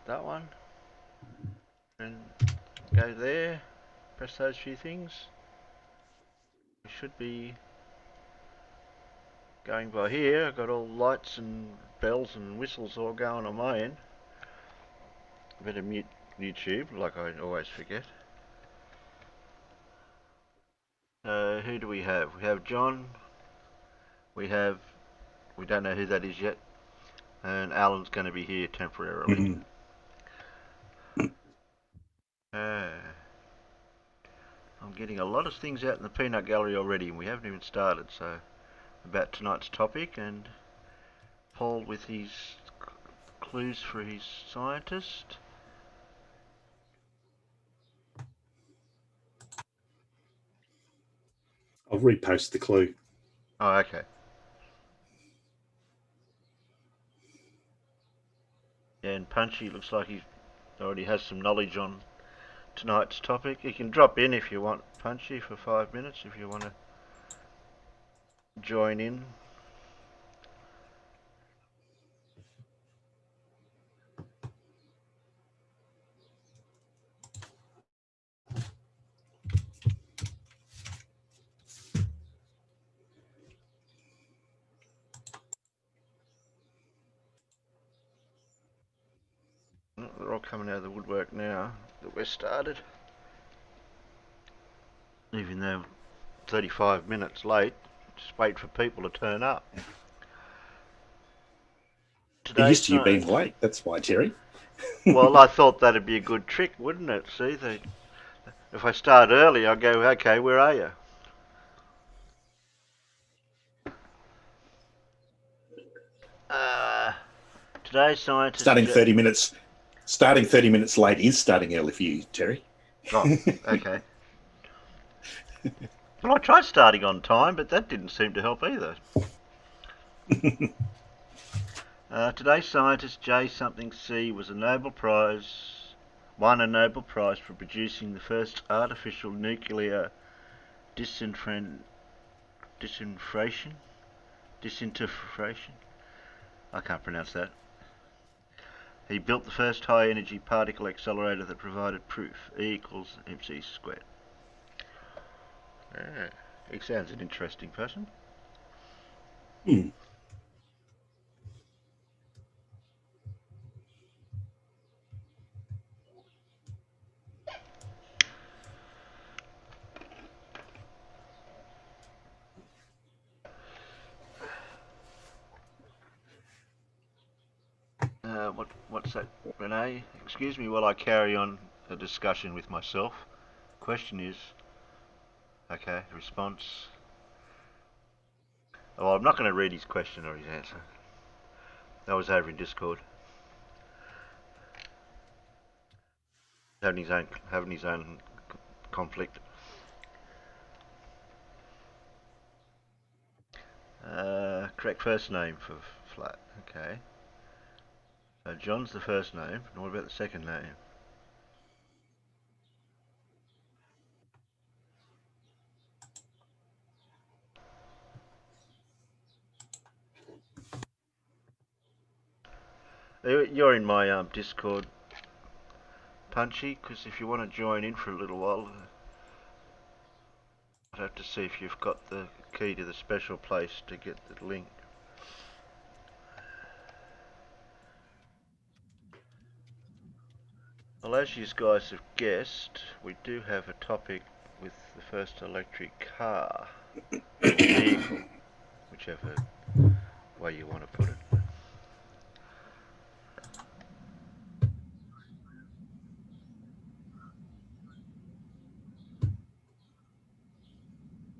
that one, and go there. Press those few things. We should be going by here. I've got all lights and bells and whistles all going on my end. Better mute YouTube, like I always forget. Who do we have? We have John. We don't know who that is yet. And Alan's going to be here temporarily. I'm getting a lot of things out in the peanut gallery already, and we haven't even started. So, about tonight's topic, and Paul with his clues for his scientist. I'll repost the clue. Oh, okay. Yeah, and Punchy looks like he already has some knowledge on tonight's topic. You can drop in if you want, Punchy, for 5 minutes if you want to join in. They're all coming out of the woodwork now that we're started. Even though 35 minutes late, just wait for people to turn up. You're used to you being late, that's why, Terry. Well, I thought that'd be a good trick, wouldn't it? See, if I start early, I'll go, okay, where are you? Today's scientist... Starting 30 minutes late is starting early for you, Terry. Oh, okay. Well, I tried starting on time, but that didn't seem to help either. Today's scientist J something C won a Nobel Prize for producing the first artificial nuclear disintegration. I can't pronounce that. He built the first high-energy particle accelerator that provided proof. E equals mc squared. He sounds an interesting person. What's that, Renee? Excuse me while I carry on a discussion with myself. Question is, okay, response. Oh, I'm not going to read his question or his answer. That was over in Discord. Having his own conflict. Correct first name for flat. Okay. So John's the first name. And what about the second name? You're in my Discord, Punchy, because if you want to join in for a little while, I'd have to see if you've got the key to the special place to get the link. Well, as you guys have guessed, we do have a topic with the first electric car, or vehicle, whichever way you want to put it.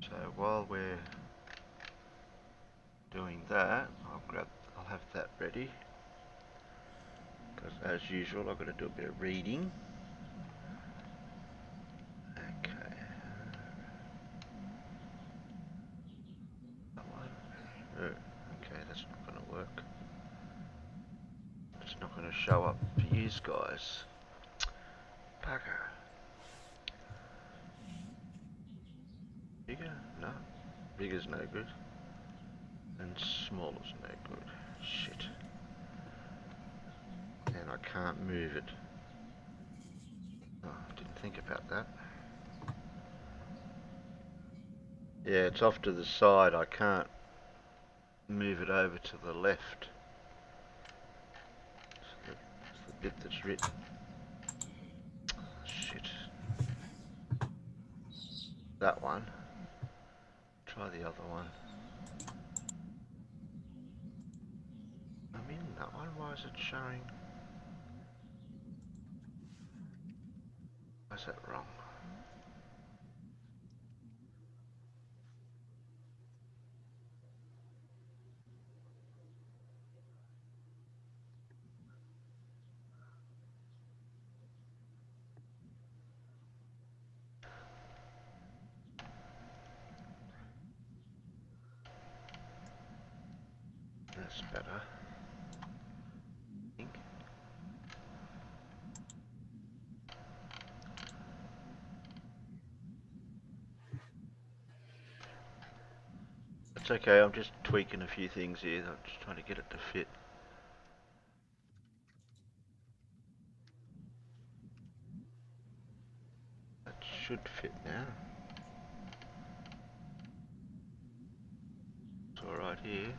So while we're doing that, I'll have that ready, because as usual I've got to do a bit of reading. Okay. That one. Okay, that's not going to work. It's not going to show up for you guys. Bugger. Bigger? No. Bigger's no good. And smaller's no good. Shit. and I can't move it. Oh, I didn't think about that. Yeah, it's off to the side. I can't move it over to the left. It's the bit that's written. Shit. That one. Try the other one. I'm in that one. Why is it showing? Why is that wrong? That's better. I think. It's okay, I'm just tweaking a few things here. I'm just trying to get it to fit. That should fit now. It's alright here.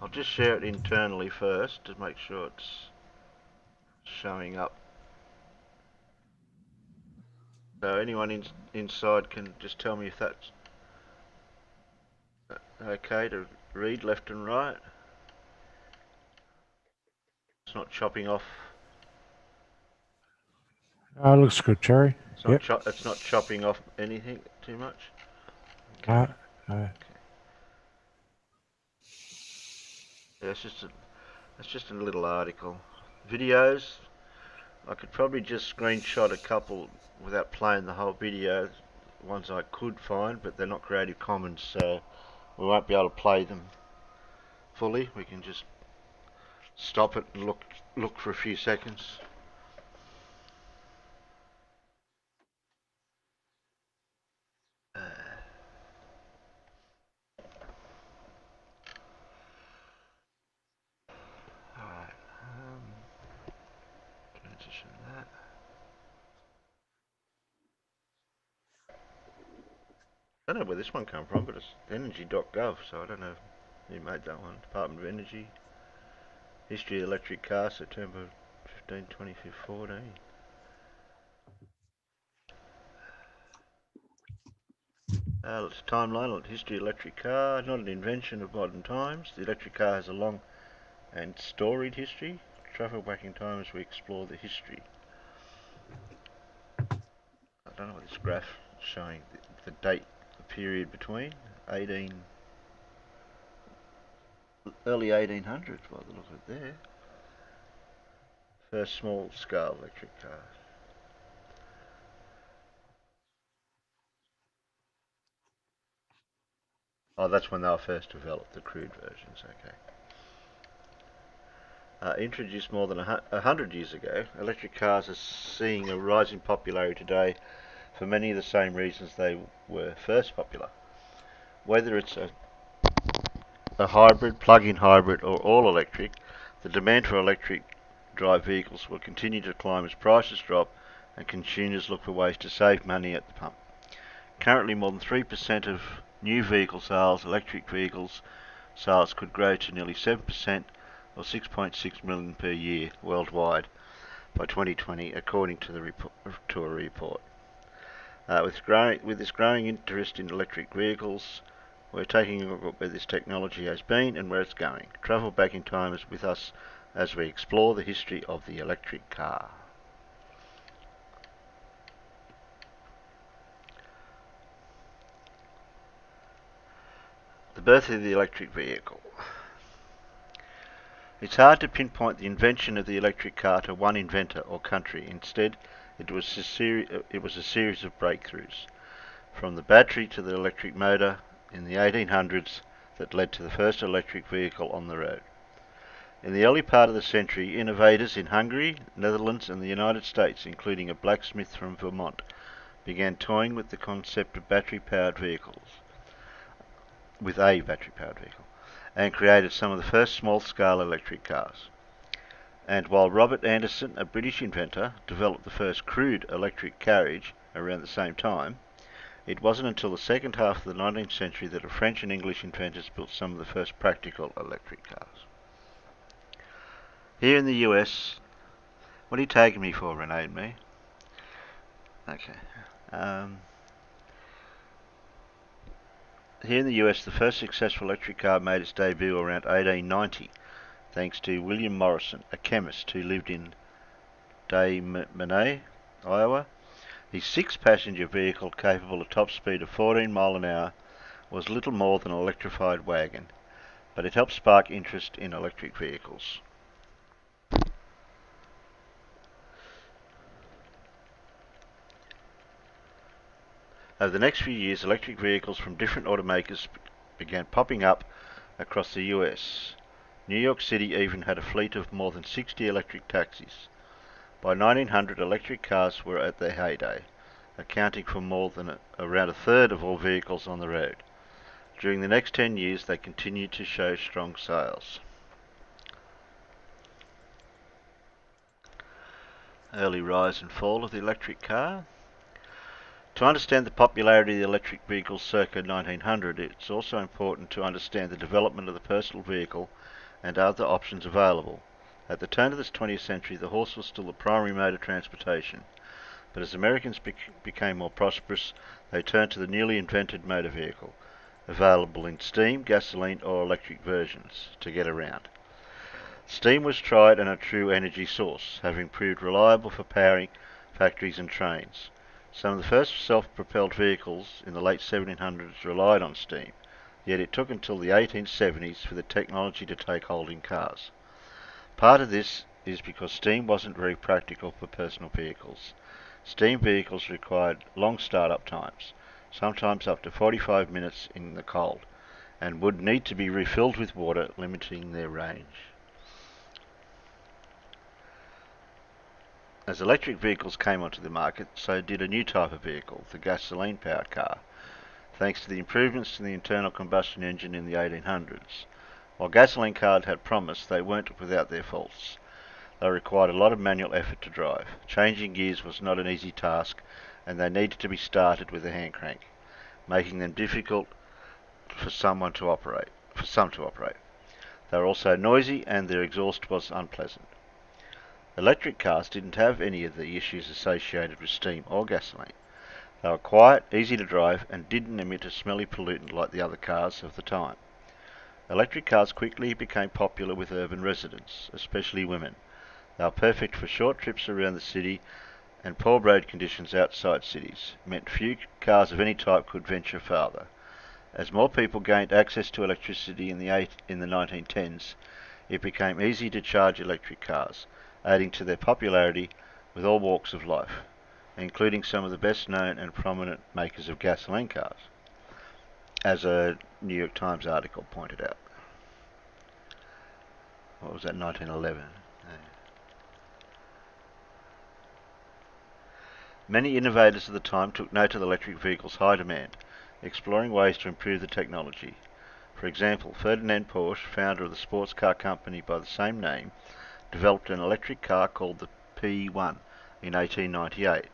I'll just share it internally first to make sure it's showing up. So anyone inside can just tell me if that's okay to read left and right. It's not chopping off. Looks good, Terry. Yep. It's not chopping off anything too much. Okay. Uh, Yeah, it's just a little article. Videos. I could probably just screenshot a couple without playing the whole video. Ones I could find, but they're not Creative Commons, so we won't be able to play them fully. We can just stop it and look for a few seconds. Alright, transition that. I don't know where this one come from, but it's energy.gov, so I don't know who made that one. Department of Energy. History of electric car, September 15, 2014. Timeline on history of electric car, not an invention of modern times. The electric car has a long and storied history. Travel back in time as we explore the history. I don't know what this graph is showing. The date, the period between 18, early 1800s by the look of it there. First small scale electric car. Oh, that's when they were first developed, the crude versions, okay. Introduced more than 100 years ago, electric cars are seeing a rise in popularity today for many of the same reasons they were first popular. Whether it's a hybrid, plug-in hybrid or all electric, the demand for electric drive vehicles will continue to climb as prices drop and consumers look for ways to save money at the pump. Currently, more than 3% of new vehicle sales, electric vehicles sales could grow to nearly 7% or 6.6 million per year worldwide by 2020, according to a report. With this growing interest in electric vehicles, we're taking a look at where this technology has been and where it's going. Travel back in time with us as we explore the history of the electric car. The birth of the electric vehicle. It's hard to pinpoint the invention of the electric car to one inventor or country. Instead, it was a series of breakthroughs, from the battery to the electric motor in the 1800s that led to the first electric vehicle on the road. In the early part of the century, innovators in Hungary, Netherlands and the United States, including a blacksmith from Vermont, began toying with the concept of battery-powered vehicles, and created some of the first small-scale electric cars. And while Robert Anderson, a British inventor, developed the first crude electric carriage around the same time, it wasn't until the second half of the 19th century that French and English inventors built some of the first practical electric cars. Here in the US, what are you tagging me for, Renee and me? Okay. Here in the US, the first successful electric car made its debut around 1890, thanks to William Morrison, a chemist who lived in Des Moines, Iowa. His 6-passenger vehicle, capable of top speed of 14 miles an hour, was little more than an electrified wagon, but it helped spark interest in electric vehicles. Over the next few years, electric vehicles from different automakers began popping up across the US. New York City even had a fleet of more than 60 electric taxis. By 1900, electric cars were at their heyday, accounting for more than around a third of all vehicles on the road. During the next 10 years, they continued to show strong sales. Early rise and fall of the electric car. To understand the popularity of the electric vehicles circa 1900, it's also important to understand the development of the personal vehicle and other options available. At the turn of this 20th century, the horse was still the primary mode of transportation, but as Americans became more prosperous, they turned to the newly invented motor vehicle, available in steam, gasoline or electric versions, to get around. Steam was tried and a true energy source, having proved reliable for powering factories and trains. Some of the first self-propelled vehicles in the late 1700s relied on steam, yet it took until the 1870s for the technology to take hold in cars. Part of this is because steam wasn't very practical for personal vehicles. Steam vehicles required long start-up times, sometimes up to 45 minutes in the cold, and would need to be refilled with water, limiting their range. As electric vehicles came onto the market, so did a new type of vehicle, the gasoline-powered car, thanks to the improvements in the internal combustion engine in the 1800s. While gasoline cars had promise, they weren't without their faults. They required a lot of manual effort to drive. Changing gears was not an easy task, and they needed to be started with a hand crank, making them difficult for some to operate. They were also noisy, and their exhaust was unpleasant. Electric cars didn't have any of the issues associated with steam or gasoline. They were quiet, easy to drive, and didn't emit a smelly pollutant like the other cars of the time. Electric cars quickly became popular with urban residents, especially women. They were perfect for short trips around the city, and poor road conditions outside cities meant few cars of any type could venture farther. As more people gained access to electricity in the 1910s, it became easy to charge electric cars, adding to their popularity with all walks of life, including some of the best known and prominent makers of gasoline cars, as a New York Times article pointed out. What was that, 1911? Many innovators of the time took note of the electric vehicle's high demand, exploring ways to improve the technology. For example, Ferdinand Porsche, founder of the sports car company by the same name, developed an electric car called the P1 in 1898.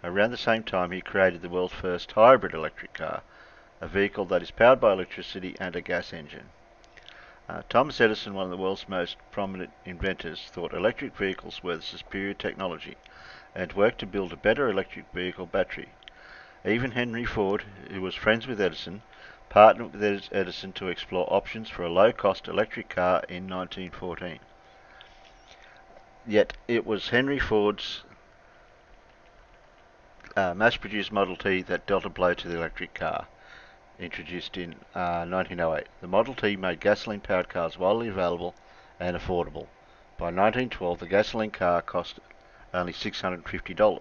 Around the same time, he created the world's first hybrid electric car, a vehicle that is powered by electricity and a gas engine. Thomas Edison, one of the world's most prominent inventors, thought electric vehicles were the superior technology and worked to build a better electric vehicle battery. Even Henry Ford, who was friends with Edison, partnered with Edison to explore options for a low-cost electric car in 1914. Yet it was Henry Ford's mass-produced Model T that dealt a blow to the electric car, introduced in 1908. The Model T made gasoline-powered cars widely available and affordable. By 1912, the gasoline car cost only $650,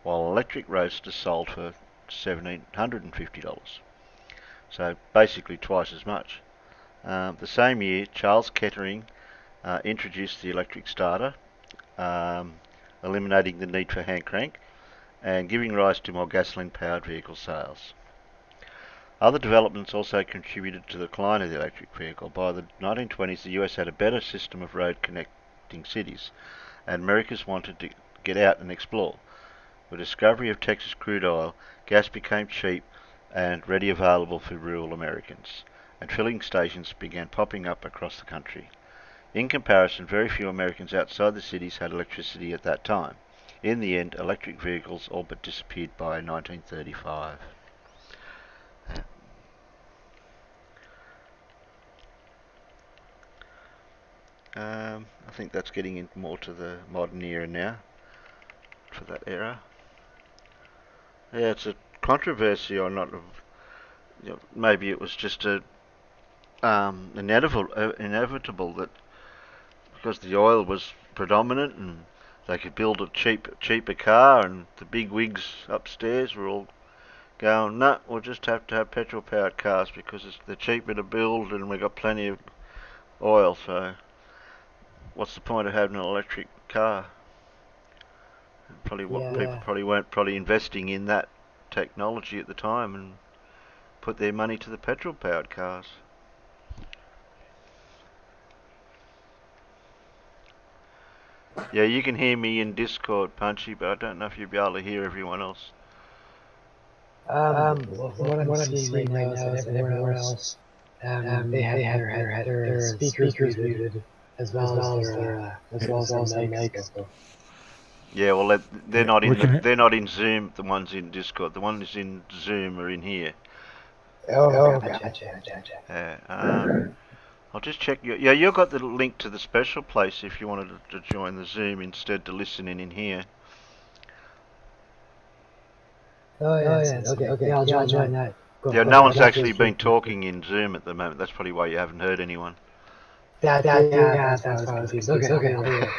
while electric roadsters sold for $1,750. So basically twice as much. The same year, Charles Kettering introduced the electric starter, eliminating the need for hand crank and giving rise to more gasoline-powered vehicle sales. Other developments also contributed to the decline of the electric vehicle. By the 1920s, the US had a better system of road connecting cities, and Americans wanted to get out and explore. With the discovery of Texas crude oil, gas became cheap and ready available for rural Americans, and filling stations began popping up across the country. In comparison, very few Americans outside the cities had electricity at that time. In the end, electric vehicles all but disappeared by 1935. I think that's getting into more to the modern era now, for that era. Yeah, it's a controversy or not. Maybe it was just inevitable that because the oil was predominant and they could build a cheaper car, and the big wigs upstairs were all going, no, we'll just have to have petrol-powered cars because they're cheaper to build and we've got plenty of oil, so what's the point of having an electric car? People weren't investing in that technology at the time and put their money to the petrol-powered cars. Yeah, you can hear me in Discord, Punchy, but I don't know if you'll be able to hear everyone else. Well, from what I'm seeing right now is that everywhere else, they have their speakers muted as well as their mics. So. Yeah, well, they're not We they're not in Zoom. The ones in Discord, the ones in Zoom are in here. Oh, gotcha. I'll just check. Yeah, you got the link to the special place if you wanted to join the Zoom instead to listening in here. Oh yeah. Okay. Yeah, I'll join that. Yeah, no one's actually been talking in Zoom at the moment. That's probably why you haven't heard anyone. That's why I was confused. Okay.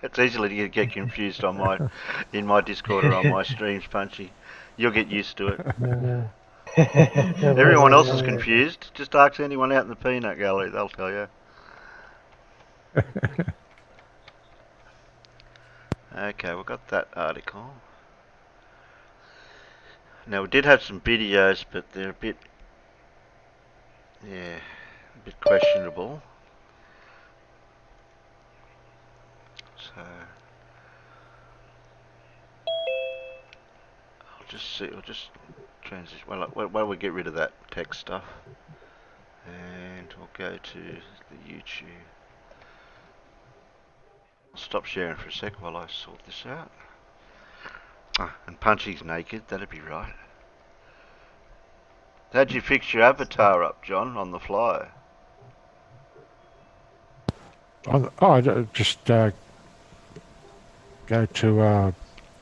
It's easy to get confused on in my Discord or on my streams, Punchy. You'll get used to it. No. Everyone else is confused. Just ask anyone out in the peanut gallery, they'll tell you. Okay, we've got that article. Now, we did have some videos, but they're a bit questionable. So, I'll just transition. Well, we get rid of that text stuff, and we'll go to the YouTube. I'll stop sharing for a sec while I sort this out. And Punchy's naked, that'd be right. How'd you fix your avatar up, John, on the fly? I just go to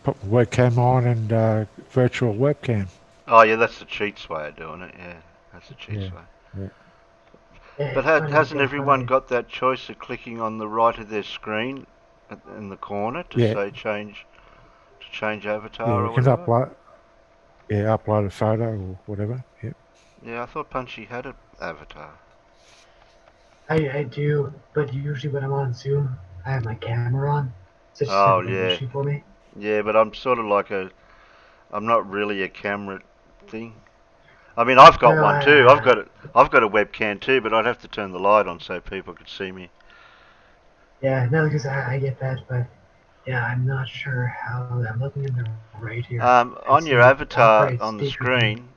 put my webcam on and virtual webcam. Oh yeah, that's the cheats way of doing it. Yeah, that's the cheats way. Yeah. But hasn't everyone got that choice of clicking on the right of their screen in the corner to say change avatar or whatever? Upload a photo or whatever. Yep. Yeah, I thought Punchy had an avatar. I do, but usually when I'm on Zoom, I have my camera on. So it's Oh just yeah. issue for me. Yeah, but I'm sort of like I'm not really a camera thing. I mean, I've got one too. I've got a webcam too, but I'd have to turn the light on so people could see me. Yeah, no, because I get that, but yeah, I'm not sure how. I'm looking in the right here. On your avatar on the screen,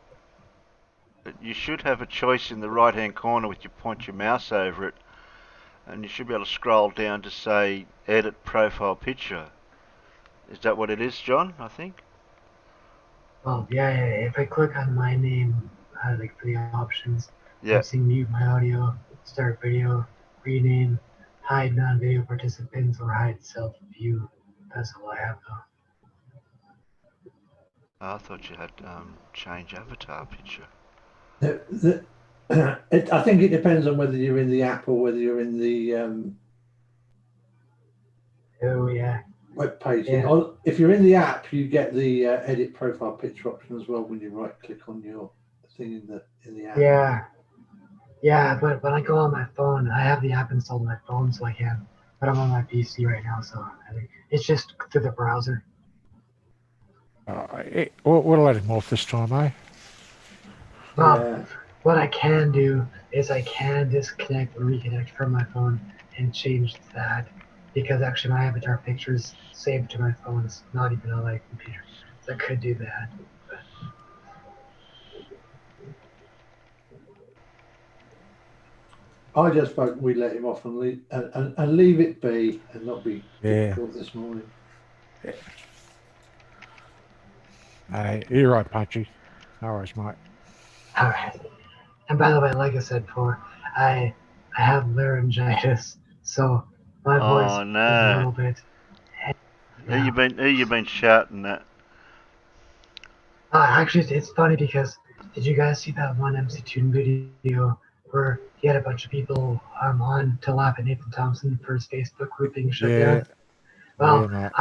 you should have a choice in the right-hand corner with you point your mouse over it, and you should be able to scroll down to say edit profile picture. Is that what it is, John? I think. Well, yeah. If I click on my name, like for the options, Yeah. I'm seeing mute my audio, start video, rename, hide non-video participants, or hide self-view. That's all I have though. I thought you had change avatar picture. I think it depends on whether you're in the app or whether you're in the Oh yeah. web page. Yeah. If you're in the app, you get the edit profile picture option as well when you right click on your thing in the app. Yeah, but when I go on my phone, I have the app installed on my phone, so I can. But I'm on my PC right now, so I think it's just through the browser. We'll let him off this time, eh? Well, what I can do is I can disconnect and reconnect from my phone and change that because actually my avatar picture is saved to my phone. It's not even on my computer, so I could do that. I just vote we let him off and leave it be and not be Yeah. difficult this morning. You're right, Punchy. No worries, mate. All right. And by the way, like I said before, I have laryngitis, so my voice Oh is a no! little bit. Who you been shouting at? Actually, it's funny because did you guys see that one MC Toon video where he had a bunch of people on to laugh at Nathan Thompson for his Facebook group being shut Yeah, down? Well, mate.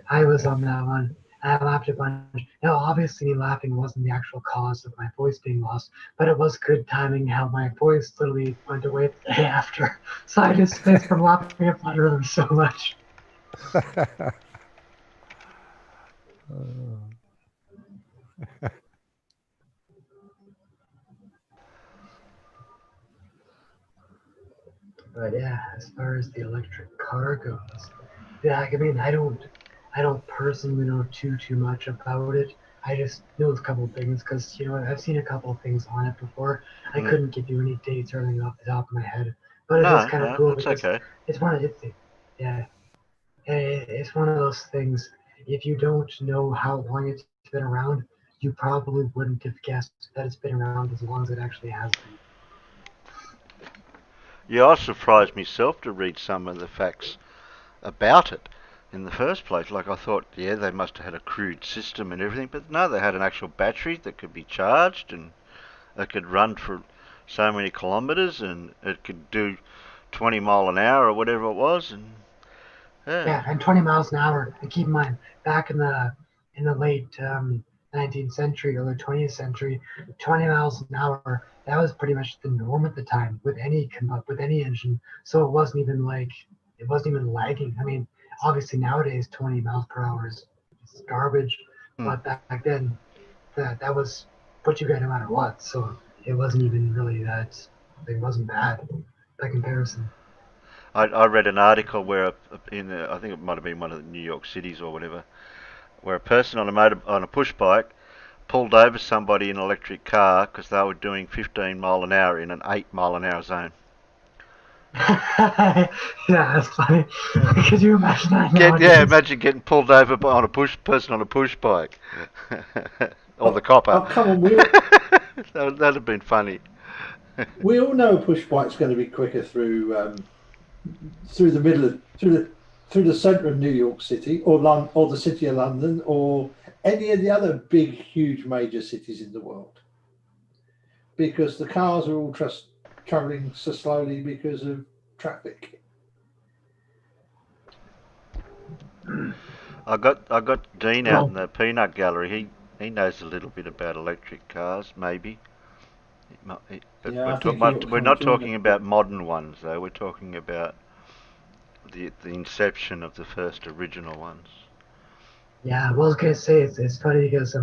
I was on that one. I laughed a bunch. Now, obviously, me laughing wasn't the actual cause of my voice being lost, but it was good timing how my voice literally went away the day after. So I just missed from laughing at Flutter so much. But yeah, as far as the electric car goes, yeah, I mean, I don't personally know too much about it. I just know a couple of things because I've seen a couple of things on it before. I Mm. couldn't give you any dates or anything off the top of my head, but it is No, kind of no, cool that's because okay. it's one of it's yeah, it's one of those things. If you don't know how long it's been around, you probably wouldn't have guessed that it's been around as long as it actually has been. Yeah, I was surprised myself to read some of the facts about it in the first place. Like I thought, yeah, they must have had a crude system and everything, but no, they had an actual battery that could be charged and it could run for so many kilometres and it could do 20 mile an hour or whatever it was, and yeah. Yeah, and 20 miles an hour. And keep in mind, back in the late 19th century or the 20th century, 20 miles an hour that was pretty much the norm at the time with any engine. So it wasn't even lagging. I mean, obviously nowadays 20 miles per hour is garbage, Hmm. but back then that was what you got no matter what. So it wasn't even really that. It wasn't bad by comparison. I read an article where I think it might have been one of the New York cities or whatever, where a person on a push bike pulled over somebody in an electric car because they were doing 15 mile an hour in an 8 mile an hour zone. Yeah, that's funny. Could you imagine that nowadays? Imagine getting pulled over on a person on a push bike, or the copper. Oh, come on, That'd have been funny. we all know a push bike's going to be quicker through the middle of through the centre of New York City or the city of London or any of the other big, huge major cities in the world, because the cars are all travelling so slowly because of traffic. I got Dean out in Well, the peanut gallery. He knows a little bit about electric cars, maybe. But Yeah, I think he ought to we're come and not join us. talking about modern ones though. We're talking about the inception of the first original ones. yeah, well, I was gonna say it's funny because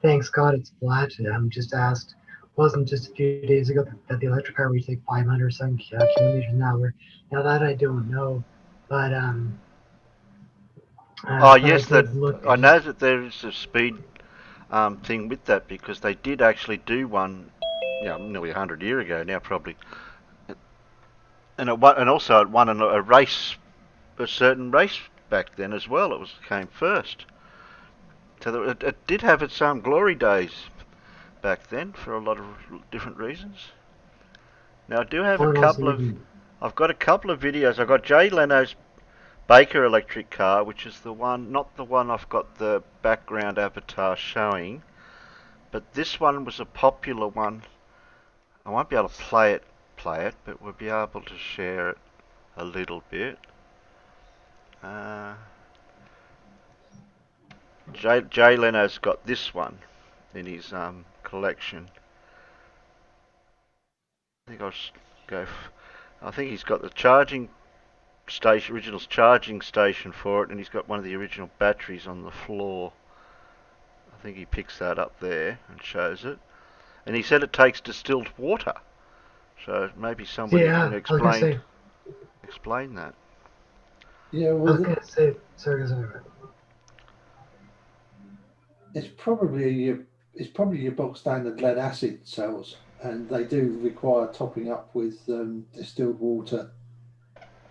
thanks God it's flat. Just asked, wasn't just a few days ago that the electric car reached like 500 some kilometers an hour. Now that I don't know, but Oh but I yes, that did look I just know that there is a speed thing with that because they did actually do one, nearly 100 years ago now probably, and also it won a race, a certain race back then as well. It came first, so it did have its glory days back then for a lot of different reasons. Now I do have a one also couple of, even I've got a couple of videos. I've got Jay Leno's Baker electric car, which is the one, not the one I've got the background avatar showing, but this one was a popular one. I won't be able to play it, but we'll be able to share it a little bit. Uh, Jay Leno's got this one in his collection. I think I'll go. I think he's got the charging station, original charging station for it, and he's got one of the original batteries on the floor. I think he picks that up there and shows it. And he said it takes distilled water So maybe somebody Yeah, can I was gonna say. explain that. Yeah, I well, was gonna say. Sorry. it's probably your bog standard lead acid cells, and they do require topping up with distilled water.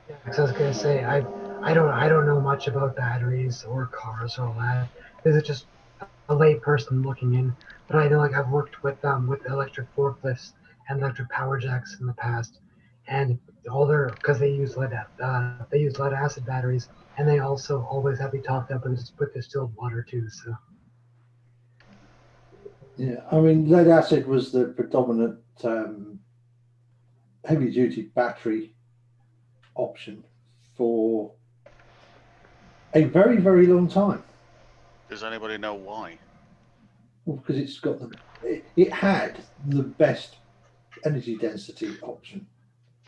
Yeah, 'cause I was gonna say I don't know much about batteries or cars or all that. This is just a lay person looking in. But I know like I've worked with electric forklifts and electric power jacks in the past, and all their because they use lead acid batteries, and they also always have to be topped up with distilled water too. So Yeah, I mean, lead acid was the predominant heavy duty battery option for a very, very long time. Does anybody know why? Well, because it had the best energy density option.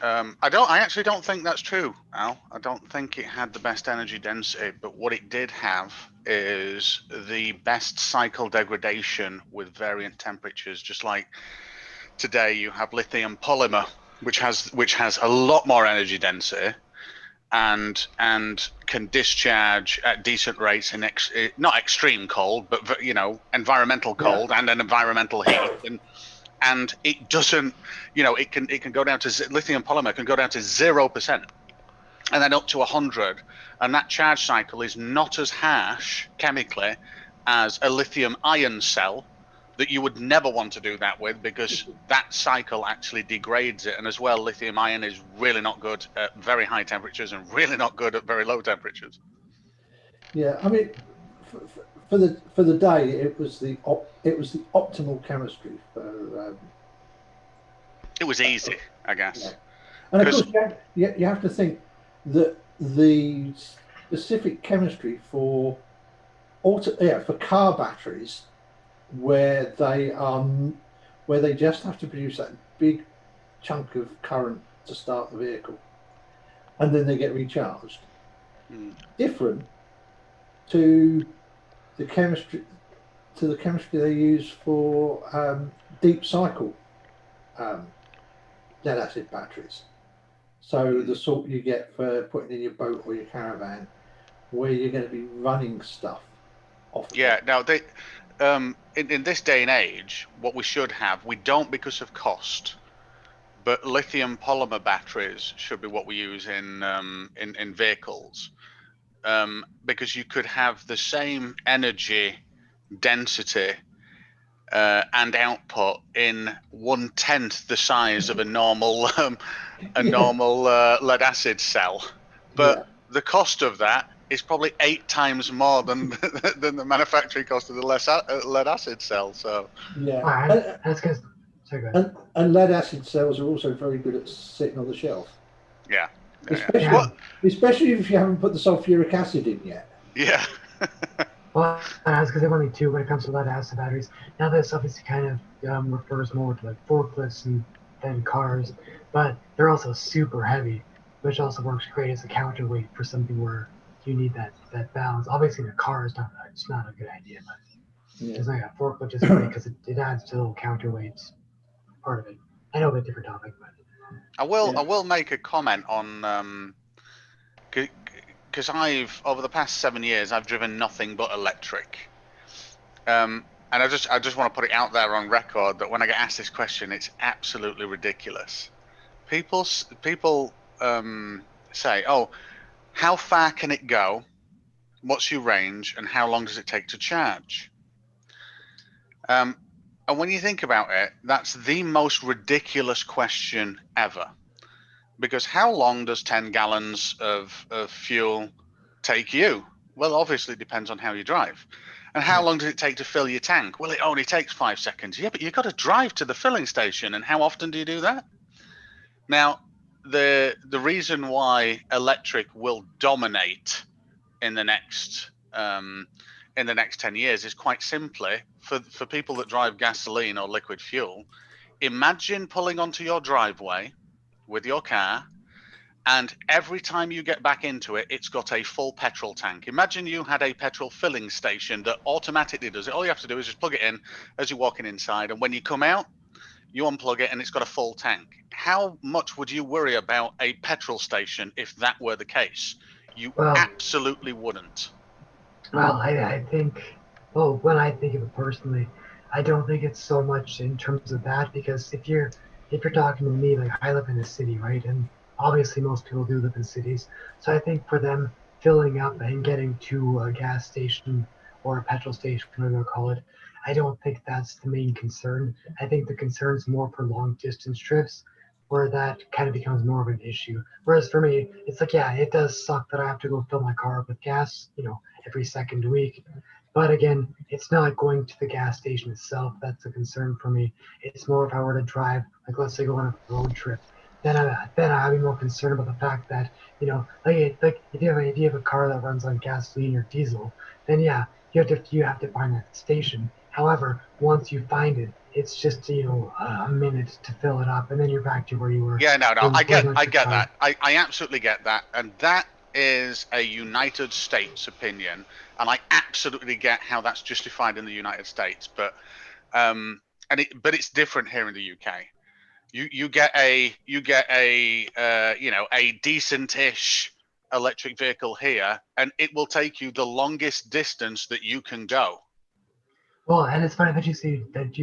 I actually don't think that's true, Al. I don't think it had the best energy density, but what it did have is the best cycle degradation with variant temperatures. Just like today, you have lithium polymer, which has a lot more energy density, and can discharge at decent rates in not extreme cold, but environmental cold and an environmental heat, and it doesn't, it can go down to lithium polymer can go down to 0% and then up to 100, and that charge cycle is not as harsh chemically as a lithium ion cell that you would never want to do that with, because that cycle actually degrades it. And as well, lithium ion is really not good at very high temperatures and really not good at very low temperatures. Yeah, I mean, for the day, it was the optimal chemistry for. It was easy, I guess. Yeah. And of course, you have to think that the specific chemistry for car batteries, where they just have to produce that big chunk of current to start the vehicle, and then they get recharged. Different to the chemistry they use for deep cycle lead acid batteries. So the sort you get for putting in your boat or your caravan, where you're going to be running stuff off. Yeah. Now they, in this day and age, what we should have, we don't because of cost, but lithium polymer batteries should be what we use in vehicles, because you could have the same energy density and output in 1/10 the size of a normal lead acid cell, but the cost of that is probably 8 times more than the manufacturing cost of the lead acid cell. So that's because. And lead acid cells are also very good at sitting on the shelf. Yeah. Especially if you haven't put the sulfuric acid in yet. Yeah. Well, that's because they've only two when it comes to lead acid batteries. Now this obviously kind of refers more to like forklifts and then cars, but they're also super heavy, which also works great as a counterweight for something where you need that balance. Obviously, the car is not a good idea, but it's like a forklift is great because it adds to the little counterweights part of it. I know a different topic, but I will make a comment on because I've over the past 7 years I've driven nothing but electric, and I just want to put it out there on record that when I get asked this question, it's absolutely ridiculous. People say, "Oh, how far can it go? What's your range, and how long does it take to charge?" And when you think about it, that's the most ridiculous question ever. Because how long does 10 gallons of fuel take you? Well, obviously it depends on how you drive. And how long does it take to fill your tank? Well, it only takes 5 seconds. Yeah, but you've got to drive to the filling station. And how often do you do that? Now, the reason why electric will dominate in the next 10 years is quite simply for people that drive gasoline or liquid fuel. Imagine pulling onto your driveway with your car, and every time you get back into it, it's got a full petrol tank. Imagine you had a petrol filling station that automatically does it. All you have to do is just plug it in as you're walking inside, and when you come out, you unplug it, and it's got a full tank. How much would you worry about a petrol station if that were the case? You Well, absolutely wouldn't. well, I think, well, when I think of it personally, I don't think it's so much in terms of that because if you're talking to me, like I live in a city, right? And obviously most people do live in cities. So I think for them filling up and getting to a gas station or a petrol station, whatever they call it, I don't think that's the main concern. I think the concern is more for long distance trips where that kind of becomes more of an issue. Whereas for me, it's like, yeah, it does suck that I have to go fill my car up with gas, every second week. But again, it's not going to the gas station itself that's a concern for me. It's more if I were to drive, like let's say go on a road trip, then I'd be more concerned about the fact that like if you have a car that runs on gasoline or diesel, then yeah, you have to find that station. However, once you find it, it's just a minute to fill it up, and then you're back to where you were. Yeah, no, for I get electric car. that. I absolutely get that, and that is a United States opinion, and I absolutely get how that's justified in the United States. But but it's different here in the UK. You get a a decent-ish electric vehicle here, and it will take you the longest distance that you can go. Well, and it's funny that you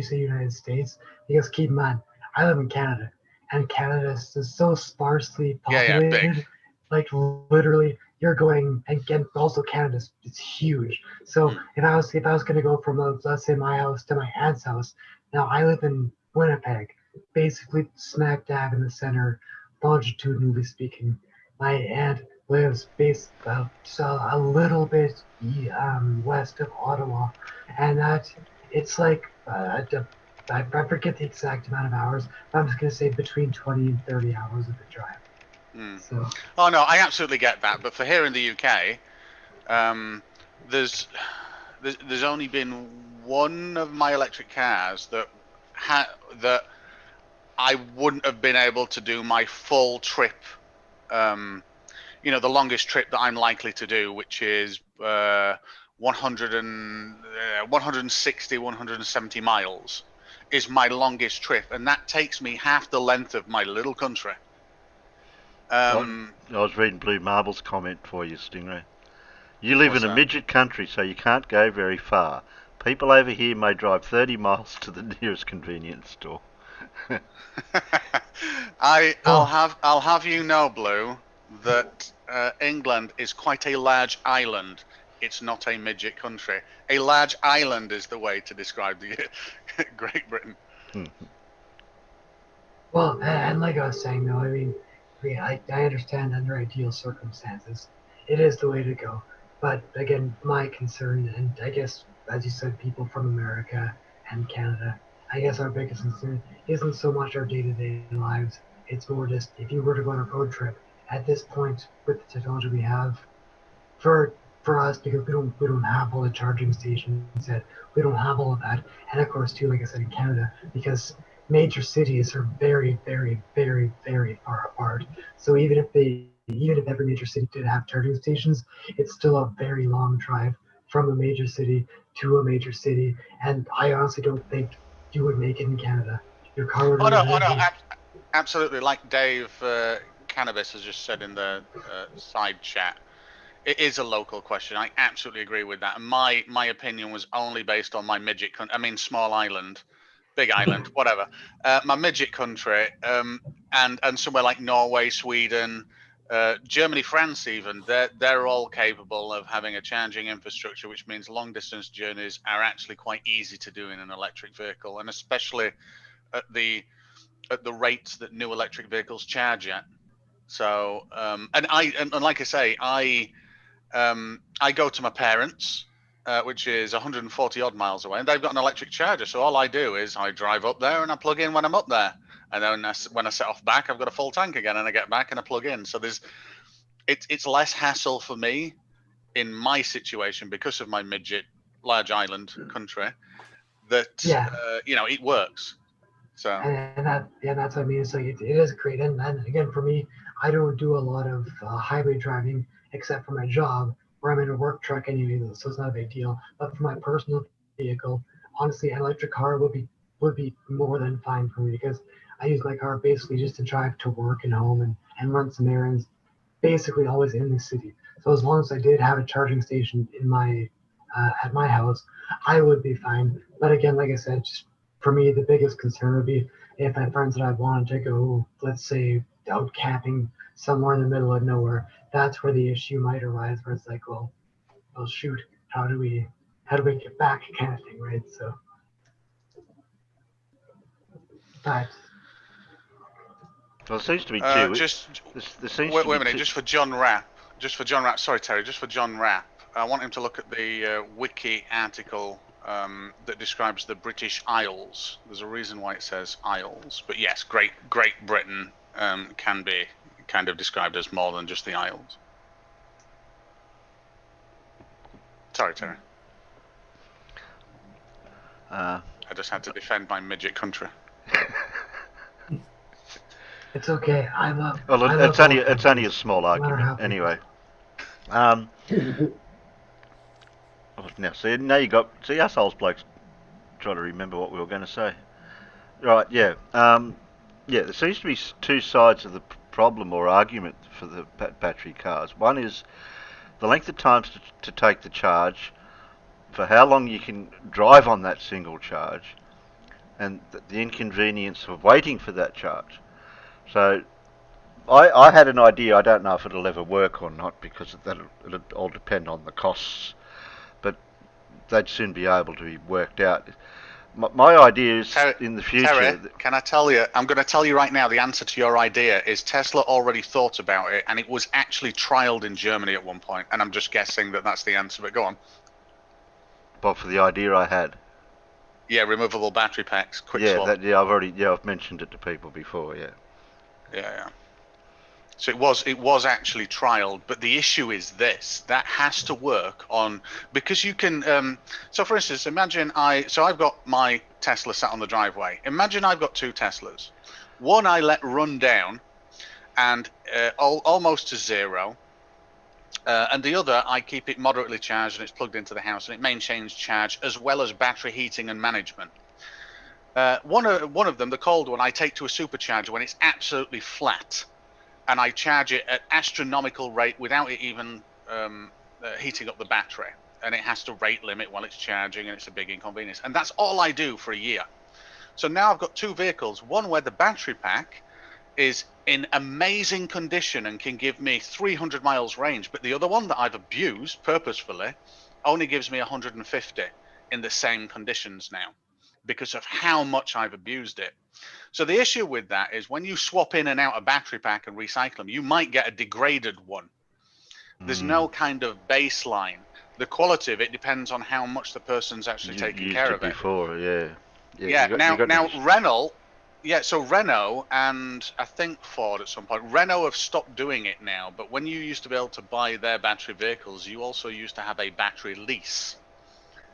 say United States because keep in mind, I live in Canada, and Canada is so sparsely Yeah, big. populated. Like literally, you're going and again. Also, Canada's it's huge. So if I was going to go from let's say my house to my aunt's house, now I live in Winnipeg, basically smack dab in the center, longitudinally speaking. My aunt lives based so a little bit west of Ottawa, and that it's like I forget the exact amount of hours, but I'm just gonna say between 20 and 30 hours of a drive. So Oh no, I absolutely get that. But for here in the UK, there's only been one of my electric cars that I wouldn't have been able to do my full trip. The longest trip that I'm likely to do, which is 160, 170 miles, is my longest trip, and that takes me half the length of my little country. I was reading Blue Marble's comment for you, Stingray. You live in a midget country, so you can't go very far. People over here may drive 30 miles to the nearest convenience store. I'll have you know, Blue, that England is quite a large island. It's not a midget country. A large island is the way to describe the Great Britain. well, and like I was saying though, I understand under ideal circumstances, it is the way to go. But again, my concern, and I guess as you said, people from America and Canada, I guess our biggest concern isn't so much our day-to-day lives. It's more just if you were to go on a road trip at this point with the technology we have, for us because we don't have all the charging stations yet. We don't have all of that, and of course too, like I said, in Canada, because major cities are very, very, very, very far apart. So even if every major city did have charging stations, it's still a very long drive from a major city to a major city, and I honestly don't think you would make it in Canada. Your car would. Oh no, absolutely. Like Dave Cannabis has just said in the side chat, it is a local question. I absolutely agree with that. And my opinion was only based on my midget country. I mean, small island, big island, whatever. My midget country, and somewhere like Norway, Sweden, Germany, France, even they're all capable of having a charging infrastructure, which means long distance journeys are actually quite easy to do in an electric vehicle, and especially at the rates that new electric vehicles charge at. So, and like I say, I go to my parents, which is 140 odd miles away, and they've got an electric charger. So all I do is I drive up there and I plug in when I'm up there, and then when I set off back, I've got a full tank again, and I get back and I plug in. So it's less hassle for me in my situation because of my midget large island country. That it works. So That's what I mean. It's like it is great, and again for me, I don't do a lot of highway driving except for my job, where I'm in a work truck anyway, so it's not a big deal. But for my personal vehicle, honestly, an electric car would be would be more than fine for me because I use my car basically just to drive to work and home and run some errands, basically always in the city. So as long as I did have a charging station in my at my house, I would be fine. But again, like I said, just for me, the biggest concern would be if my friends and I wanted to go, let's say, out camping somewhere in the middle of nowhere. That's where the issue might arise, where it's like, well, shoot, how do we get back, kind of thing, right? So, but Well, there seems to be two. Just There seems wait, to wait a be minute. two. Just for John Rapp. Sorry, Terry. Just for John Rapp. I want him to look at the wiki article that describes the British Isles. There's a reason why it says Isles, but yes, Great Britain can be kind of described as more than just the Isles. Sorry, Terry. I just had to defend my midget country. it's okay. I love. Well, I love it's only all it's only a countries, small no matter how argument big. anyway. Now, see us old blokes trying to remember what we were going to say. Right, yeah. Yeah, there seems to be two sides of the problem or argument for the battery cars. One is the length of time to take the charge, for how long you can drive on that single charge, and the inconvenience of waiting for that charge. So I had an idea. I don't know if it'll ever work or not because it'll all depend on the costs, but they'd soon be able to be worked out. My idea is in the future. Terry, can I tell you? I'm going to tell you right now. The answer to your idea is Tesla already thought about it, and it was actually trialed in Germany at one point. And I'm just guessing that that's the answer. But go on. But for the idea I had. Yeah, removable battery packs, quick swap. I've mentioned it to people before. Yeah. So it was actually trialed, but the issue is this: that has to work on, because you can. So for instance, imagine I've got my Tesla sat on the driveway. Imagine I've got two Teslas. One I let run down, and almost to zero. And the other, I keep it moderately charged and it's plugged into the house and it maintains charge as well as battery heating and management. One of them, the cold one, I take to a supercharger when it's absolutely flat, and I charge it at astronomical rate without it even heating up the battery. And it has to rate limit while it's charging, and it's a big inconvenience. And that's all I do for a year. So now I've got two vehicles, one where the battery pack is in amazing condition and can give me 300 miles range, but the other one that I've abused purposefully only gives me 150 in the same conditions now because of how much I've abused it. So the issue with that is when you swap in and out a battery pack and recycle them, you might get a degraded one. There's no kind of baseline. The quality of it depends on how much the person's actually taking care of it. Before, yeah. Now Renault. Yeah, so Renault and I think Ford at some point. Renault have stopped doing it now, but when you used to be able to buy their battery vehicles, you also used to have a battery lease.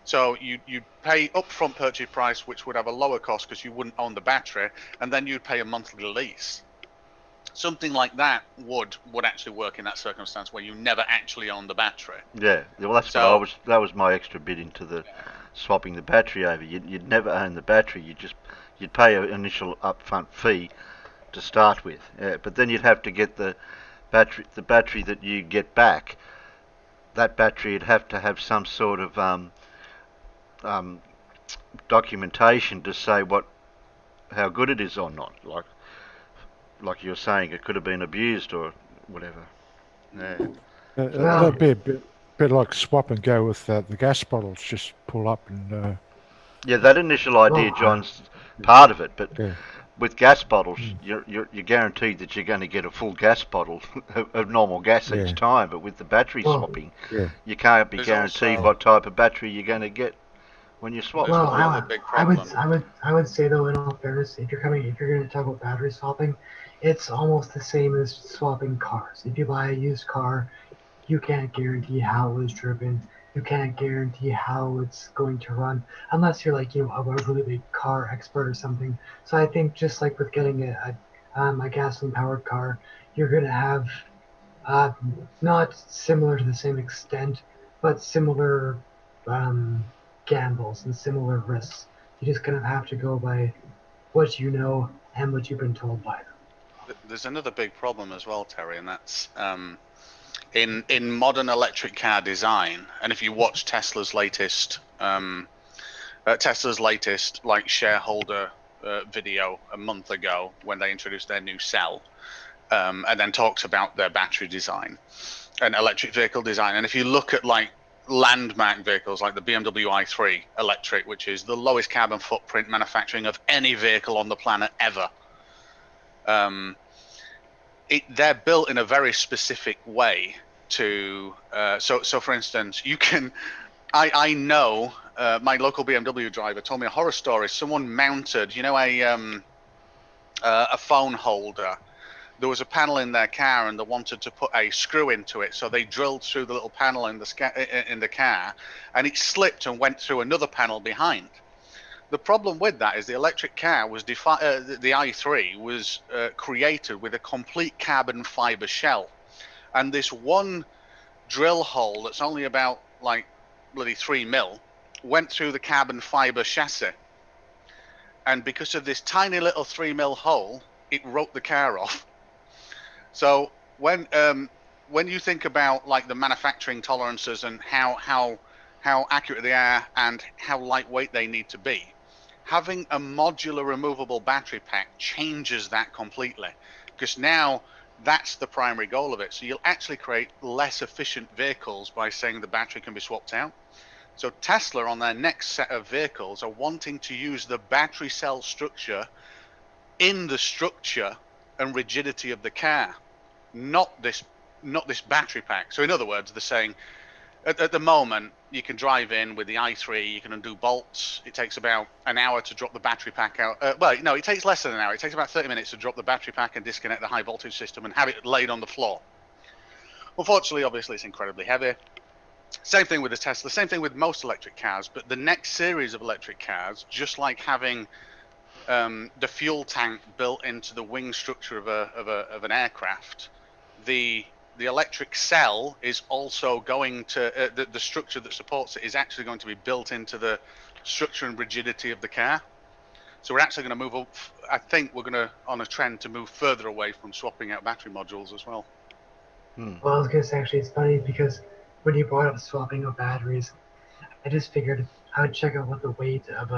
So you'd pay upfront purchase price, which would have a lower cost because you wouldn't own the battery, and then you'd pay a monthly lease. Something like that would actually work in that circumstance where you never actually own the battery. Yeah, well that was my extra bit into the swapping the battery over. You'd never own the battery. You'd pay an initial upfront fee to start with, but then you'd have to get the battery that you get back. That battery would have to have some sort of documentation to say how good it is or not. Like you were saying, it could have been abused or whatever. Yeah. That'd be a bit like swap and go with the gas bottles. Just pull up and. Yeah, that initial idea, John's part of it, but Yeah. with gas bottles, you're guaranteed that you're going to get a full gas bottle of normal gas each time. But with the battery swapping, you can't be guaranteed what type of battery you're going to get when you swap. Well, I would say though, in all fairness, if you're going to talk about battery swapping, it's almost the same as swapping cars. If you buy a used car, you can't guarantee how it was driven. You can't guarantee how it's going to run unless you're like, a really big car expert or something. So I think just like with getting a gasoline powered car, you're going to have not similar to the same extent, but similar gambles and similar risks. You just kind of have to go by what you know and what you've been told by them. There's another big problem as well, Terry, and that's in modern electric car design. And if you watch Tesla's latest like shareholder video a month ago when they introduced their new cell, and then talks about their battery design and electric vehicle design. And if you look at like landmark vehicles like the BMW i3 electric, which is the lowest carbon footprint manufacturing of any vehicle on the planet ever, they're built in a very specific way to so for instance, you can I know my local BMW driver told me a horror story. Someone mounted, you know, a phone holder. There was a panel in their car and they wanted to put a screw into it, so they drilled through the little panel in the car, and it slipped and went through another panel behind. The problem with that is the electric car was the i3 was created with a complete carbon fiber shell, and this one drill hole that's only about like bloody 3 mil went through the carbon fiber chassis, and because of this tiny little 3 mil hole, it wrote the car off. So when you think about like the manufacturing tolerances and how accurate they are and how lightweight they need to be, having a modular removable battery pack changes that completely, because now that's the primary goal of it. So you'll actually create less efficient vehicles by saying the battery can be swapped out. So Tesla on their next set of vehicles are wanting to use the battery cell structure in the structure and rigidity of the car, not this battery pack. So in other words, they're saying at the moment you can drive in with the i3, you can undo bolts. It takes about an hour to drop the battery pack out. Well, no, it takes less than an hour. It takes about 30 minutes to drop the battery pack and disconnect the high voltage system and have it laid on the floor. Unfortunately, obviously, it's incredibly heavy. Same thing with the Tesla, same thing with most electric cars. But the next series of electric cars, just like having the fuel tank built into the wing structure of an aircraft, the electric cell is also going to the structure that supports it is actually going to be built into the structure and rigidity of the car. So we're actually going to move up. I think we're going to on a trend to move further away from swapping out battery modules as well. Well, I was going to say, actually, it's funny because when you brought up swapping out batteries, I just figured I would check out what the weight of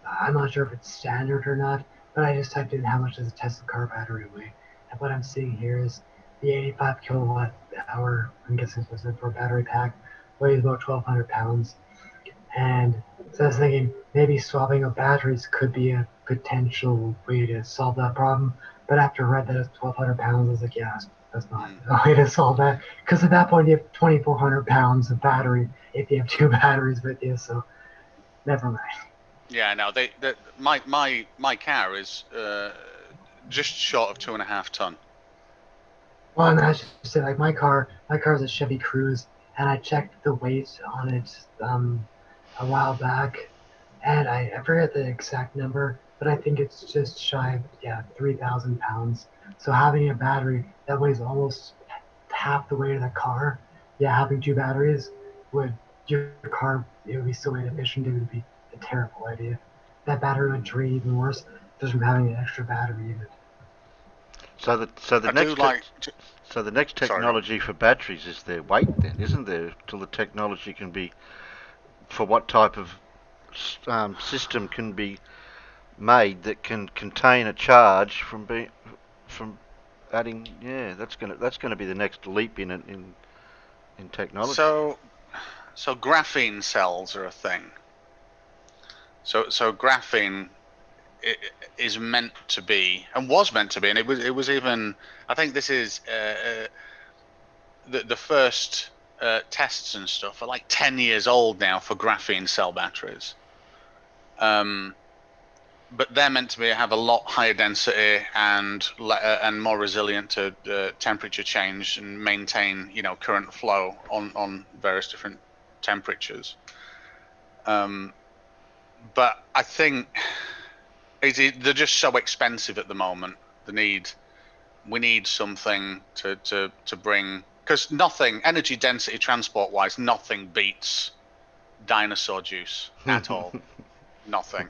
I'm not sure if it's standard or not, but I just typed in how much does a Tesla car battery weigh. And what I'm seeing here is the 85 kilowatt hour, I'm guessing it's for a battery pack, weighs about 1,200 pounds. And so I was thinking maybe swapping out batteries could be a potential way to solve that problem. But after I read that it's 1,200 pounds, I was like, yeah, that's not a way to solve that. Because at that point you have 2,400 pounds of battery if you have two batteries with you. So never mind. Yeah, no, my car is just short of 2.5 ton. Well, and I should say, like my car is a Chevy Cruze, and I checked the weight on it a while back, and I forget the exact number, but I think it's just shy of 3,000 pounds. So having a battery that weighs almost half the weight of the car, having two batteries your car, it would be so inefficient. It would be a terrible idea. That battery would drain even worse just from having an extra battery in it. So the next technology for batteries is their weight, then, isn't there? Till the technology can be for what type of system can be made that can contain a charge from adding. Yeah, that's gonna be the next leap in technology. So graphene cells are a thing. So graphene is meant to be, and was meant to be, and it was even. I think this is the first tests and stuff are like 10 years old now for graphene cell batteries. But they're meant to have a lot higher density and more resilient to temperature change and maintain current flow on various different temperatures. But I think they're just so expensive at the moment. We need something to bring, because nothing energy density transport wise, nothing beats dinosaur juice at all. Nothing.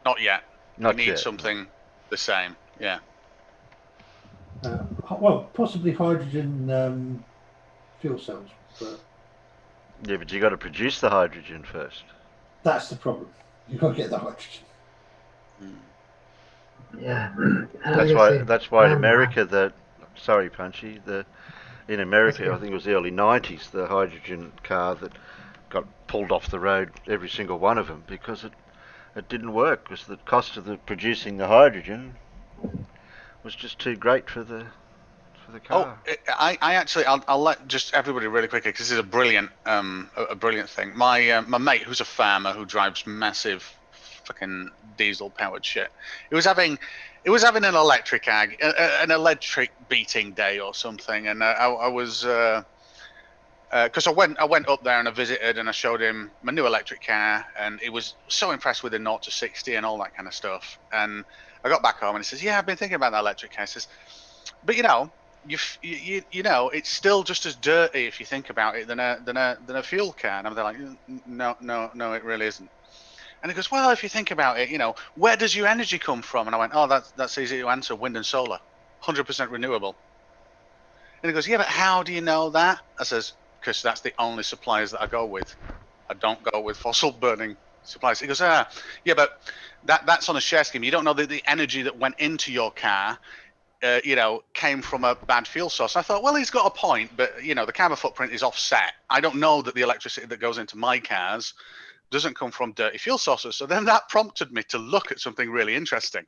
Not yet. Not we need yet. something the same. Yeah. Well, possibly hydrogen fuel cells, but Yeah, but you got to produce the hydrogen first. that's the problem. You've got to get the hydrogen. Yeah. That's why in America sorry, Punchy, in America, okay. I think it was the early 90s, the hydrogen car that got pulled off the road, every single one of them, because it didn't work, because the cost of producing the hydrogen was just too great for the car. I actually, I'll let just everybody really quickly, because this is a brilliant thing. My mate, who's a farmer who drives massive fucking diesel powered shit, he was having an electric an electric beating day or something, and I was because I went up there and I visited and I showed him my new electric car, and he was so impressed with the 0 to 60 and all that kind of stuff. And I got back home and he says, "Yeah, I've been thinking about that electric car." He says, "But you know, you know, it's still just as dirty if you think about it than a fuel car." And I'm there like, "No, it really isn't." And he goes, "Well, if you think about it, you know, where does your energy come from?" And I went, "Oh, that's easy to answer. Wind and solar, 100% renewable." And he goes, "Yeah, but how do you know that?" I says, "Because that's the only suppliers that I go with. I don't go with fossil burning suppliers." He goes, "Yeah, but that's on a share scheme. You don't know that the energy that went into your car, you know, came from a bad fuel source." I thought, well, he's got a point, but you know, the carbon footprint is offset. I don't know that the electricity that goes into my cars doesn't come from dirty fuel sources. So then that prompted me to look at something really interesting.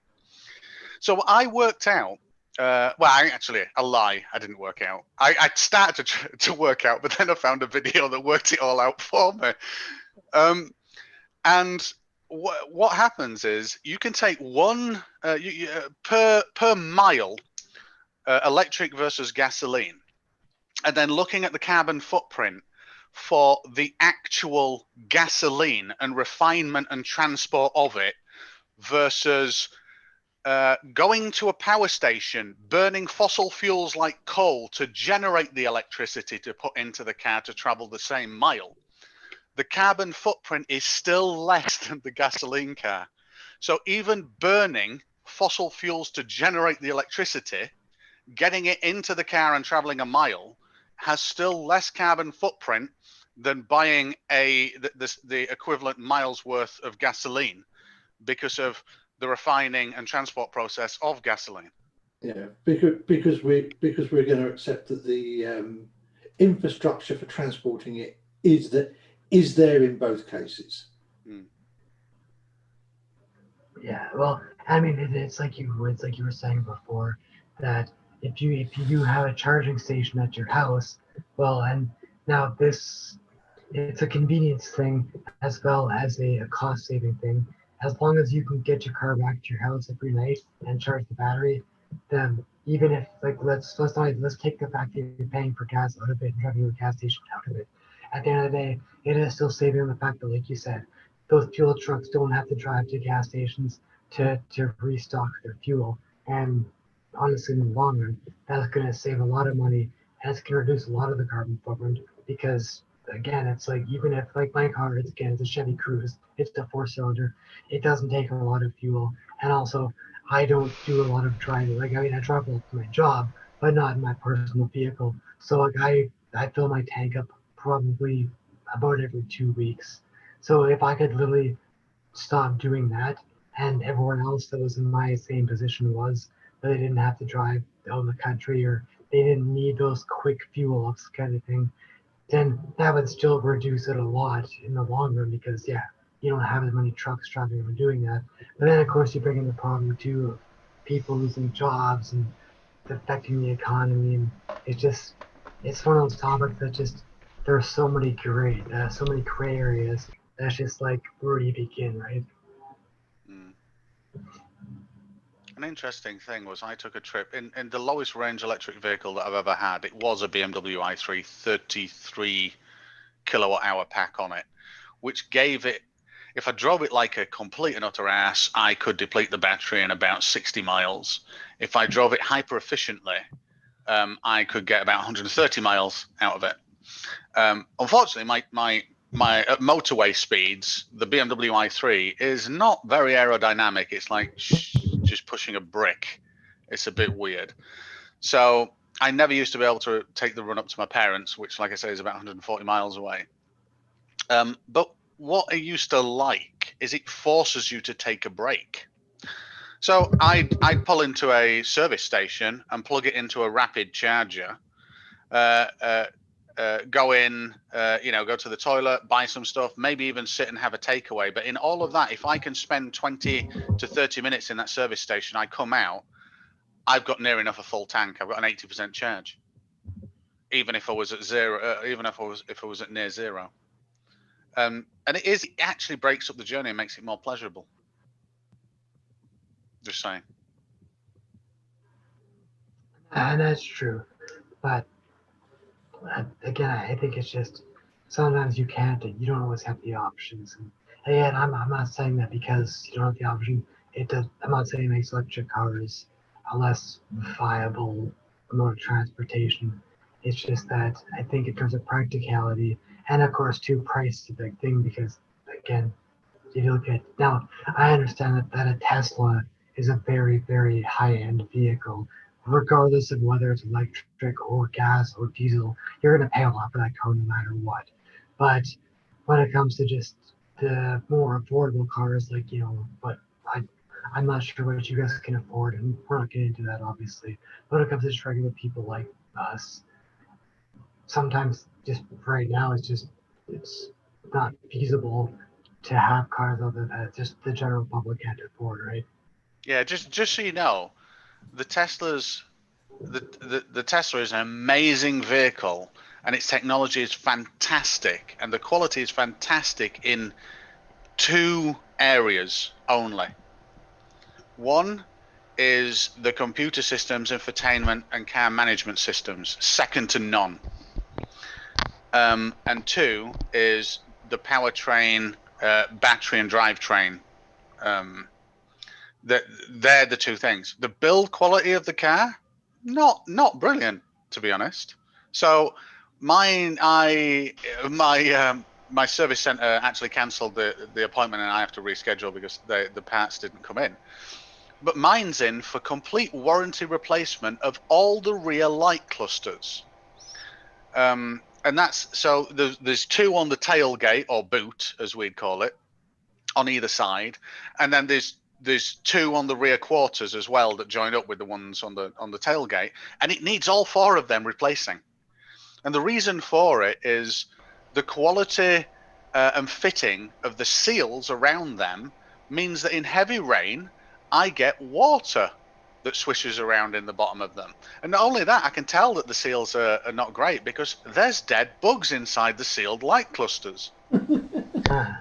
So I worked out. A lie. I didn't work out. I started to work out, but then I found a video that worked it all out for me. And what happens is you can take one per mile electric versus gasoline, and then looking at the carbon footprint for the actual gasoline and refinement and transport of it versus going to a power station, burning fossil fuels like coal to generate the electricity to put into the car to travel the same mile, the carbon footprint is still less than the gasoline car. So even burning fossil fuels to generate the electricity, getting it into the car and traveling a mile has still less carbon footprint than buying the equivalent miles worth of gasoline because of the refining and transport process of gasoline. Yeah, because we're going to accept that the infrastructure for transporting it is there in both cases. Yeah, well, I mean, it's like you were saying before, that if you have a charging station at your house, well, and now it's a convenience thing as well as a cost saving thing. As long as you can get your car back to your house every night and charge the battery, then even if, like, let's take the fact that you're paying for gas out of it and driving to a gas station out of it. At the end of the day, it is still saving the fact that, like you said, those fuel trucks don't have to drive to gas stations to restock their fuel. And honestly, in the long run, that's going to save a lot of money, and it's going to reduce a lot of the carbon footprint, because again, it's like, even if, like, my car, it's a Chevy Cruze, it's a 4-cylinder, it doesn't take a lot of fuel, and also I don't do a lot of driving. Like, I mean, I drive a lot for my job, but not in my personal vehicle. So like I fill my tank up probably about every 2 weeks. So if I could literally stop doing that, and everyone else that was in my same position was, but they didn't have to drive out the country, or they didn't need those quick fuel ups kind of thing, then that would still reduce it a lot in the long run, because yeah, you don't have as many trucks driving around doing that. But then of course you bring in the problem too of people losing jobs and affecting the economy, and it's one of those topics that just, there's so many gray areas. That's just like, where do you begin, right? An interesting thing was I took a trip in the lowest range electric vehicle that I've ever had. It was a BMW i3 33 kilowatt hour pack on it, which gave it, if I drove it like a complete and utter ass, I could deplete the battery in about 60 miles. If I drove it hyper efficiently, I could get about 130 miles out of it. Unfortunately, my at motorway speeds, the BMW i3 is not very aerodynamic. It's like just pushing a brick. It's a bit weird. So I never used to be able to take the run up to my parents, which, like I say, is about 140 miles away. But what it used to like is it forces you to take a break. So I'd pull into a service station and plug it into a rapid charger, go in, go to the toilet, buy some stuff, maybe even sit and have a takeaway. But in all of that, if I can spend 20 to 30 minutes in that service station, I come out, I've got near enough a full tank. I've got an 80% charge, even if I was at zero, even if I was at near zero. And it actually breaks up the journey and makes it more pleasurable. Just saying. And that's true. But again, I think it's just sometimes you can't, you don't always have the options. And again, I'm not saying that because you don't have the option. I'm not saying it makes electric cars a less viable mode of transportation. It's just that I think in terms of practicality, and of course, too, price is a big thing because, again, if you look at now, I understand that a Tesla is a very, very high-end vehicle. Regardless of whether it's electric or gas or diesel, you're going to pay a lot for that car no matter what. But when it comes to just the more affordable cars, like, but I'm not sure what you guys can afford, and we're not getting into that, obviously. But when it comes to just regular people like us, sometimes just right now, it's not feasible to have cars other that just the general public can't afford, right? Yeah, just so you know, the Tesla is an amazing vehicle, and its technology is fantastic, and the quality is fantastic in two areas only. One is the computer systems, infotainment, and car management systems, second to none. And two is the powertrain, battery, and drivetrain. They're the two things. The build quality of the car, not brilliant, to be honest. So my service center actually cancelled the appointment, and I have to reschedule because the parts didn't come in. But mine's in for complete warranty replacement of all the rear light clusters. And that's so there's two on the tailgate, or boot as we'd call it, on either side, and then there's two on the rear quarters as well that join up with the ones on the tailgate, and it needs all four of them replacing. And the reason for it is the quality and fitting of the seals around them means that in heavy rain I get water that swishes around in the bottom of them. And not only that, I can tell that the seals are not great because there's dead bugs inside the sealed light clusters.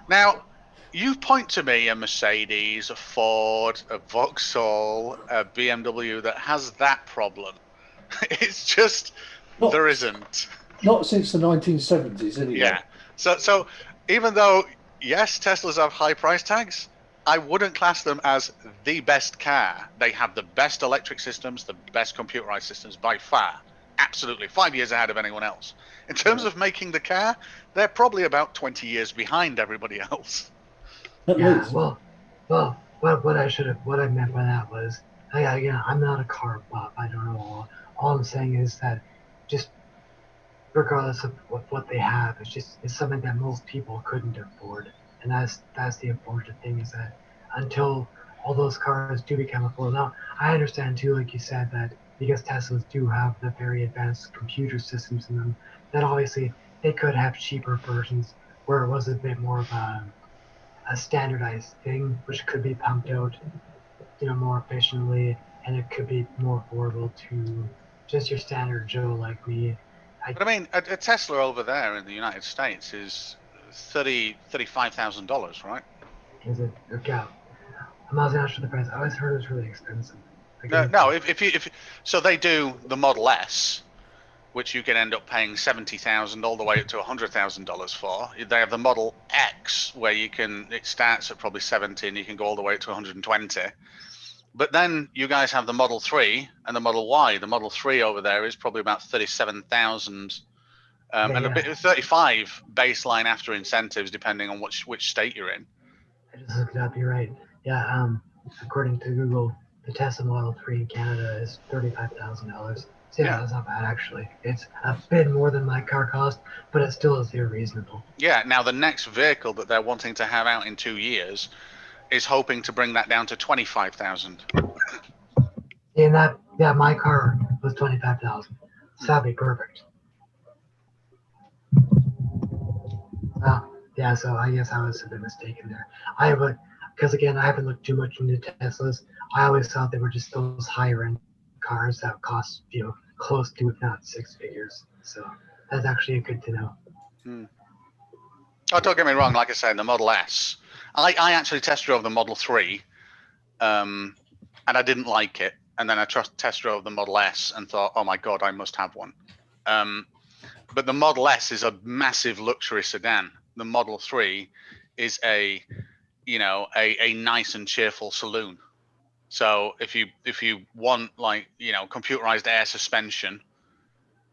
Now, you point to me a Mercedes, a Ford, a Vauxhall, a BMW that has that problem. It's just, there isn't. Not since the 1970s, anyway. Yeah. So even though, yes, Teslas have high price tags, I wouldn't class them as the best car. They have the best electric systems, the best computerized systems by far. Absolutely. 5 years ahead of anyone else. In terms of making the car, they're probably about 20 years behind everybody else. Yeah, well, what I meant by that was, again, I'm not a car buff. I don't know. All I'm saying is that just regardless of what they have, it's something that most people couldn't afford. And that's the important thing, is that until all those cars do become affordable. Now, I understand too, like you said, that because Teslas do have the very advanced computer systems in them, that obviously they could have cheaper versions where it was a bit more of a standardized thing, which could be pumped out, more efficiently, and it could be more affordable to just your standard Joe like me. But I mean, a Tesla over there in the United States is $35,000, right? Is it? Okay. I'm not sure the price. I always heard it was really expensive. No. If so, they do the Model S, which you can end up paying $70,000 all the way up to $100,000 for. They have the Model X, where it starts at probably 70, and you can go all the way up to 120. But then you guys have the Model 3 and the Model Y. The Model 3 over there is probably about $37,000 And a bit of 35 baseline after incentives, depending on which state you're in. I just looked it up. You're right. Yeah. According to Google, the Tesla Model 3 in Canada is $35,000. So yeah, that's not bad actually. It's a bit more than my car cost, but it still is very reasonable. Yeah. Now the next vehicle that they're wanting to have out in 2 years is hoping to bring that down to 25,000. And my car was 25,000. So that'd be perfect. Yeah, so I guess I was a bit mistaken there. Because again, I haven't looked too much into Teslas. I always thought they were just those higher end cars that cost, close to, if not 6 figures. So that's actually good to know. Oh, don't get me wrong. Like I said, the Model S, I actually test drove the Model 3, and I didn't like it. And then I test drove the Model S and thought, oh my God, I must have one. But the Model S is a massive luxury sedan. The Model 3 is a nice and cheerful saloon. So if you want computerized air suspension,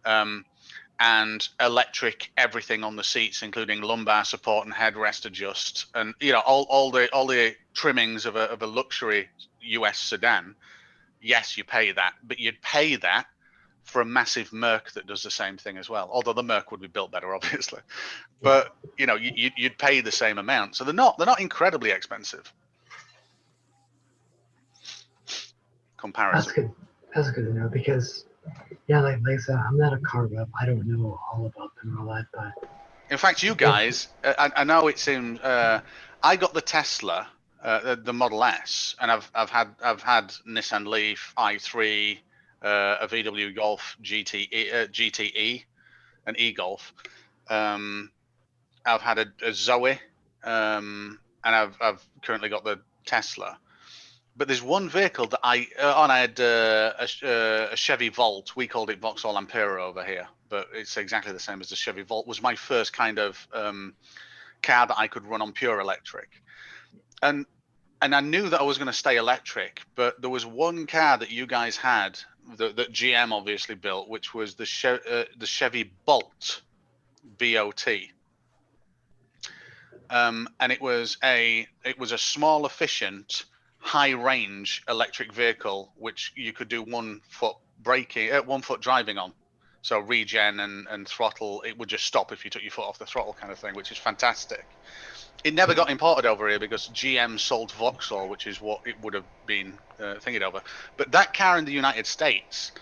and electric everything on the seats, including lumbar support and headrest adjust, and all the trimmings of a luxury US sedan, yes, you pay that, but you'd pay that for a massive Merc that does the same thing as well. Although the Merc would be built better, obviously, but you'd pay the same amount. So they're not incredibly expensive. Comparison. That's good to know because, like I said, I'm not a car rep. I don't know all about them and all that, but. In fact, you guys, I know it seems. I got the Tesla, the Model S, and I've had Nissan Leaf, i3, a VW Golf GTE, an e-Golf. I've had a Zoe, and I've currently got the Tesla. But there's one vehicle that I had a Chevy Volt. We called it Vauxhall Ampera over here, but it's exactly the same as the Chevy Volt. Was my first kind of car that I could run on pure electric, and I knew that I was going to stay electric. But there was one car that you guys had that GM obviously built, which was the Chevy Bolt, B-O-T. And it was a small, efficient, high range electric vehicle which you could do 1 foot braking, 1 foot driving on. So regen and throttle, it would just stop if you took your foot off the throttle, kind of thing, which is fantastic. It never got imported over here because GM sold Vauxhall, which is what it would have been thinking over. But that car in the United States,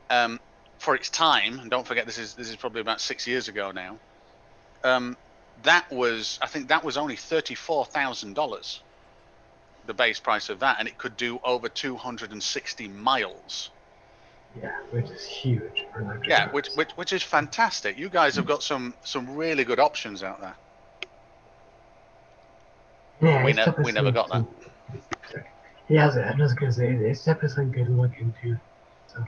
for its time, and don't forget this is probably about 6 years ago now. I think that was only $34,000. The base price of that, and it could do over 260 miles. Yeah, which is huge for electric. Yeah, which is fantastic. You guys have got some really good options out there. Yeah, we never got that. Yeah, I was gonna say it's definitely something good to look into. So.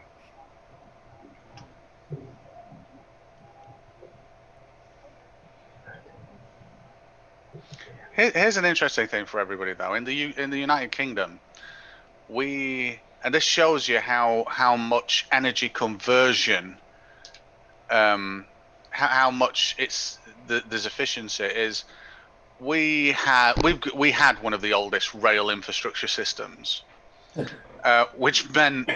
Here's an interesting thing for everybody though. In the United Kingdom, and this shows you how much energy conversion, how much there's efficiency is. We had one of the oldest rail infrastructure systems, which meant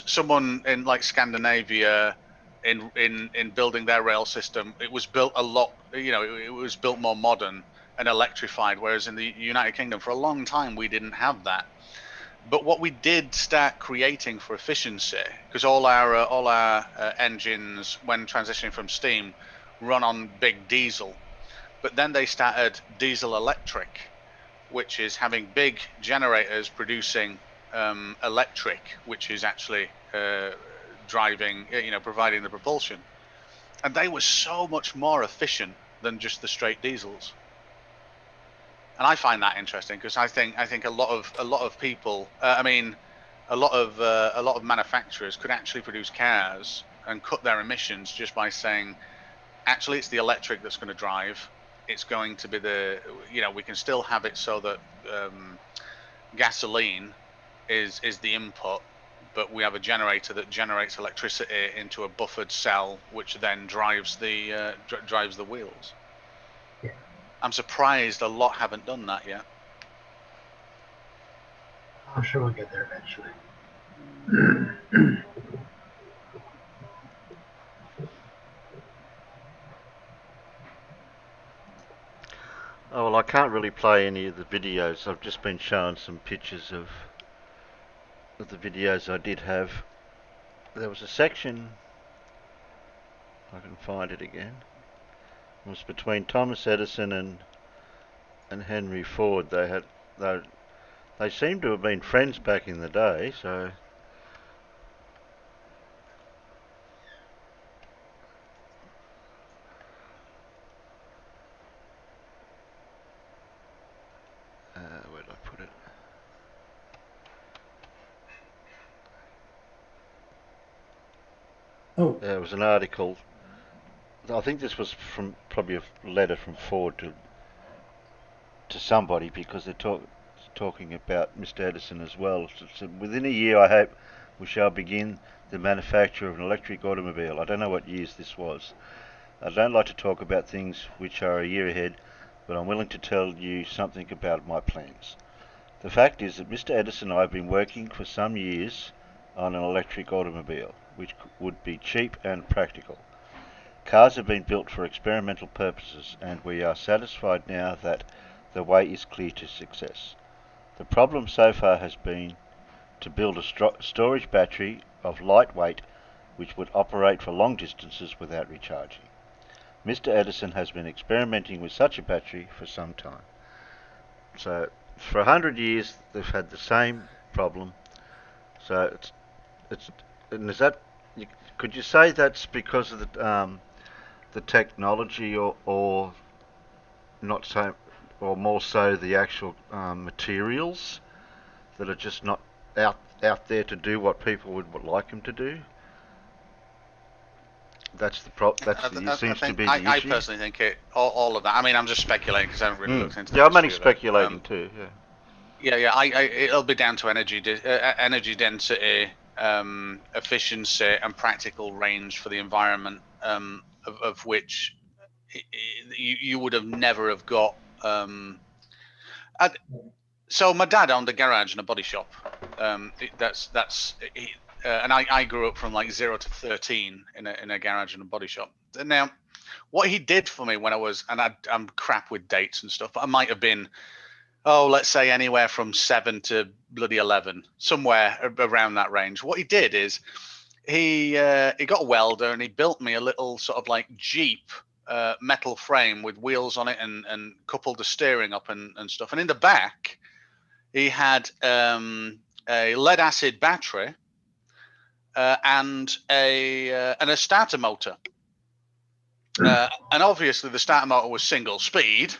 someone in like Scandinavia. In building their rail system, it was built a lot. It was built more modern and electrified. Whereas in the United Kingdom, for a long time, we didn't have that. But what we did start creating for efficiency, because all our engines, when transitioning from steam, run on big diesel. But then they started diesel electric, which is having big generators producing electric, which is actually driving, providing the propulsion, and they were so much more efficient than just the straight diesels. And I find that interesting because I think a lot of people, a lot of manufacturers could actually produce cars and cut their emissions just by saying, actually, it's the electric that's going to drive. It's going to be we can still have it so that gasoline is the input, but we have a generator that generates electricity into a buffered cell, which then drives the drives the wheels. Yeah. I'm surprised a lot haven't done that yet. I'm sure we'll get there eventually. Oh, well, I can't really play any of the videos. I've just been shown some pictures of the videos I did have. There was a section, I can find it again. It was between Thomas Edison and Henry Ford. They seem to have been friends back in the day, so where did I put it? Oh, There was an article. I think this was from probably a letter from Ford to somebody, because they're talking about Mr. Edison as well. So within a year, I hope we shall begin the manufacture of an electric automobile. I don't know what years this was. I don't like to talk about things which are a year ahead, but I'm willing to tell you something about my plans. The fact is that Mr. Edison and I have been working for some years on an electric automobile, which would be cheap and practical. Cars have been built for experimental purposes, and we are satisfied now that the way is clear to success. The problem so far has been to build a storage battery of lightweight which would operate for long distances without recharging. Mr. Edison has been experimenting with such a battery for some time. So for 100 years they've had the same problem. So it's and is that, could you say that's because of the technology, or not so, or more so the actual materials that are just not out there to do what people would like them to do? That's the seems to be the issue. I personally think all of that. I mean, I'm just speculating because I haven't really looked into. Yeah, I'm only speculating too. Yeah. It'll be down to energy density, efficiency, and practical range for the environment, of which you would have never have got. So my dad owned a garage and a body shop. And I grew up from like 0 to 13 in a garage and a body shop. And now, what he did for me when I was, and I'm crap with dates and stuff, but I might have been, let's say anywhere from 7 to bloody 11, somewhere around that range. What he did is he got a welder and he built me a little sort of like Jeep metal frame with wheels on it, and coupled the steering up and stuff. And in the back, he had a lead acid battery and a starter motor. And obviously the starter motor was single speed.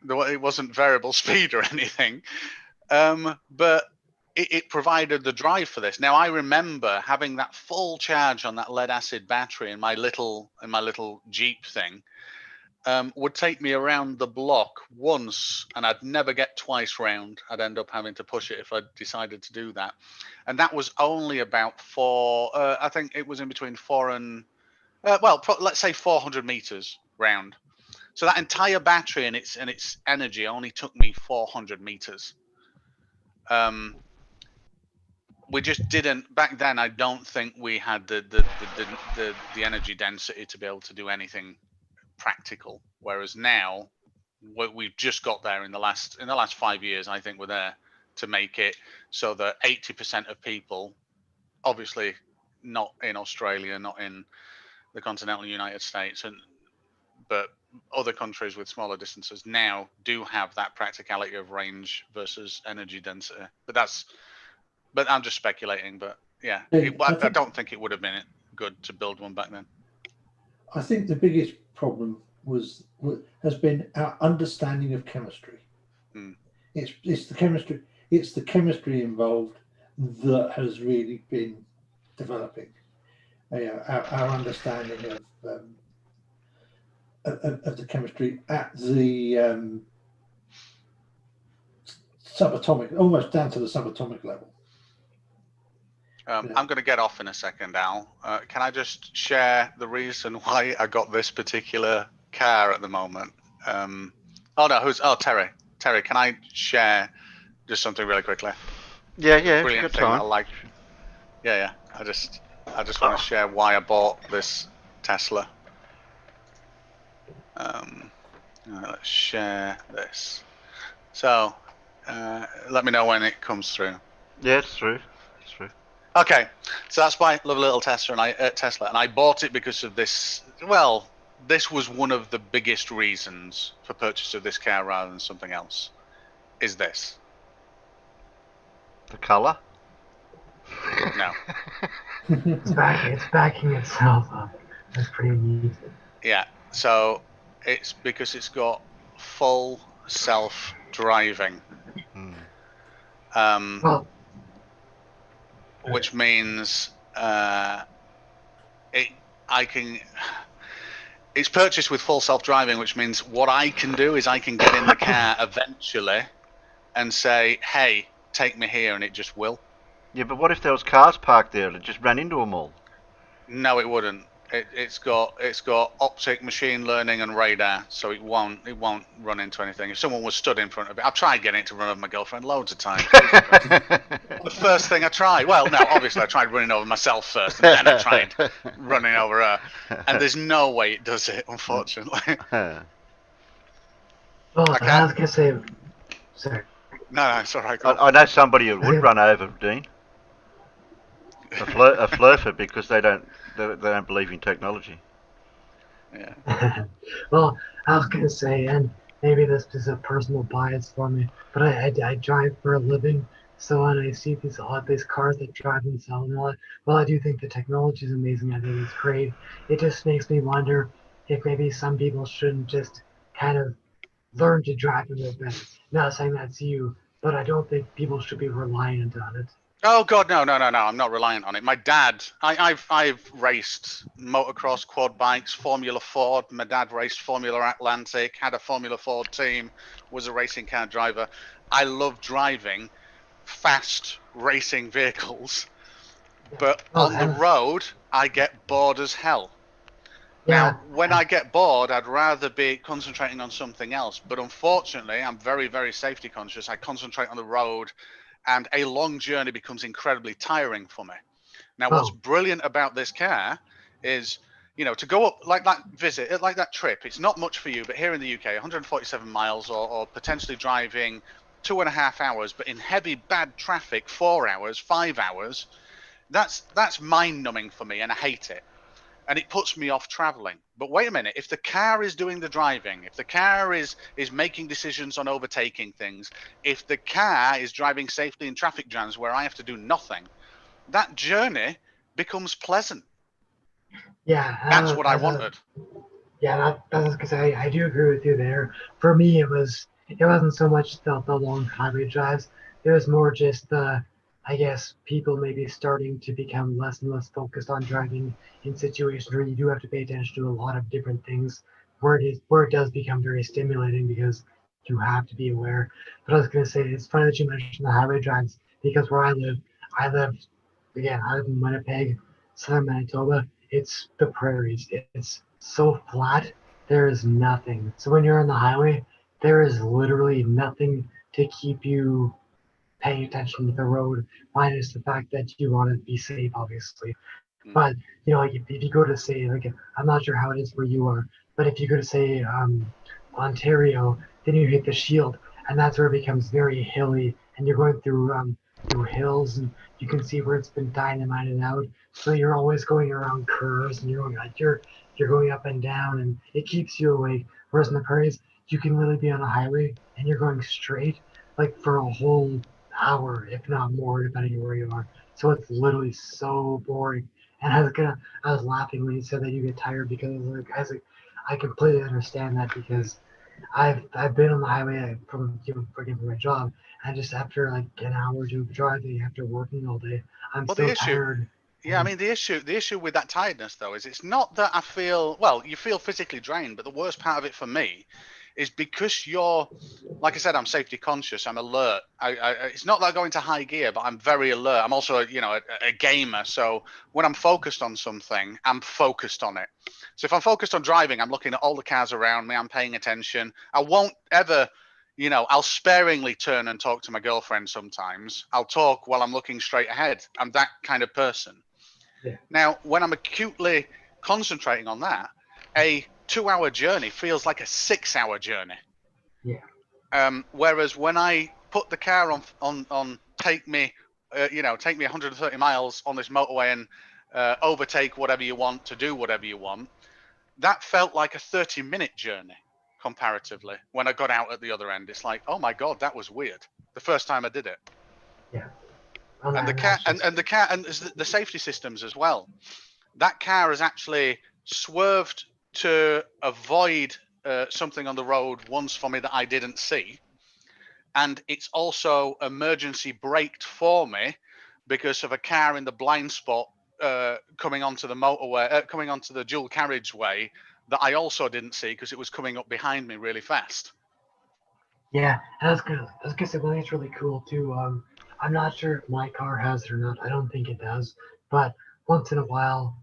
It wasn't variable speed or anything. But it provided the drive for this. Now I remember having that full charge on that lead acid battery in my little Jeep thing. Would take me around the block once, and I'd never get twice round. I'd end up having to push it if I decided to do that. And that was only about I think it was in between 4 and, let's say 400 meters round. So that entire battery and its energy only took me 400 meters. We just didn't back then. I don't think we had the energy density to be able to do anything practical, whereas now we've just got there in the last 5 years. I think we're there to make it so that 80% of people, obviously not in Australia, not in the continental United States, but other countries with smaller distances now do have that practicality of range versus energy density. But I'm just speculating. But yeah, I don't think it would have been good to build one back then. I think the biggest problem has been our understanding of chemistry. It's the chemistry involved that has really been developing. Our understanding of the chemistry at the subatomic, almost down to the subatomic level. I'm going to get off in a second, Al. Can I just share the reason why I got this particular car at the moment? Terry. Terry, can I share just something really quickly? Yeah, if you've Brilliant got thing that I time. like. Yeah. I just want to share why I bought this Tesla. Let's share this. So, let me know when it comes through. Yeah, it's true. It's true. Okay, so that's my lovely little Tesla, and I bought it because of this. Well, this was one of the biggest reasons for purchase of this car rather than something else. Is this? The colour? No. It's backing itself up. That's pretty neat. Yeah. So it's because it's got full self-driving. Well, Which means it's purchased with full self-driving, which means what I can do is I can get in the car eventually and say, hey, take me here, and it just will. Yeah, but what if there was cars parked there and it just ran into them all? No, it wouldn't. It's got optic, machine learning, and radar, so it won't run into anything. If someone was stood in front of it, I've tried getting it to run over my girlfriend loads of times. The first thing I tried, well, no, obviously I tried running over myself first, and then I tried running over her, and there's no way it does it, unfortunately. well, I was gonna say, sorry. No, it's all right. I know somebody who would run over Dean. A flurfer, because they don't believe in technology. Yeah. Well, I was gonna say, and maybe this is a personal bias for me, but I drive for a living, so when I see these cars that drive themselves and all that, well, I do think the technology is amazing. I think it's great. It just makes me wonder if maybe some people shouldn't just kind of learn to drive a little bit. Not saying that's you, but I don't think people should be reliant on it. Oh God, no! I'm not reliant on it. My dad, I've raced motocross, quad bikes, Formula Ford. My dad raced Formula Atlantic, had a Formula Ford team, was a racing car driver. I love driving fast racing vehicles, but on the road, I get bored as hell. Now, when I get bored, I'd rather be concentrating on something else. But unfortunately, I'm very, very safety conscious. I concentrate on the road, and a long journey becomes incredibly tiring for me. Now, what's brilliant about this car is, to go up like that visit, like that trip, it's not much for you, but here in the UK, 147 miles or potentially driving 2.5 hours, but in heavy, bad traffic, 4 hours, 5 hours, that's mind-numbing for me, and I hate it. And it puts me off traveling. But wait a minute, if the car is doing the driving, if the car is making decisions on overtaking things, if the car is driving safely in traffic jams where I have to do nothing, that journey becomes pleasant. Yeah. That's what I wanted. Yeah, that's because I do agree with you there. For me, it wasn't so much the long highway drives. It was more just I guess people maybe starting to become less and less focused on driving in situations where you do have to pay attention to a lot of different things, where it does become very stimulating because you have to be aware. But I was gonna say it's funny that you mentioned the highway drives because where I live in Winnipeg, southern Manitoba. It's the prairies. It's so flat. There is nothing. So when you're on the highway, there is literally nothing to keep you paying attention to the road, minus the fact that you want to be safe, obviously. But like if you go to say, like, I'm not sure how it is where you are, but if you go to say Ontario, then you hit the Shield, and that's where it becomes very hilly, and you're going through hills, and you can see where it's been dynamited out. So you're always going around curves, and you're going up and down, and it keeps you awake. Whereas in the prairies, you can really be on a highway, and you're going straight, like for a whole hour, if not more, depending on where you are. So it's literally so boring. And I was laughing when you said that you get tired because I completely understand that because I've been on the highway from my job, and just after like an hour or two of driving after working all day, I'm so tired. Yeah, I mean the issue with that tiredness though is it's not that I feel, well, you feel physically drained, but the worst part of it for me is because you're, like I said, I'm safety conscious. I'm alert. It's not that I go into high gear, but I'm very alert. I'm also, a gamer. So when I'm focused on something, I'm focused on it. So if I'm focused on driving, I'm looking at all the cars around me. I'm paying attention. I won't ever, I'll sparingly turn and talk to my girlfriend sometimes. I'll talk while I'm looking straight ahead. I'm that kind of person. Yeah. Now, when I'm acutely concentrating on that, a 2-hour journey feels like a 6-hour journey. Yeah. Whereas when I put the car on take me 130 miles on this motorway and overtake whatever you want to do whatever you want, that felt like a 30-minute journey comparatively. When I got out at the other end, it's like, oh my God, that was weird. The first time I did it. Yeah. Well, And the car and the car and the safety systems as well. That car has actually swerved to avoid something on the road once for me that I didn't see, and it's also emergency braked for me because of a car in the blind spot coming onto the motorway, coming onto the dual carriageway that I also didn't see because it was coming up behind me really fast. Yeah, and I was gonna say one thing that's really cool too. I'm not sure if my car has it or not. I don't think it does, but once in a while,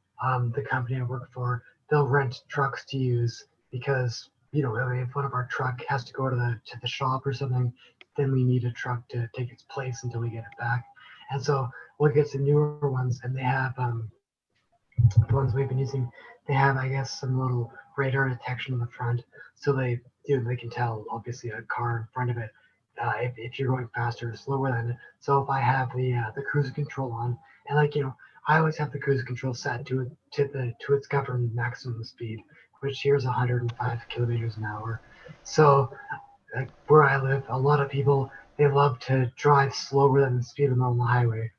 the company I work for, they'll rent trucks to use because if one of our truck has to go to the shop or something, then we need a truck to take its place until we get it back. And so we'll get some newer ones, and they have the ones we've been using. They have, I guess, some little radar detection in the front, so they can tell obviously a car in front of it if you're going faster or slower than it. So if I have the cruise control on, and I always have the cruise control set to its governed maximum speed, which here is 105 kilometers an hour. So like where I live, a lot of people, they love to drive slower than the speed limit on the highway,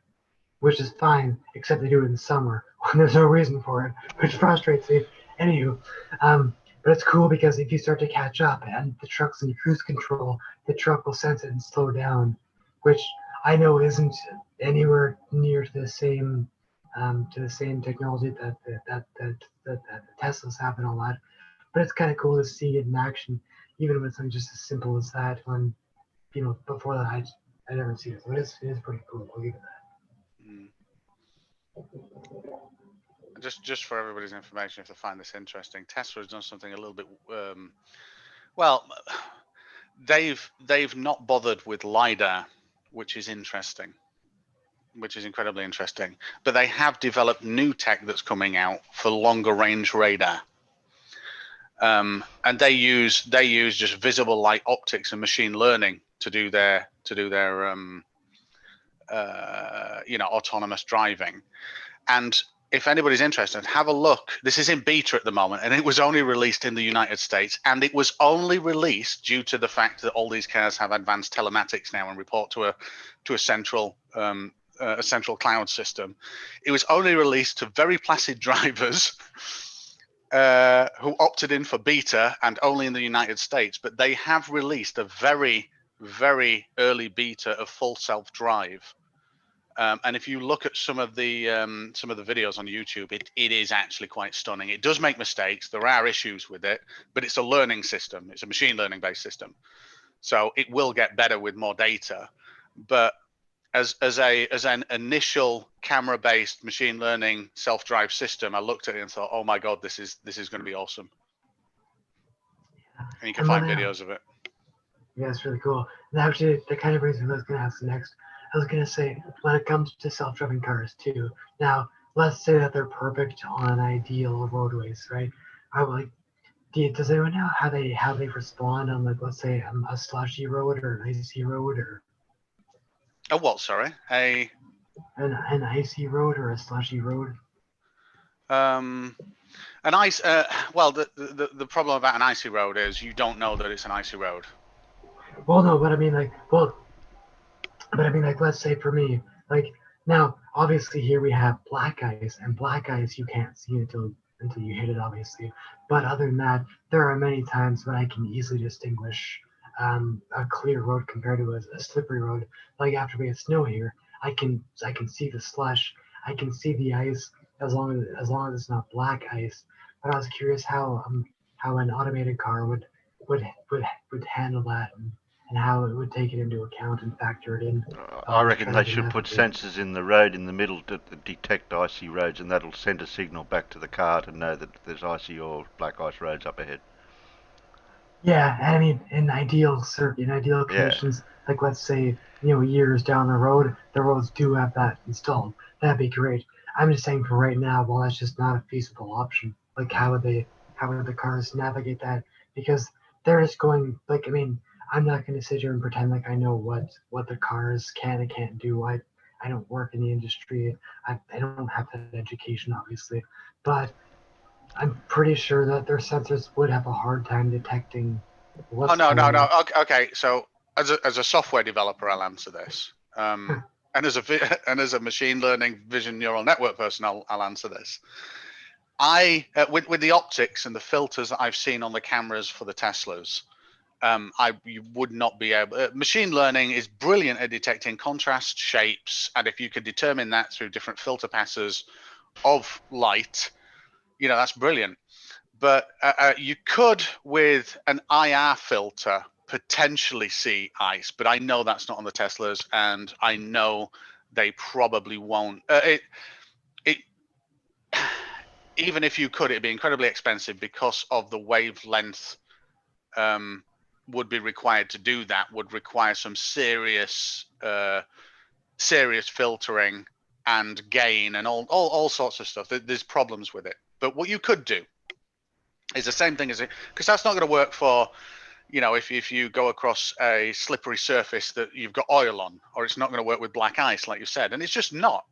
which is fine, except they do it in the summer when there's no reason for it, which frustrates me. Anywho, but it's cool because if you start to catch up and the truck's in cruise control, the truck will sense it and slow down, which I know isn't anywhere near to the same technology that the Teslas have and all that. But it's kind of cool to see it in action, even with something just as simple as that. When before that, I never seen it. So it is pretty cool. I'll give it that. Just for everybody's information, if they find this interesting, Tesla has done something a little bit. Well, they've not bothered with LiDAR, which is interesting, which is incredibly interesting. But they have developed new tech that's coming out for longer range radar. And they use just visible light optics and machine learning to do their autonomous driving. And if anybody's interested, have a look. This is in beta at the moment, and it was only released in the United States, and it was only released due to the fact that all these cars have advanced telematics now and report to a central cloud system. It was only released to very placid drivers who opted in for beta, and only in the United States. But they have released a very, very early beta of full self-drive. And if you look at some of the videos on YouTube, it is actually quite stunning. It does make mistakes. There are issues with it, but it's a learning system. It's a machine learning based system, so it will get better with more data. But as an initial camera based machine learning self drive system, I looked at it and thought, oh my God, this is going to be awesome. And you can find videos of it. Yeah, it's really cool. And actually, that kind of brings me to what I was going to ask next. I was going to say, when it comes to self-driving cars too, now, let's say that they're perfect on ideal roadways, right? Does anyone know how they respond on, like, let's say, a slushy road or an icy road, or a what? Sorry, an icy road or a slushy road? An ice. Well, the problem about an icy road is you don't know that it's an icy road. Well, no, but I mean, let's say for me, like, now, obviously here we have black ice, and black ice you can't see until you hit it, obviously. But other than that, there are many times when I can easily distinguish a clear road compared to a slippery road. Like after we have snow here, I can see the slush, I can see the ice as long as it's not black ice. But I was curious how an automated car would handle that and how it would take it into account and factor it in. I reckon trying they to should put navigate. sensors in the road in the middle to detect icy roads, and that'll send a signal back to the car to know that there's icy or black ice roads up ahead. Yeah, and I mean, in ideal Yeah. conditions, like let's say years down the road, the roads do have that installed. That'd be great. I'm just saying for right now, well, that's just not a feasible option. Like, how would the cars navigate that? Because they're just going like, I mean, I'm not going to sit here and pretend like I know what the cars can and can't do. I don't work in the industry. I don't have that education, obviously, but I'm pretty sure that their sensors would have a hard time detecting Oh what's no, no, going no. on. Okay, so as a software developer, I'll answer this. And as a machine learning vision neural network person, I'll answer this. With the optics and the filters that I've seen on the cameras for the Teslas, you would not be able. Machine learning is brilliant at detecting contrast, shapes, and if you could determine that through different filter passes of light, that's brilliant. But you could, with an IR filter, potentially see ice. But I know that's not on the Teslas, and I know they probably won't. Even if you could, it'd be incredibly expensive because of the wavelength would be required to do that. Would require some serious filtering and gain and all sorts of stuff. There's problems with it. But what you could do is the same thing as it, because that's not going to work for, if you go across a slippery surface that you've got oil on, or it's not going to work with black ice, like you said, and it's just not.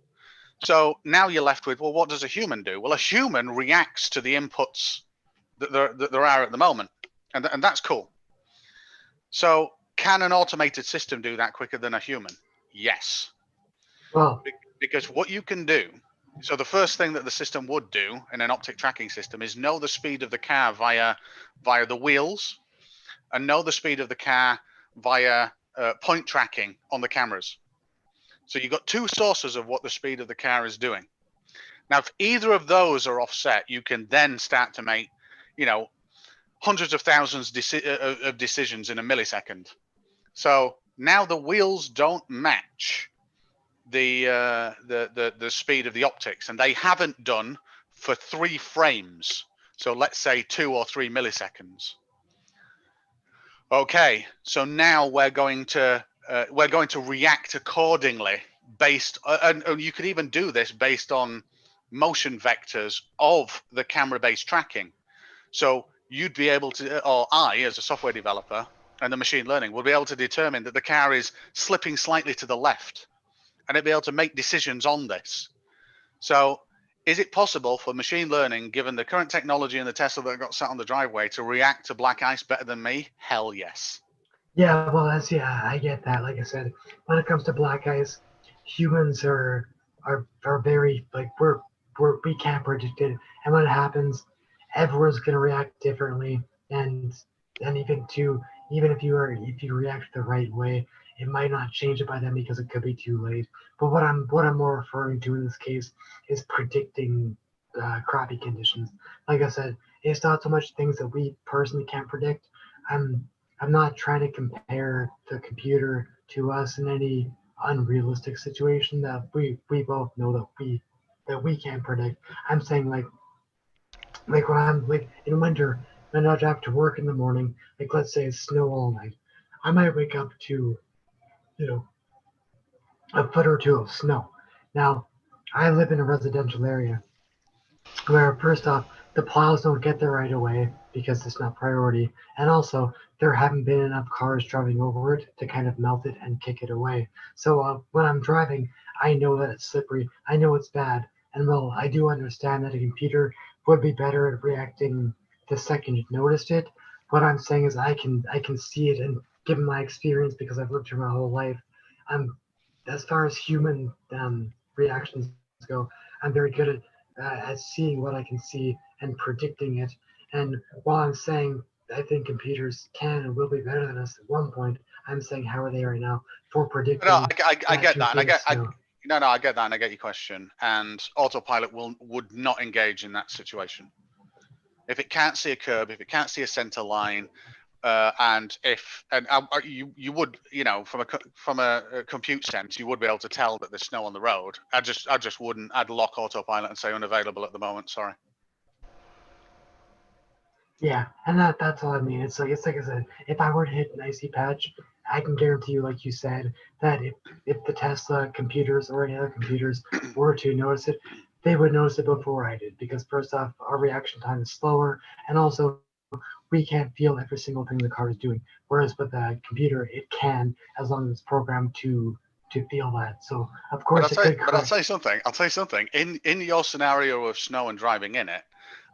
So now you're left with, well, what does a human do? Well, a human reacts to the inputs that there are at the moment, and that's cool. So can an automated system do that quicker than a human? Yes. Well, Because what you can do, so the first thing that the system would do in an optic tracking system is know the speed of the car via the wheels, and know the speed of the car via point tracking on the cameras. So you've got two sources of what the speed of the car is doing. Now, if either of those are offset, you can then start to make, hundreds of thousands of decisions in a millisecond. So now the wheels don't match the speed of the optics, and they haven't done for 3 frames. So let's say 2 or 3 milliseconds. Okay, so now we're going to react accordingly based, and you could even do this based on motion vectors of the camera-based tracking. So you'd be able to, or I, as a software developer, and the machine learning will be able to determine that the car is slipping slightly to the left, and it'd be able to make decisions on this. So is it possible for machine learning, given the current technology in the Tesla that got sat on the driveway, to react to black ice better than me? Hell yes. yeah, well, I get that. Like I said, when it comes to black ice, humans are very like we can't predict it, and when it happens, everyone's gonna react differently, and even if you react the right way, it might not change it by then because it could be too late. But what I'm more referring to in this case is predicting crappy conditions. Like I said, it's not so much things that we personally can't predict. I'm not trying to compare the computer to us in any unrealistic situation that we both know that we can't predict. I'm saying like when I'm like in winter and I drive to work in the morning, like let's say it's snow all night, I might wake up to you know a foot or two of snow. Now, I live in a residential area where first off the plows don't get there right away because it's not priority, and also there haven't been enough cars driving over it to kind of melt it and kick it away. So when I'm driving, I know that it's slippery, I know it's bad, and well, I do understand that a computer would be better at reacting the second you noticed it. What I'm saying is I can see it, and given my experience because I've lived here my whole life, I'm as far as human reactions go, I'm very good at seeing what I can see and predicting it. And while I'm saying I think computers can and will be better than us at one point, I'm saying how are they right now for No, predicting I get two that, and things. So, I get that, and I get your question. And autopilot would not engage in that situation. If it can't see a curb, if it can't see a center line, And you would, you know, from a compute sense, you would be able to tell that there's snow on the road. I just wouldn't. I'd lock autopilot and say unavailable at the moment. Sorry. Yeah, and that's all I mean. It's like I said, if I were to hit an icy patch, I can guarantee you, like you said, that if the Tesla computers or any other computers were to notice it, they would notice it before I did. Because first off, our reaction time is slower, and also we can't feel every single thing the car is doing. Whereas with a computer, it can, as long as it's programmed to feel that. So of course it could But I'll correct. say something. I'll tell you something. In your scenario of snow and driving in it,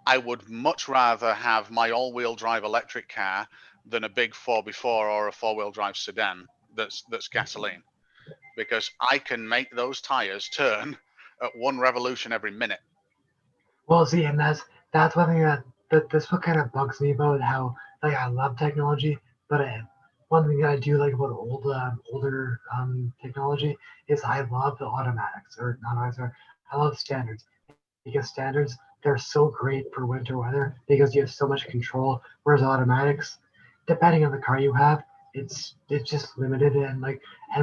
I would much rather have my all-wheel drive electric car than a big 4x4 or a four-wheel drive sedan that's gasoline, because I can make those tires turn at 1 revolution every minute. Well, see, and that's one thing that this what kind of bugs me about how like I love technology, but one thing that I do like about older technology is I love the automatics or not automatics. I love standards because standards they're so great for winter weather because you have so much control. Whereas automatics, depending on the car you have, it's just limited and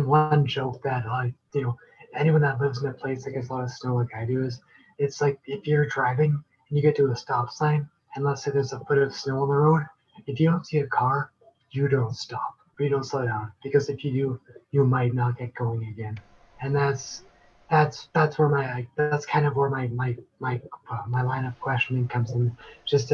one joke that you know anyone that lives in a place that gets a lot of snow like I do is it's like if you're driving and you get to a stop sign and let's say there's a foot of snow on the road, if you don't see a car, you don't stop. You don't slow down because if you do, you might not get going again. And that's where that's kind of where my line of questioning comes in. Just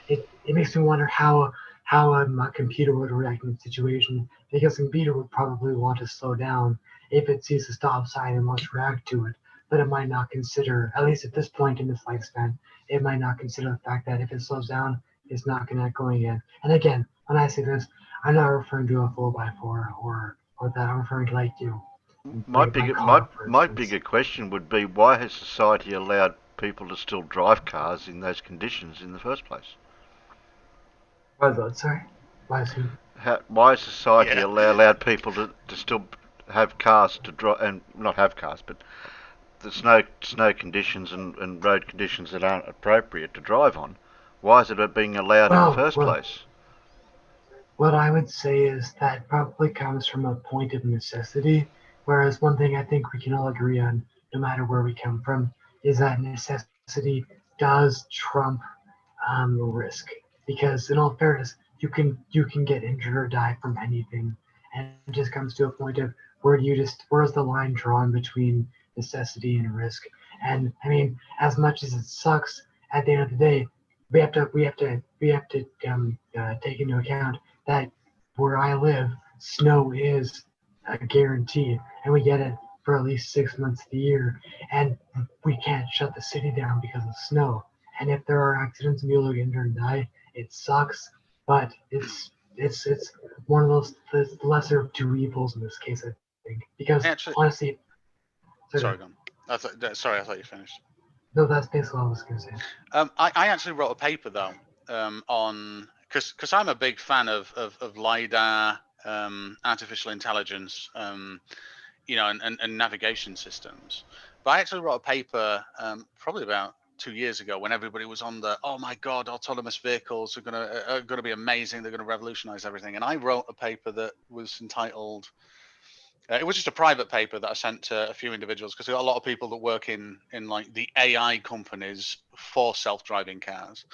it makes me wonder how a computer would react in the situation because a computer would probably want to slow down if it sees a stop sign and wants to react to it, but it might not consider, at least at this point in its lifespan, it might not consider the fact that if it slows down, it's not going to get going again. And again, when I say this, I'm not referring to a 4x4 or that. I'm referring to like My my bigger car, for my instance. bigger question would be why has society allowed people to still drive cars in those conditions in the first place? What is that? Sorry. Why is who? Why has society Yeah. allowed people to still have cars to drive and not have cars, but the snow conditions and road conditions that aren't appropriate to drive on? Why is it being allowed in the first Well, place? what I would say is that probably comes from a point of necessity. Whereas one thing I think we can all agree on, no matter where we come from, is that necessity does trump risk. Because in all fairness, you can get injured or die from anything, and it just comes to a point of where's the line drawn between necessity and risk. And I mean, as much as it sucks, at the end of the day, we have to take into account that where I live, snow is a guarantee, and we get it for at least 6 months of the year, and we can't shut the city down because of snow. And if there are accidents and people get injured and die, it sucks. But it's one of those the lesser of two evils in this case, I think. Because Actually, honestly, sorry, go on. Sorry, I thought you finished. no, that's basically what I was going to say. I actually wrote a paper though on because I'm a big fan of lidar, artificial intelligence, you know, and navigation systems. But I actually wrote a paper probably about 2 years ago when everybody was on the oh my god, autonomous vehicles are gonna be amazing, they're gonna revolutionize everything. And I wrote a paper that was entitled. It was just a private paper that I sent to a few individuals because there are a lot of people that work in like the AI companies for self-driving cars.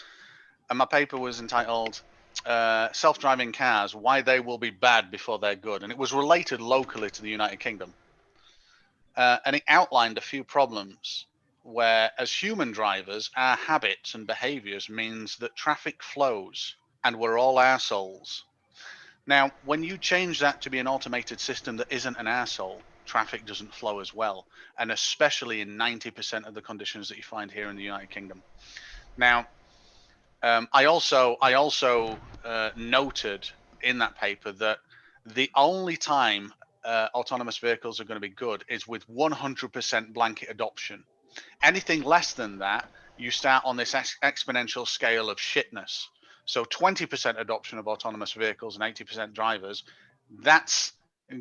And my paper was entitled "Self-Driving Cars: Why They Will Be Bad Before They're Good," and it was related locally to the United Kingdom. And it outlined a few problems where, as human drivers, our habits and behaviors means that traffic flows and we're all assholes. Now, when you change that to be an automated system that isn't an asshole, traffic doesn't flow as well, and especially in 90% of the conditions that you find here in the United Kingdom. Now, I also noted in that paper that the only time autonomous vehicles are going to be good is with 100% blanket adoption. Anything less than that, you start on this exponential scale of shitness. So 20% adoption of autonomous vehicles and 80% drivers, that's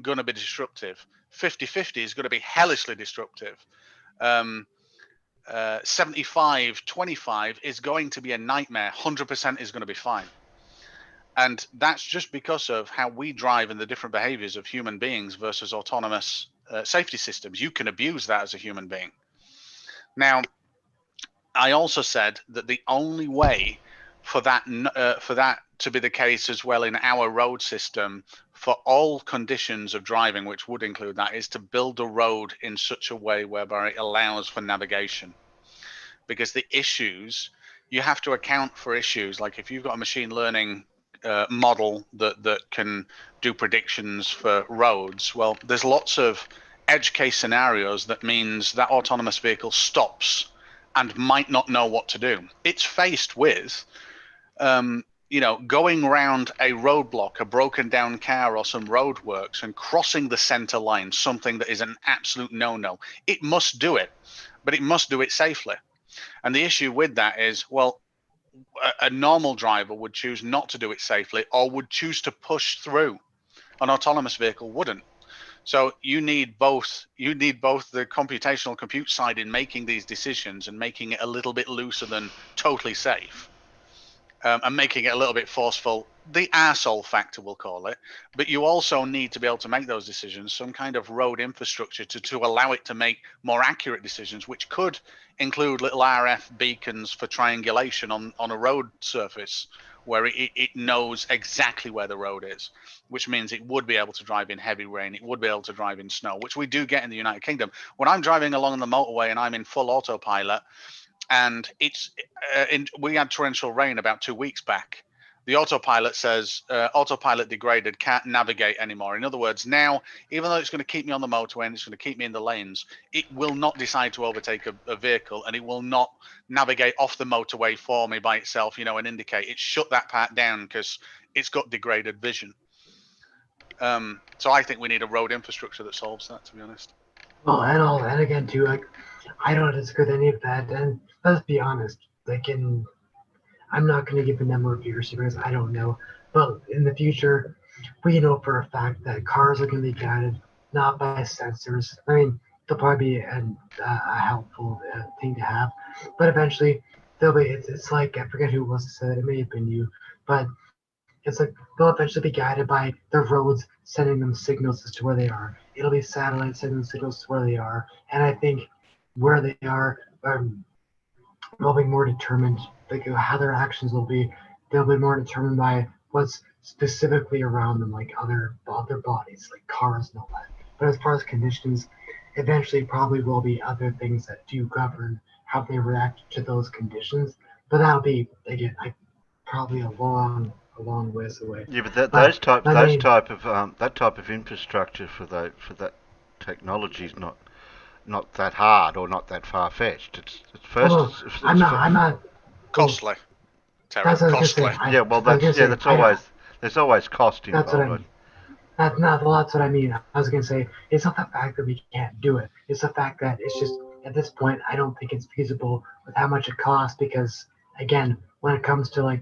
going to be disruptive. 50-50 is going to be hellishly disruptive. 75-25 is going to be a nightmare. 100% is going to be fine. And that's just because of how we drive and the different behaviors of human beings versus autonomous safety systems. You can abuse that as a human being. Now, I also said that the only way for that to be the case as well in our road system for all conditions of driving, which would include that, is to build a road in such a way whereby it allows for navigation. Because the issues, you have to account for issues like if you've got a machine learning model that can do predictions for roads, well, there's lots of edge case scenarios that means that autonomous vehicle stops and might not know what to do. It's faced with going around a roadblock, a broken down car or some roadworks and crossing the center line, something that is an absolute no-no. It must do it, but it must do it safely. And the issue with that is, well, a normal driver would choose not to do it safely or would choose to push through. An autonomous vehicle wouldn't. So you need both the computational compute side in making these decisions and making it a little bit looser than totally safe. And making it a little bit forceful, the arsehole factor, we'll call it. But you also need to be able to make those decisions, some kind of road infrastructure to allow it to make more accurate decisions, which could include little RF beacons for triangulation on a road surface where it knows exactly where the road is, which means it would be able to drive in heavy rain, it would be able to drive in snow, which we do get in the United Kingdom. When I'm driving along the motorway and I'm in full autopilot, and we had torrential rain about 2 weeks back. The autopilot says, autopilot degraded, can't navigate anymore. In other words, now, even though it's going to keep me on the motorway and it's going to keep me in the lanes, it will not decide to overtake a vehicle, and it will not navigate off the motorway for me by itself, and indicate. It shut that part down because it's got degraded vision. So I think we need a road infrastructure that solves that, to be honest. Well, and again too, like I don't disagree with any of that. And let's be honest, I'm not going to give a number of years because I don't know. But in the future, we know for a fact that cars are going to be guided not by sensors. I mean, they'll probably be a helpful thing to have, but eventually they'll be. It's like I forget who it was that said it. It may have been you, but it's like they'll eventually be guided by the roads sending them signals as to where they are. It'll be satellites sending them signals to where they are, and I think where they are will be more determined. Like how their actions will be, they'll be more determined by what's specifically around them, like other bodies, like cars and all that. But as far as conditions, eventually probably will be other things that do govern how they react to those conditions. But that'll be again, probably a long ways away. Yeah, but that type of infrastructure for that technology is not that hard or not that far fetched. It's first. I'm not costly. That's what I was gonna say. Yeah, well, there's always cost involved. That's what I mean. That's what I mean. I was gonna say it's not the fact that we can't do it. It's the fact that it's just at this point I don't think it's feasible with how much it costs because again, when it comes to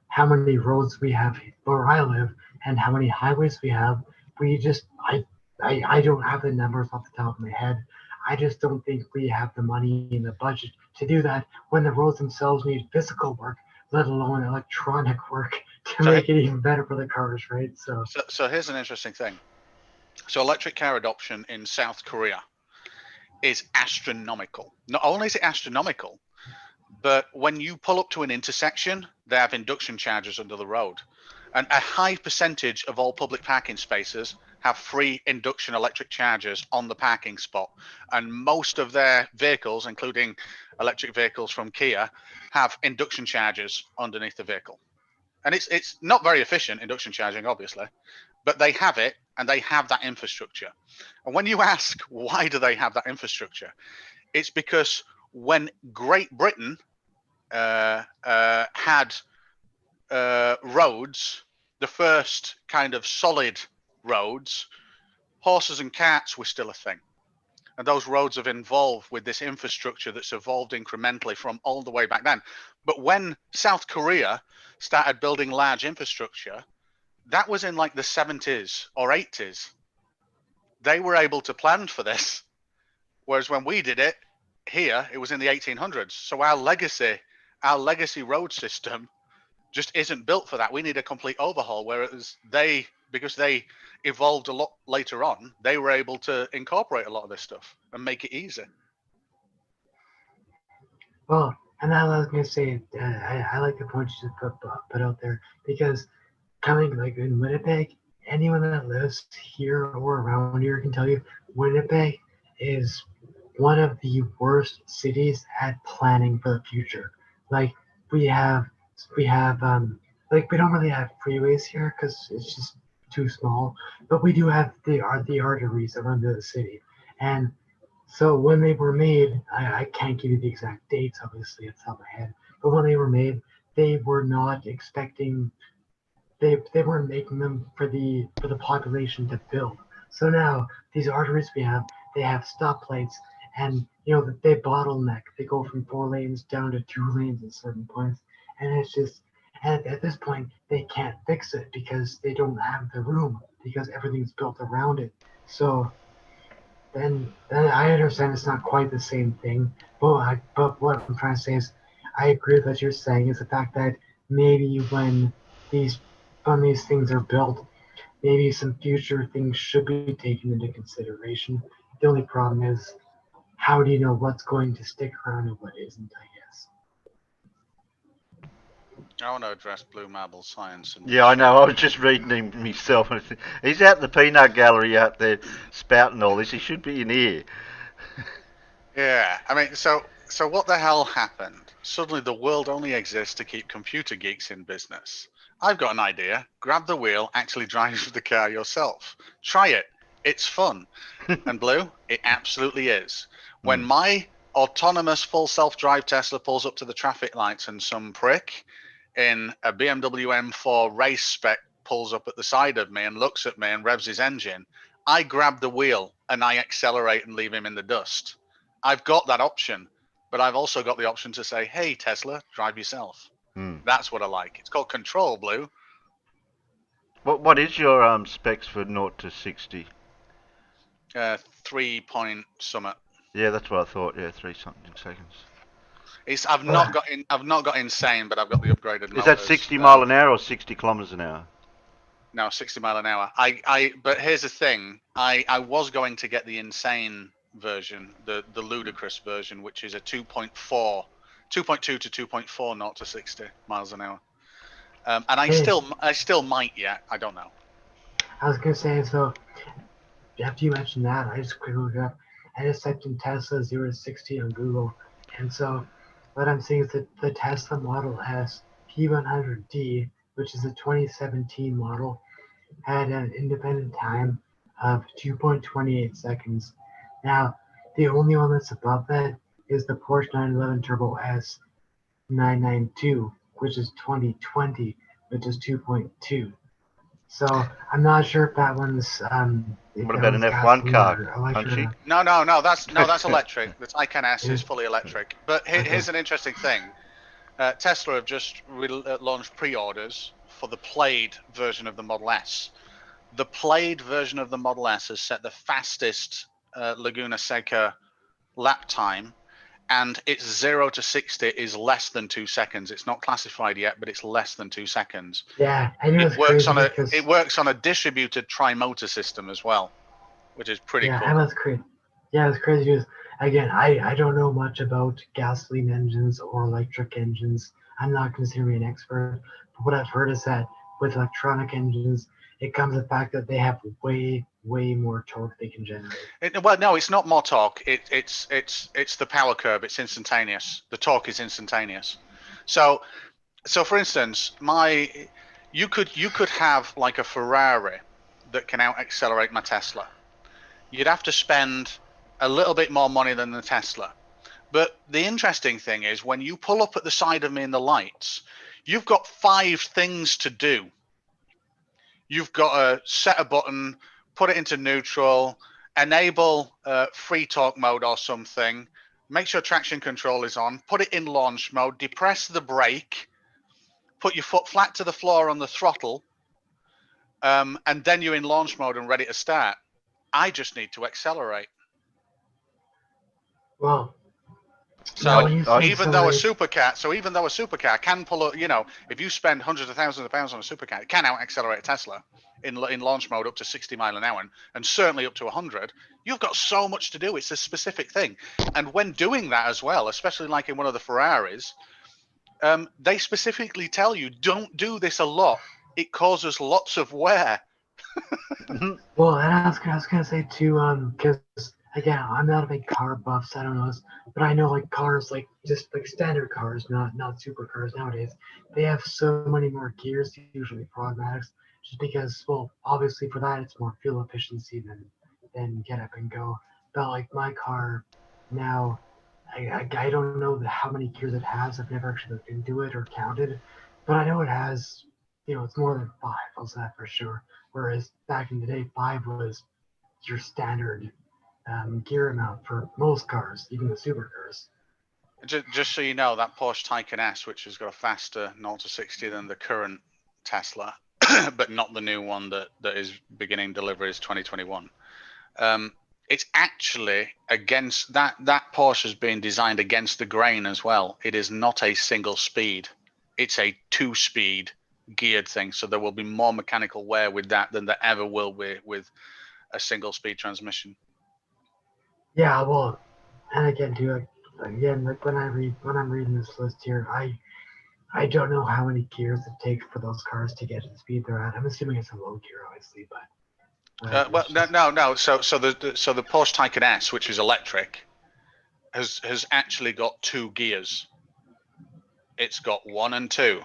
how many roads we have where I live and how many highways we have, I don't have the numbers off the top of my head. I just don't think we have the money in the budget to do that when the roads themselves need physical work, let alone electronic work to make it even better for the cars, right? So here's an interesting thing. So electric car adoption in South Korea is astronomical. Not only is it astronomical, but when you pull up to an intersection, they have induction chargers under the road. And a high percentage of all public parking spaces have free induction electric chargers on the parking spot. And most of their vehicles, including electric vehicles from Kia, have induction chargers underneath the vehicle. And it's not very efficient, induction charging, obviously, but they have it and they have that infrastructure. And when you ask, why do they have that infrastructure? It's because when Great Britain had roads, the first kind of solid roads, horses and carts were still a thing. And those roads have evolved with this infrastructure that's evolved incrementally from all the way back then. But when South Korea started building large infrastructure, that was in like the 70s or 80s. They were able to plan for this. Whereas when we did it here, it was in the 1800s. So our legacy road system just isn't built for that. We need a complete overhaul. Whereas because they evolved a lot later on, they were able to incorporate a lot of this stuff and make it easy. Well, and I was gonna say, I like the point you just put out there, because coming like in Winnipeg, anyone that lives here or around here can tell you Winnipeg is one of the worst cities at planning for the future. Like we have like we don't really have freeways here because it's just too small, but we do have the arteries that run through the city. And so when they were made, I can't give you the exact dates, obviously, at the top of my head, but when they were made, they were not expecting, they weren't making them for the population to build. So now these arteries we have, they have stoplights, and they bottleneck. They go from 4 lanes down to 2 lanes at certain points, and it's just at this point they can't fix it because they don't have the room because everything's built around it. So then I understand it's not quite the same thing. But what I'm trying to say is, I agree with what you're saying. Is the fact that maybe these when these things are built, maybe some future things should be taken into consideration. The only problem is, how do you know what's going to stick around and what isn't? I guess. I want to address Blue Marble Science. And Yeah, I know. I was just reading him myself. And he's out in the peanut gallery out there spouting all this. He should be in here. Yeah, I mean, so what the hell happened? Suddenly the world only exists to keep computer geeks in business. I've got an idea. Grab the wheel, actually drive the car yourself. Try it. It's fun. And Blue, it absolutely is. When my autonomous full self-drive Tesla pulls up to the traffic lights and some prick in a BMW M4 race spec pulls up at the side of me and looks at me and revs his engine, I grab the wheel and I accelerate and leave him in the dust. I've got that option, but I've also got the option to say, hey, Tesla, drive yourself. That's what I like. It's called control, Blue. What is your specs for 0 to 60? 3 point summit. Yeah, that's what I thought. Yeah, 3 something seconds. I've not got insane, but I've got the upgraded motors. Is that 60 mile an hour or 60 kilometers an hour? No, 60 mile an hour. But here's the thing. I was going to get the insane version, the ludicrous version, which is a 2.2 to 2.4 0 to 60 miles an hour. And I still might yet. I don't know. I was gonna say, so after you mentioned that, I just quickly looked up. I just typed in Tesla 0 to 60 on Google, and so what I'm seeing is that the Tesla Model S P100D, which is a 2017 model, had an independent time of 2.28 seconds. Now, the only one that's above that is the Porsche 911 Turbo S 992, which is 2020, which is 2.2. So I'm not sure if that one's What about an F1 car, Punchy? No, that's electric. The Taycan S is fully electric. But here's an interesting thing. Tesla have just launched pre-orders for the Plaid version of the Model S. The Plaid version of the Model S has set the fastest Laguna Seca lap time, and its 0 to 60 is less than 2 seconds. It's not classified yet, but it's less than 2 seconds. Yeah, I know it works on a distributed tri-motor system as well, which is pretty cool. Yeah, that's crazy. Yeah, it's crazy because, again, I don't know much about gasoline engines or electric engines. I'm not considered an expert, but what I've heard is that with electronic engines, it comes to the fact that they have way more torque they can generate. Well, no, it's not more torque. It's the power curve. It's instantaneous. The torque is instantaneous. So for instance, you could have like a Ferrari that can out accelerate my Tesla. You'd have to spend a little bit more money than the Tesla. But the interesting thing is, when you pull up at the side of me in the lights, you've got 5 things to do. You've got to set a button, put it into neutral, enable free torque mode or something, make sure traction control is on, put it in launch mode, depress the brake, put your foot flat to the floor on the throttle, and then you're in launch mode and ready to start. I just need to accelerate. Well, So when you say even though a accelerate- supercar can pull up, if you spend hundreds of thousands of pounds on a supercar, it can out accelerate a Tesla in launch mode up to 60 mile an hour and certainly up to 100. You've got so much to do. It's a specific thing, and when doing that as well, especially like in one of the Ferraris, they specifically tell you don't do this a lot. It causes lots of wear. Well, and I was gonna say too, because again, I'm not a big car buff, so I don't know this, but I know like cars, like just like standard cars, not supercars nowadays, they have so many more gears usually for automatics, just because, well, obviously for that it's more fuel efficiency than get up and go. But like my car now, I don't know how many gears it has. I've never actually looked into it or counted, but I know it has, it's more than five. I'll say that for sure. Whereas back in the day, five was your standard gear amount for most cars, even the supercars. Just so you know, that Porsche Taycan S, which has got a faster 0 to 60 than the current Tesla, but not the new one that is beginning deliveries 2021. It's actually against that Porsche has been designed against the grain as well. It is not a single speed; it's a 2-speed geared thing. So there will be more mechanical wear with that than there ever will be with a single speed transmission. Yeah, well, and again, too, like when I'm reading this list here, I don't know how many gears it takes for those cars to get to the speed they're at. I'm assuming it's a low gear, obviously, but. Well, no. So the Porsche Taycan S, which is electric, has actually got 2 gears. It's got 1 and 2.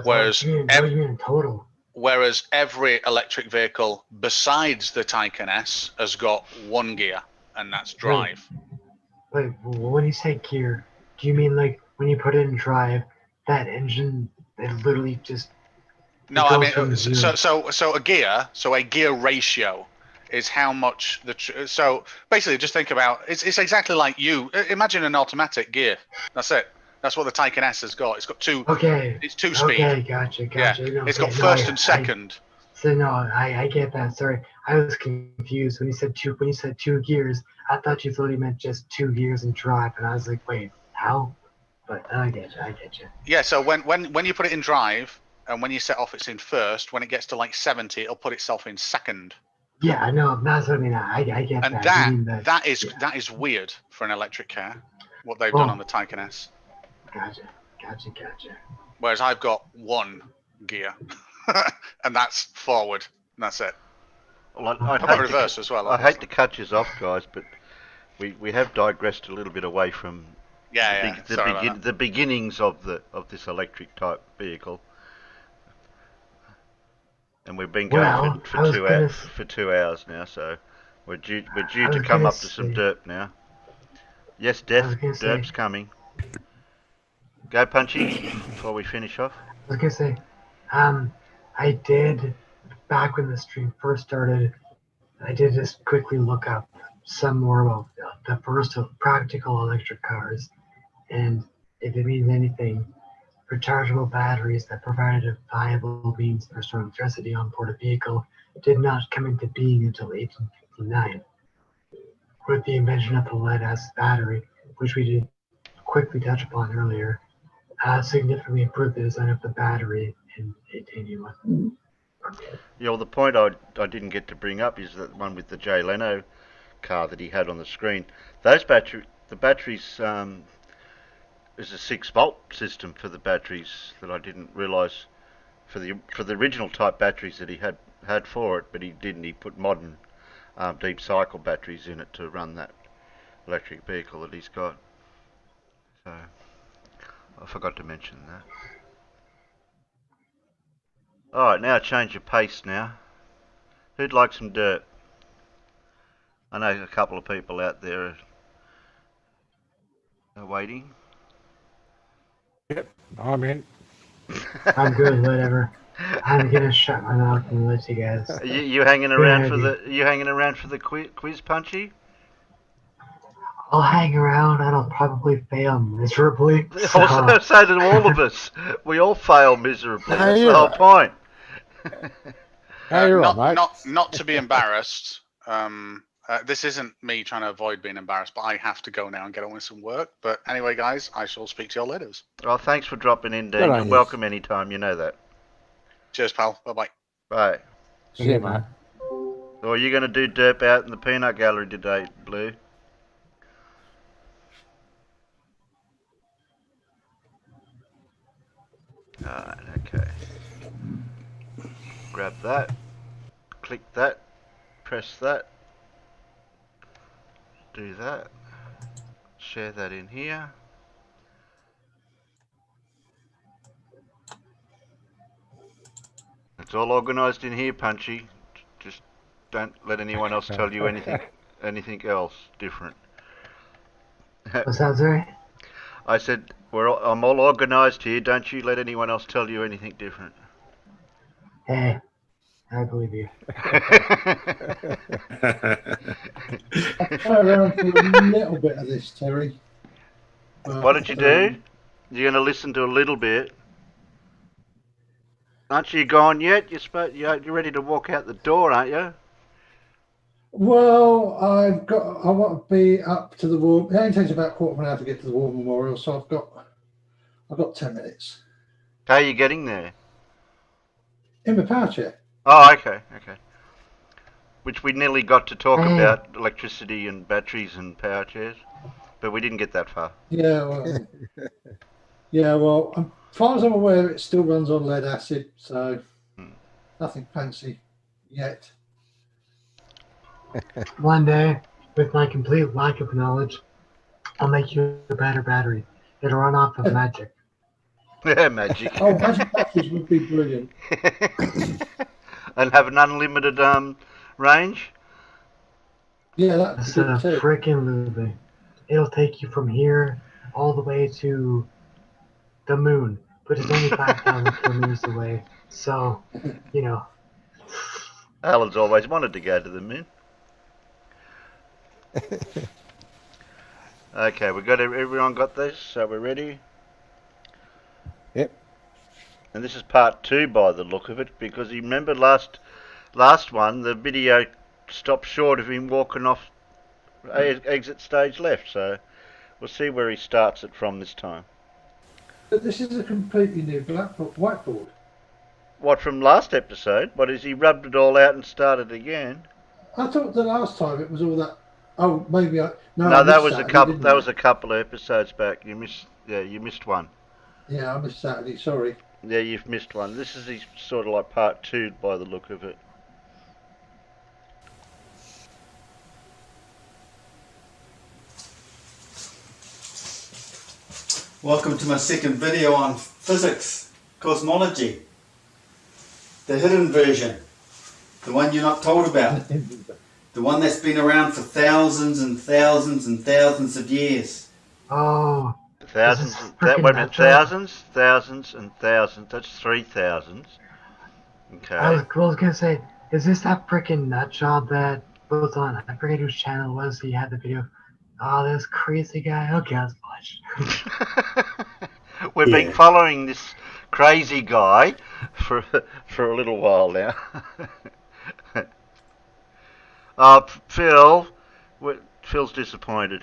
What do you mean in total? Whereas every electric vehicle besides the Taycan S has got 1 gear, and that's drive. Wait, when you say gear, do you mean like when you put it in drive, that engine, it literally just... No, I mean, so a gear ratio is how much so basically just think about, it's exactly like imagine an automatic gear. That's it. That's what the Taycan S has got. It's got 2. Okay. It's 2-speed. Okay, gotcha. Yeah. It's got first and second. I get that. Sorry, I was confused when you said 2 gears. I thought you literally meant just 2 gears in drive, and I was like, wait, how? But I get you. Yeah. So when you put it in drive, and when you set off, it's in first. When it gets to like 70, it'll put itself in second. Yeah, I know. That's what I mean. I get and that. And that is weird for an electric car. What they've done on the Taycan S. Gotcha. Whereas I've got 1 gear, and that's forward, and that's it. Well, I'd hate reverse as well. I hate to cut you off, guys, but we have digressed a little bit away from the beginnings of this electric type vehicle. And we've been going for 2 hours now, so we're due to come up to some derp now. Yes, derp's coming. Go, Punchy, before we finish off. I was gonna say, I did, back when the stream first started, I did just quickly look up some more about the first of practical electric cars, and if it means anything, rechargeable batteries that provided a viable means for storing electricity on board a vehicle did not come into being until 1859. With the invention of the lead-acid battery, which we did quickly touch upon earlier, significantly improved the design of the battery in 1881. Yeah, well, the point I didn't get to bring up is that one with the Jay Leno car that he had on the screen. The batteries, there's a 6-volt system for the batteries that I didn't realise for the original type batteries that he had for it, but he didn't. He put modern deep cycle batteries in it to run that electric vehicle that he's got. So I forgot to mention that. Alright, now change your pace now. Who'd like some dirt? I know a couple of people out there are waiting. Yep, I'm in. I'm good, whatever. I'm gonna shut my mouth and let you guys. You hanging around for the quiz, Punchy? I'll hang around and I'll probably fail miserably. So do all of us. We all fail miserably. That's the whole point. Hey, you're right, mate. Not to be embarrassed. This isn't me trying to avoid being embarrassed, but I have to go now and get on with some work. But anyway, guys, I shall speak to you all later. Well, thanks for dropping in, Good Dean. on You're you. welcome anytime. You know that. Cheers, pal. Bye-bye. Bye. See you, Okay, mate. Or are you going to do derp out in the peanut gallery today, Blue? Alright, okay. Grab that. Click that. Press that. Do that. Share that in here. It's all organised in here, Punchy. Just don't let anyone else tell you anything else different. What's that, Zuri? I said I'm all organised here. Don't you let anyone else tell you anything different. Hey, I believe you. I'll try around for a little bit of this, Terry. What did you do? You're going to listen to a little bit. Aren't you gone yet? You're ready to walk out the door, aren't you? Well, I want to be up to the war. It only takes about a quarter of an hour to get to the War Memorial, so I've got 10 minutes. How are you getting there? In my power chair. Oh, okay. Which we nearly got to talk Hey. about electricity and batteries and power chairs, but we didn't get that far. Yeah, well, as far as I'm aware, it still runs on lead acid, so nothing fancy yet. One day, with my complete lack of knowledge, I'll make you a better battery. It'll run off of magic. Yeah, magic. Oh, magic batteries would be brilliant. And have an unlimited range. Yeah, that'd That's be a good too. freaking movie. It'll take you from here all the way to the moon, which is only 5,000 kilometers away. So, you know. Alan's always wanted to go to the moon. Okay, everyone got this, so we're ready. Yep. And this is part 2 by the look of it, because you remember last one, the video stopped short of him walking off exit stage left, so we'll see where he starts it from this time. But this is a completely new whiteboard. What, from last episode? What is he rubbed it all out and started again? I thought the last time it was all that. Oh, maybe I. No, No, I that missed was a Saturday, couple. didn't That I? was a couple of episodes back. You missed one. Yeah, I missed Saturday. Sorry. Yeah, you've missed one. This is sort of like part 2 by the look of it. Welcome to my second video on physics, cosmology. The hidden version. The one you're not told about. The one that's been around for thousands and thousands and thousands of years. Oh, Thousands. This is Wait a frickin' minute. natural. Thousands and thousands. That's 3,000. Okay. I was gonna say, is this that freaking nut job that was on? I forget whose channel it was. He had the video. Oh, this crazy guy. Okay, that's much. We've been following this crazy guy for a little while now. Phil's disappointed.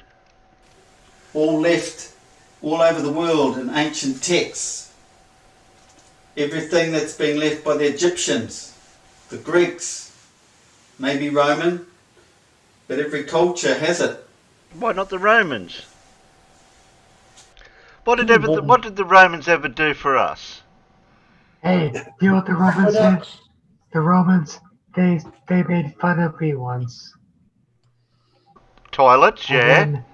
All left all over the world in ancient texts. Everything that's been left by the Egyptians, the Greeks, maybe Roman, but every culture has it. Why not the Romans? What did the Romans ever do for us? Hey, you know what the Romans did? Aqueducts. The Romans, they made fun of me once. Toilets, And yeah. then-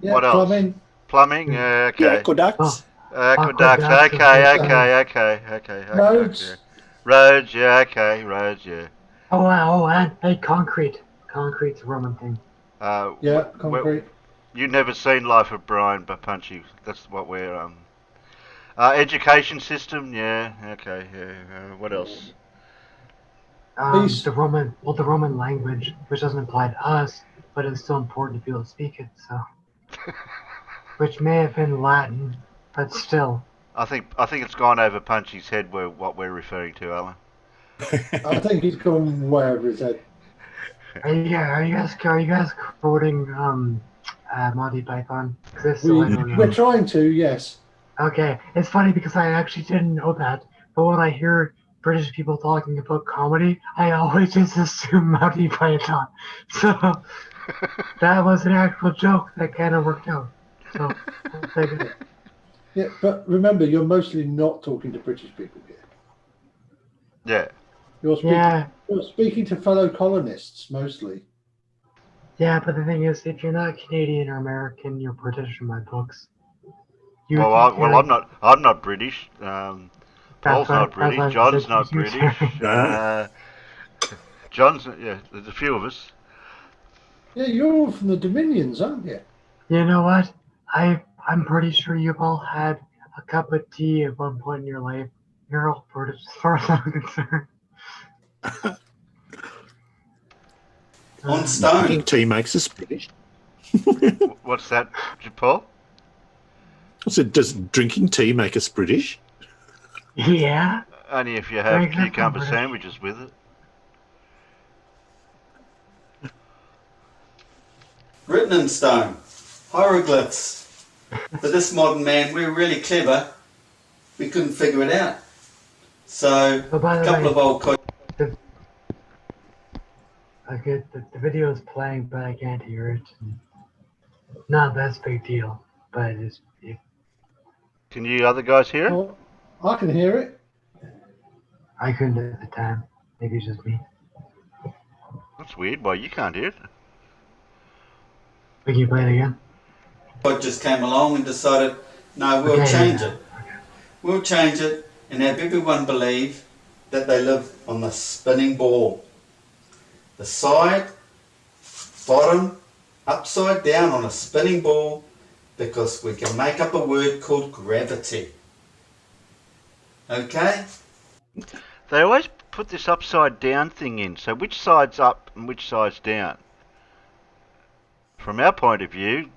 Yeah, What else? plumbing. Plumbing, The okay. aqueducts. Aqueducts, okay. Roads. Yeah. Roads, yeah, okay. Roads, yeah. and hey, concrete. Concrete's a Roman thing. Yeah, concrete. You never seen Life of Brian, but Punchy. That's what we're education system, yeah, okay, yeah. What else? Peace. The Roman language, which doesn't apply to us, but it's still important to be able to speak it. So, which may have been Latin, but still. I think it's gone over Punchy's head. What we're referring to, Alan. I think he's gone way over his head. Are you guys quoting Monty Python? Because I don't know. We're trying to, yes. Okay, it's funny because I actually didn't know that, but when I hear British people talking about comedy, I always just assume Monty Python. So that was an actual joke that kind of worked out. So I'll take it. Yeah, but remember, you're mostly not talking to British people here. Yeah. You're speaking to fellow colonists mostly. Yeah, but the thing is, if you're not Canadian or American, you're British in my books. Well, I'm not British. Paul's not British. John's not British. John's, yeah, there's a few of us. Yeah, you're all from the Dominions, aren't you? You know what? I'm pretty sure you've all had a cup of tea at one point in your life. You're all British as far as I'm concerned. On stone. Drinking tea makes us British. What's that, Paul? I said, does drinking tea make us British? Yeah. Only if you have cucumber sandwiches with it. Written in stone. Hieroglyphs. For this modern man, we're really clever. We couldn't figure it out. So, Oh, by a the couple way, of old coins. okay, the video is playing, but I can't hear it. Not that's a big deal, but it's. Can you other guys hear it? Oh, I can hear it. I couldn't at the time. Maybe it's just me. That's weird. Why you can't hear it? Can you play it again? God just came along and decided, no, we'll change it. We'll change it and have everyone believe that they live on the spinning ball. The side, bottom, upside down on a spinning ball, because we can make up a word called gravity. Okay? They always put this upside down thing in. So which side's up and which side's down? From our point of view,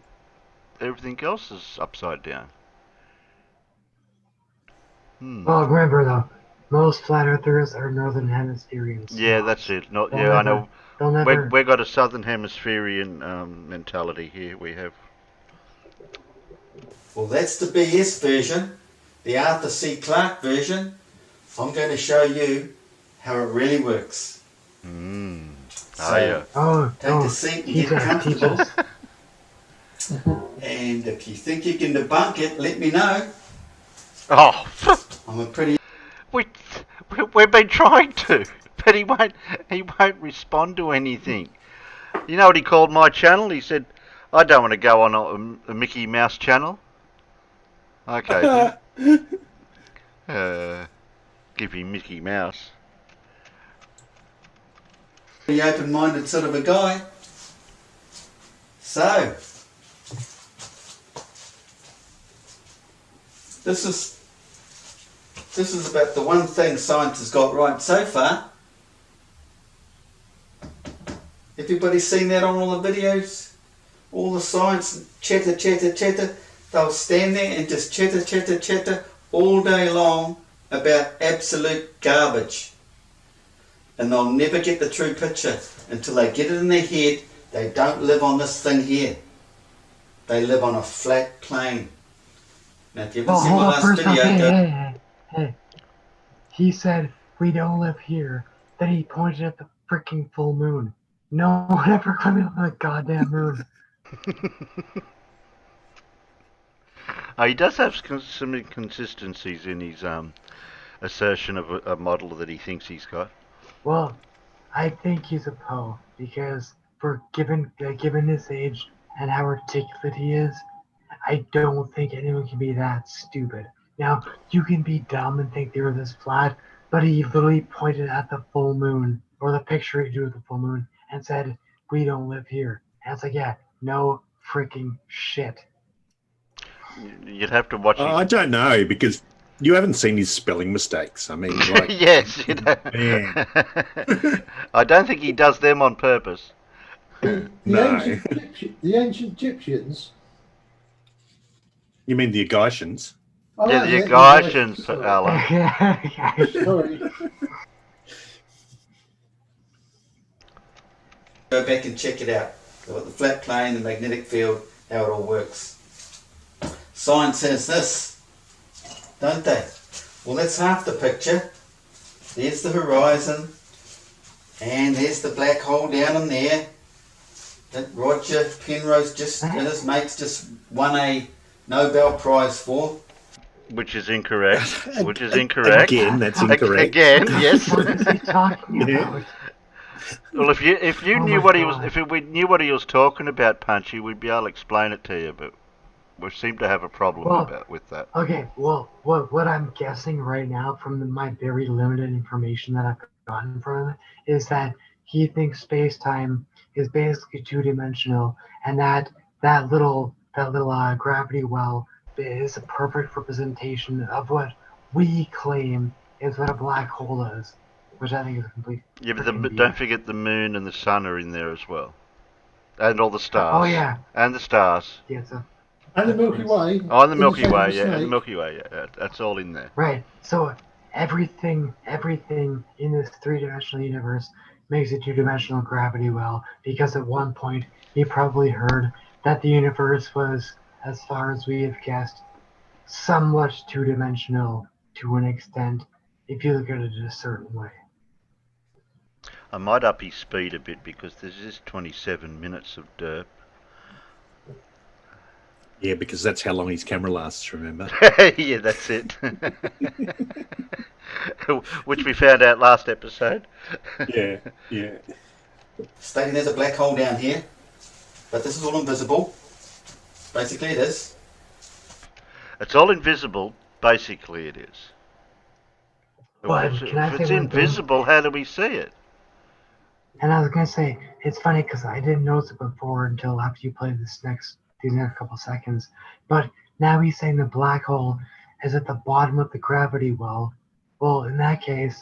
everything else is upside down. Well, remember though, most flat earthers are northern hemispherians. Yeah, that's it. Not They'll yeah, I never- know. They'll never. We've got a southern hemispherian mentality here. We have. Well, that's the BS version, the Arthur C. Clarke version. I'm going to show you how it really works. Ah, yeah. Oh, Take no. a seat and Teach get us, teach comfortable. us. And if you think you can debunk it, let me know. Oh, I'm a pretty... we've been trying to, but he won't respond to anything. You know what he called my channel? He said, "I don't want to go on a Mickey Mouse channel." Okay. Give me Mickey Mouse. open-minded sort of a guy. So, this is about the one thing science has got right so far. Everybody seen that on all the videos? All the science chatter. They'll stand there and just chatter all day long about absolute garbage. And they'll never get the true picture until they get it in their head. They don't live on this thing here. They live on a flat plane. Now, if you haven't Oh, seen hold my up last first. video, Hey. He said, we don't live here. Then he pointed at the freaking full moon. No one ever climbed up on the goddamn moon. He does have some inconsistencies in his assertion of a model that he thinks he's got. Well, I think he's a Poe because given his age and how articulate he is, I don't think anyone can be that stupid. Now, you can be dumb and think the Earth is flat, but he literally pointed at the full moon, or the picture he drew of the full moon, and said, we don't live here. And it's like, yeah, no freaking shit. You'd have to watch. I don't know, because you haven't seen his spelling mistakes. I mean, like, Yes, you know. man. I don't think he does them on purpose. The ancient Egyptians. You mean the Agaitians? Oh, Yeah, the the Agaitians, sorry. Alan. Sorry. Go back and check it out. They've got the flat plane, the magnetic field, how it all works. Science says this, don't they? Well, that's half the picture. There's the horizon, and there's the black hole down in there that Roger Penrose and his mates just won a Nobel Prize for. Which is incorrect. Which is incorrect. Again, that's incorrect. Again, yes. What is he talking about? Well, if you Oh knew my what God. we knew what he was talking about, Punchy, we'd be able to explain it to you. But we seem to have a problem Well, with that. Okay, well, what I'm guessing right now from my very limited information that I've gotten from him is that he thinks space-time is basically two-dimensional, and that little gravity well is a perfect representation of what we claim is what a black hole is, which I think is a complete. Yeah, but freaking don't BS. forget the moon and the sun are in there as well, and all the Oh stars. yeah, And the stars. yeah. So And the of Milky course. Way. Oh, and the in Milky shape of a Way, yeah, and the snake. Milky Way, yeah, that's all in there. Right. So everything in this three-dimensional universe makes a two-dimensional gravity well because at one point he probably heard that the universe was, as far as we have guessed, somewhat two-dimensional to an extent if you look at it a certain way. I might up his speed a bit because there's just 27 minutes of derp. Yeah, because that's how long his camera lasts, remember? Yeah, that's it. Which we found out last episode. Yeah, yeah. Stating there's a black hole down here, but this is all invisible. Basically it is. It's all invisible, basically it is. But If can I it's say one thing? invisible, how do we see it? And I was gonna say it's funny because I didn't notice it before until after you played these next couple seconds. But now he's saying the black hole is at the bottom of the gravity well. Well, in that case,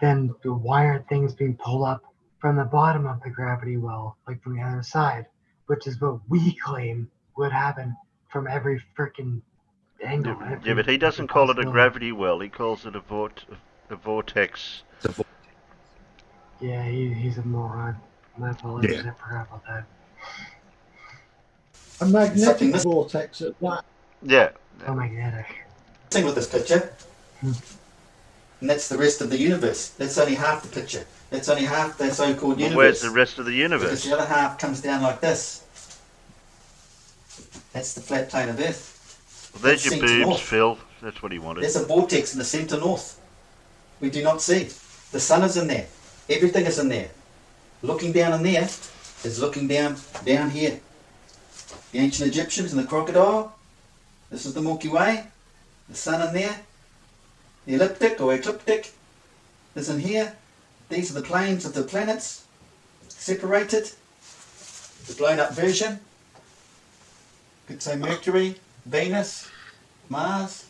then why aren't things being pulled up from the bottom of the gravity well, like from the other side, which is what we claim would happen from every freaking angle. Yeah, but he doesn't call it a gravity well. He calls it a vortex. Yeah, he's a moron. My apologies, Yeah. I forgot about that. A magnetic Something this- vortex at that. Yeah. Oh, magnetic. Thing with this picture, and that's the rest of the universe. That's only half the picture. That's only half the so-called But universe. where's the rest of the Because universe? the other half comes down like this. That's the flat plane of Earth. Well, there's your Centre boobs, north. Phil. That's what he wanted. There's a vortex in the centre north. We do not see. The sun is in there. Everything is in there. Looking down in there is looking down here. The ancient Egyptians and the crocodile. This is the Milky Way. The sun in there. The elliptic or ecliptic is in here. These are the planes of the planets. Separated. The blown up version. Could say Mercury, Venus, Mars.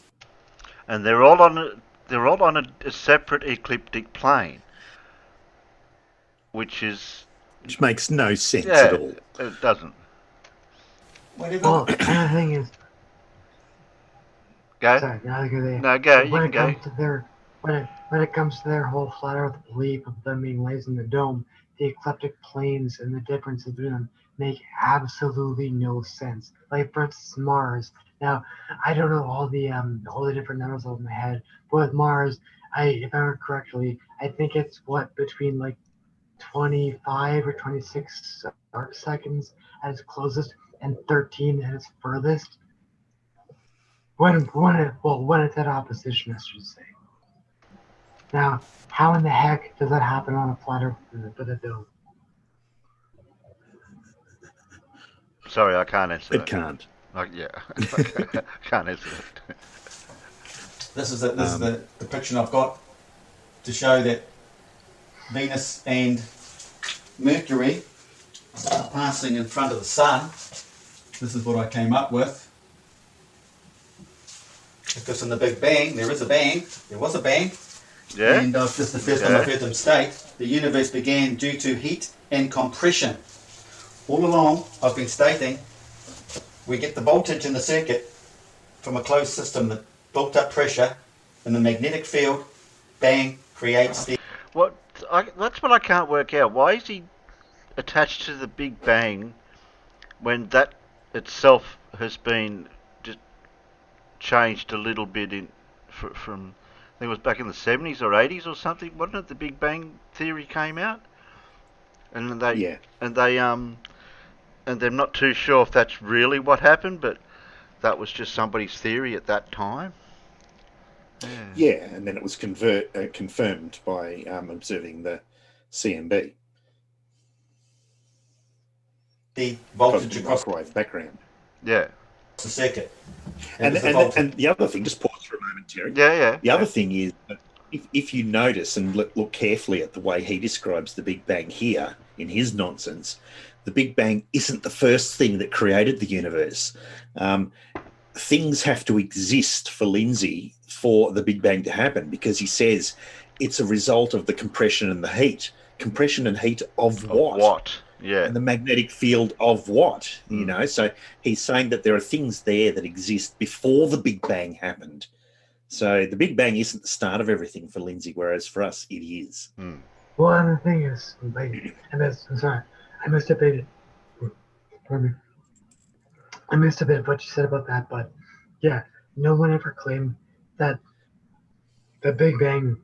And they're all on a separate ecliptic plane, which is Which makes no sense at all. it doesn't. Whatever. Well, another thing is, Go. sorry, now they No, go. You when can it go. comes to their when it comes to their whole flat Earth belief of them being lays in the dome, the ecliptic planes and the differences between them make absolutely no sense. Like for instance, Mars. Now, I don't know all the different numbers over my head, but with Mars, if I remember correctly, I think it's between like 25 or 26 arc seconds at its closest and 13 at its furthest. When it's at opposition, I should say. Now, how in the heck does that happen on a flat Earth with a dome? Sorry, I can't answer It that. can't. Yeah, can't answer that. This is the depiction I've got to show that Venus and Mercury are passing in front of the Sun. This is what I came up with. Because in the Big Bang, there was a bang, Yeah. and this is the first time I've heard them state, the universe began due to heat and compression. All along, I've been stating, we get the voltage in the circuit from a closed system that built up pressure, and the magnetic field, bang, creates the... That's what I can't work out. Why is he attached to the Big Bang when that itself has been just changed a little bit from I think it was back in the 70s or 80s or something, wasn't it? The Big Bang theory came out, and they Yeah. and they and they're not too sure if that's really what happened, but that was just somebody's theory at that time. Yeah. Yeah, and then it was confirmed by observing the CMB The voltage cosmic across microwave background. Yeah. the circuit. And was the voltage. and the other thing, just pause for a moment, Terry. Yeah. The other thing is that if you notice and look carefully at the way he describes the Big Bang here in his nonsense, the Big Bang isn't the first thing that created the universe. Things have to exist for Lindsay for the Big Bang to happen, because he says it's a result of the compression and the heat. Compression and heat of what? What? Yeah. And the magnetic field of what? You know, so he's saying that there are things there that exist before the Big Bang happened. So the Big Bang isn't the start of everything for Lindsay, whereas for us it is. Well, and the thing is, like, I'm sorry, I missed a bit. Pardon me. I missed a bit of what you said about that, but yeah, no one ever claimed that the Big Bang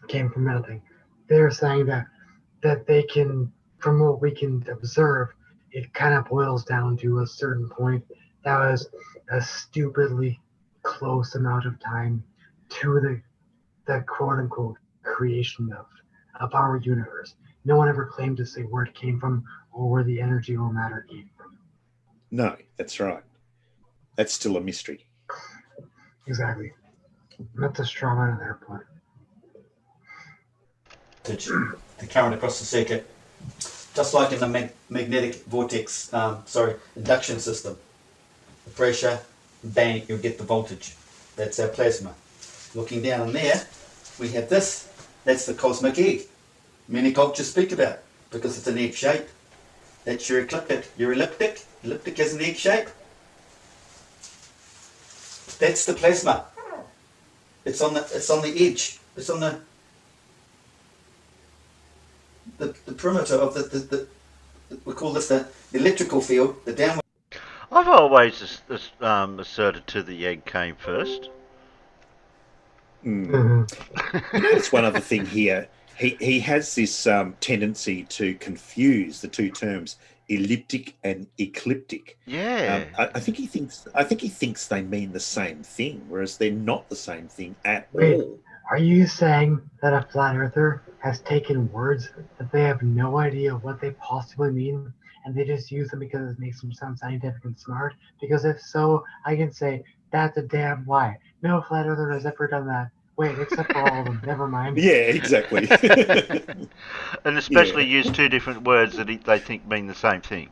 came from nothing. They're saying that they can, from what we can observe, it kind of boils down to a certain point that was a stupidly close amount of time to the quote unquote creation of our universe. No one ever claimed to say where it came from or where the energy or matter came from. No, that's right. That's still a mystery. Exactly. That's a straw man on their part. The current across the circuit, just like in the magnetic vortex, induction system. The pressure, bang, you'll get the voltage. That's our plasma. Looking down in there, we have this. That's the cosmic egg. Many cultures speak about it because it's an egg shape. That's your ecliptic. Your elliptic. Elliptic is an egg shape. That's the plasma. It's on the edge. It's on the perimeter of the we call this the electrical field, the downward. I've always asserted to the egg came first. You notice one other thing here. He has this tendency to confuse the two terms, elliptic and ecliptic. Yeah. I think he thinks they mean the same thing, whereas they're not the same thing at Wait. all. Are you saying that a flat earther has taken words that they have no idea what they possibly mean, and they just use them because it makes them sound scientific and smart? Because if so, I can say that's a damn lie. No flat earther has ever done that. Wait, except for all of them. Never mind. Yeah, exactly. And especially use two different words that they think mean the same thing.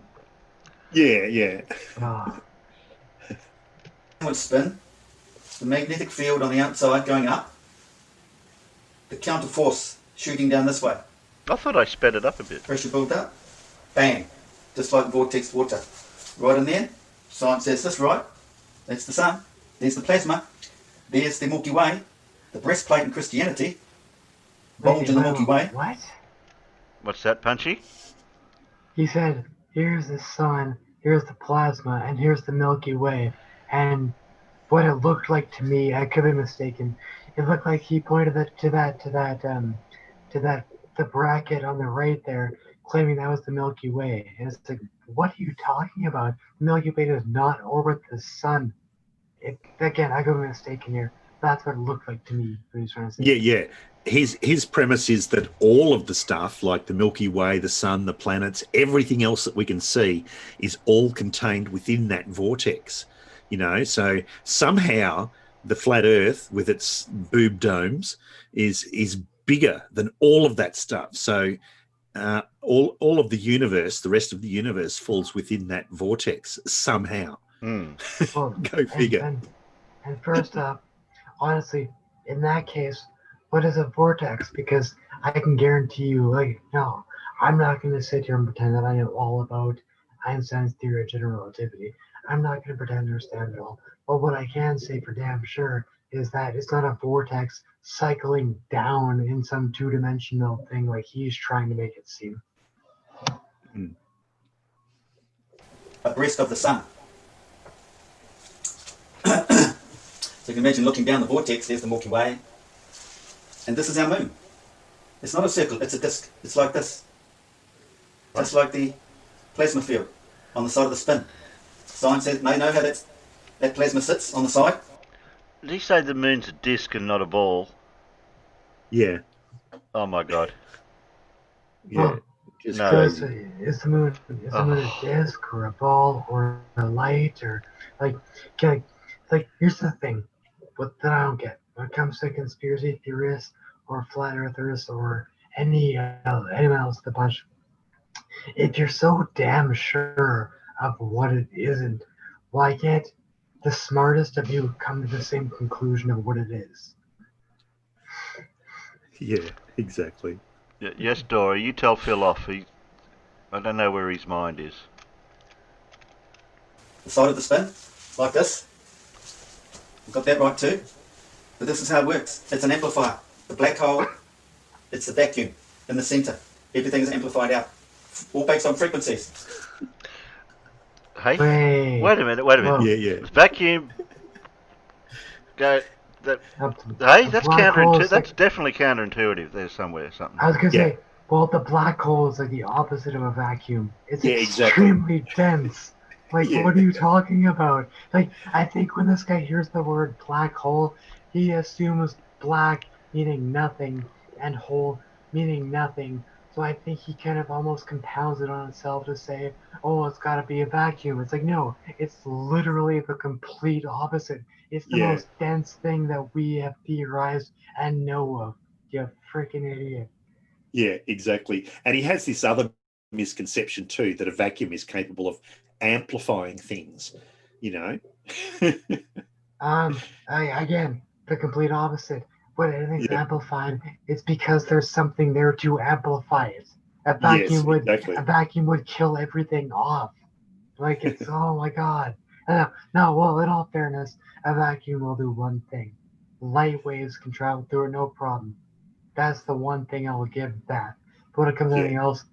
Yeah. Ah. Downward spin, the magnetic field on the outside going up, the counter force shooting down this way. I thought I sped it up a bit. Pressure build up, bang, just like vortex water. Right in there, science says this, right? That's the sun, there's the plasma, there's the Milky Way, the breastplate in Christianity, bulge in the Milky Way. What? What's that, Punchy? He said, here's the sun, here's the plasma, and here's the Milky Way. And what it looked like to me, I could be mistaken, it looked like he pointed to the bracket on the right there, claiming that was the Milky Way. And it's like, what are you talking about? The Milky Way does not orbit the sun. Again, I could be mistaken here. That's what it looked like to me. What he's trying to say. Yeah. His premise is that all of the stuff, like the Milky Way, the sun, the planets, everything else that we can see, is all contained within that vortex. You know, so somehow the flat Earth with its boob domes is bigger than all of that stuff. So all of the universe, the rest of the universe, falls within that vortex somehow. Well, Go figure. And first up, honestly, in that case, what is a vortex? Because I can guarantee you, no, I'm not going to sit here and pretend that I know all about Einstein's theory of general relativity. I'm not going to pretend to understand it all. But what I can say for damn sure is that it's not a vortex cycling down in some two-dimensional thing like he's trying to make it seem. abreast of the sun. So you can imagine looking down the vortex, there's the Milky Way, and this is our moon. It's not a circle, it's a disk. It's like this. Just like the plasma field on the side of the spin. Science says, they know how that plasma sits on the side. Did he say the moon's a disc and not a ball? Yeah. Oh my god. Yeah. Oh, Just No. crazy. Is the moon a disc or a ball or a light or like here's the thing, what that I don't get when it comes to conspiracy theorists or flat earthers or anyone else in the bunch. If you're so damn sure of what it isn't, why can't the smartest of you come to the same conclusion of what it is? Yeah, exactly. Yes, Dora, you tell Phil off. I don't know where his mind is. The side of the spin, like this. We've got that right too. But this is how it works. It's an amplifier. The black hole, it's the vacuum in the center. Everything is amplified out. All based on frequencies. Hey? Wait a minute. Yeah, yeah. Vacuum. Go. Hey, that's counterintuitive. That's definitely counterintuitive. There's somewhere something. I was gonna say, well, the black hole is like the opposite of a vacuum. It's exactly. extremely dense. Like, what are you talking about? Like, I think when this guy hears the word black hole, he assumes black meaning nothing and hole meaning nothing. So I think he kind of almost compounds it on itself to say, oh, it's got to be a vacuum. It's like, no, it's literally the complete opposite. It's the most dense thing that we have theorized and know of. You freaking idiot. Yeah, exactly. And he has this other misconception too, that a vacuum is capable of amplifying things, you know? Again, the complete opposite. When anything's amplified, it's because there's something there to amplify it. A vacuum would kill everything off. Like, it's oh my god. No, well, in all fairness, a vacuum will do one thing. Light waves can travel through it, no problem. That's the one thing I will give that. But when it comes to anything else,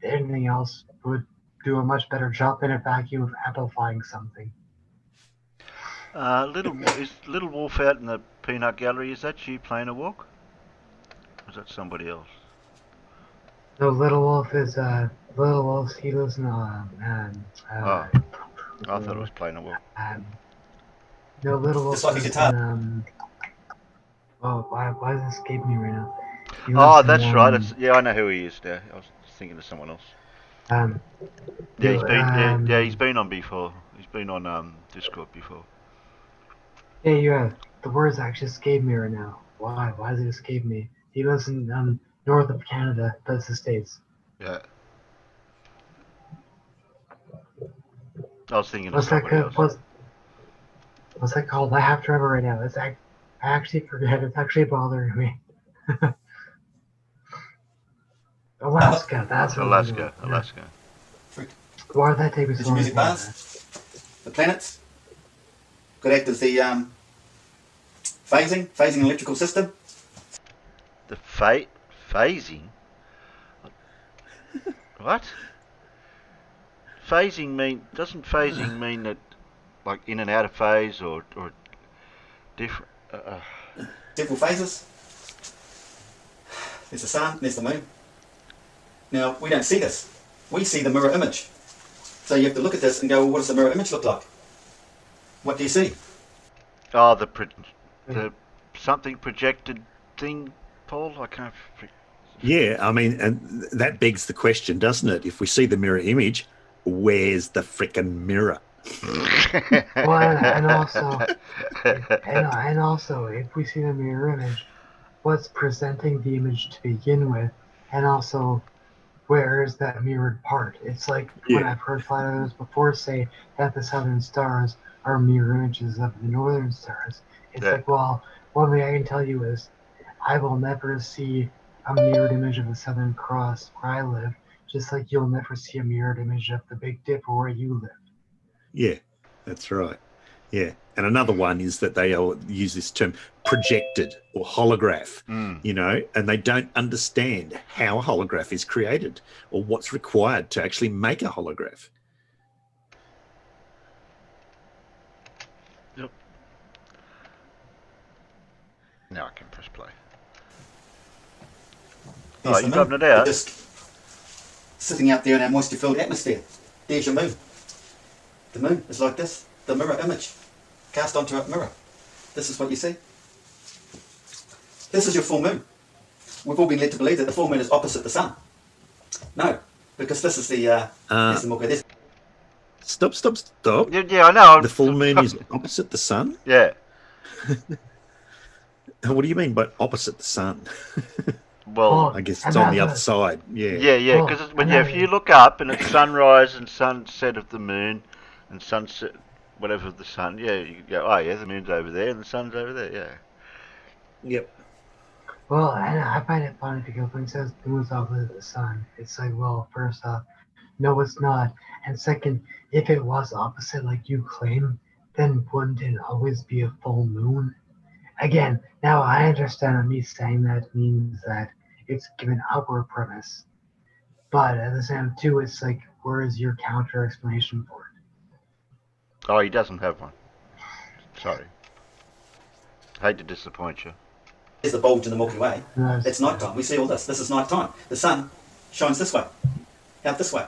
anything else would do a much better job than a vacuum of amplifying something. Little Wolf out in the peanut gallery. Is that you playing a walk? Or is that somebody else? No, Little Wolf is Little Wolf. He lives in I thought it was playing a walk. No, Little Wolf. Just like a guitar. Why does it escape me right now? That's right. I know who he is now. I was thinking of someone else. He's been on before. He's been on Discord before. Yeah, you have. The words actually escape me right now. Why? Why does it escape me? He lives in north of Canada. That's the States. Yeah. I was thinking of somebody else. What's that called? I have to remember right now. I actually forget. It's actually bothering me. Alaska. That's what Alaska. Why did that take me so long? Music bars. The planets could act as the phasing electrical system. The phasing? What? Doesn't phasing mean that, like, in and out of phase or different? Different phases. There's the sun, there's the moon. Now, we don't see this. We see the mirror image. So you have to look at this and go, well, what does the mirror image look like? What do you see? Oh, the something projected thing, Paul? I can't... Yeah, I mean, and that begs the question, doesn't it? If we see the mirror image, where's the frickin' mirror? Well, and also, if we see the mirror image, what's presenting the image to begin with, and also, where is that mirrored part? It's like when I've heard flat earthers before say that the southern stars are mirror images of the northern stars. It's like, well, one thing I can tell you is, I will never see a mirrored image of the Southern Cross where I live, just like you'll never see a mirrored image of the Big Dipper where you live. Yeah, that's right. Yeah. And another one is that they all use this term projected or holograph, you know, and they don't understand how a holograph is created or what's required to actually make a holograph. Yep. Now I can press play. There's Oh, the you've moon. gotten it out. The disk sitting out there in our moisture-filled atmosphere. There's your moon. The moon is like this, the mirror image, cast onto a mirror. This is what you see. This is your full moon. We've all been led to believe that the full moon is opposite the sun. No, because this is the there's the Mooka. There's Stop. Yeah, I know. The full moon is opposite the sun? Yeah. What do you mean by opposite the sun? Well, I guess it's on the other side. Yeah. yeah. Because if you look up and it's sunrise and sunset of the moon and sunset, whatever of the sun, yeah, you go, oh yeah, the moon's over there and the sun's over there. Yeah. Yep. Well, and I find it funny because when it says the moon's opposite the sun, it's like, well, first off, no, it's not. And second, if it was opposite like you claim, then wouldn't it always be a full moon? Again, now I understand that me saying that means that it's given upper premise. But at the same time, too, it's like, where is your counter explanation for it? Oh, he doesn't have one. Sorry. Hate to disappoint you. the bulge in the Milky Way. No, It's night time. We see all this. This is night time. The sun shines this way, out this way.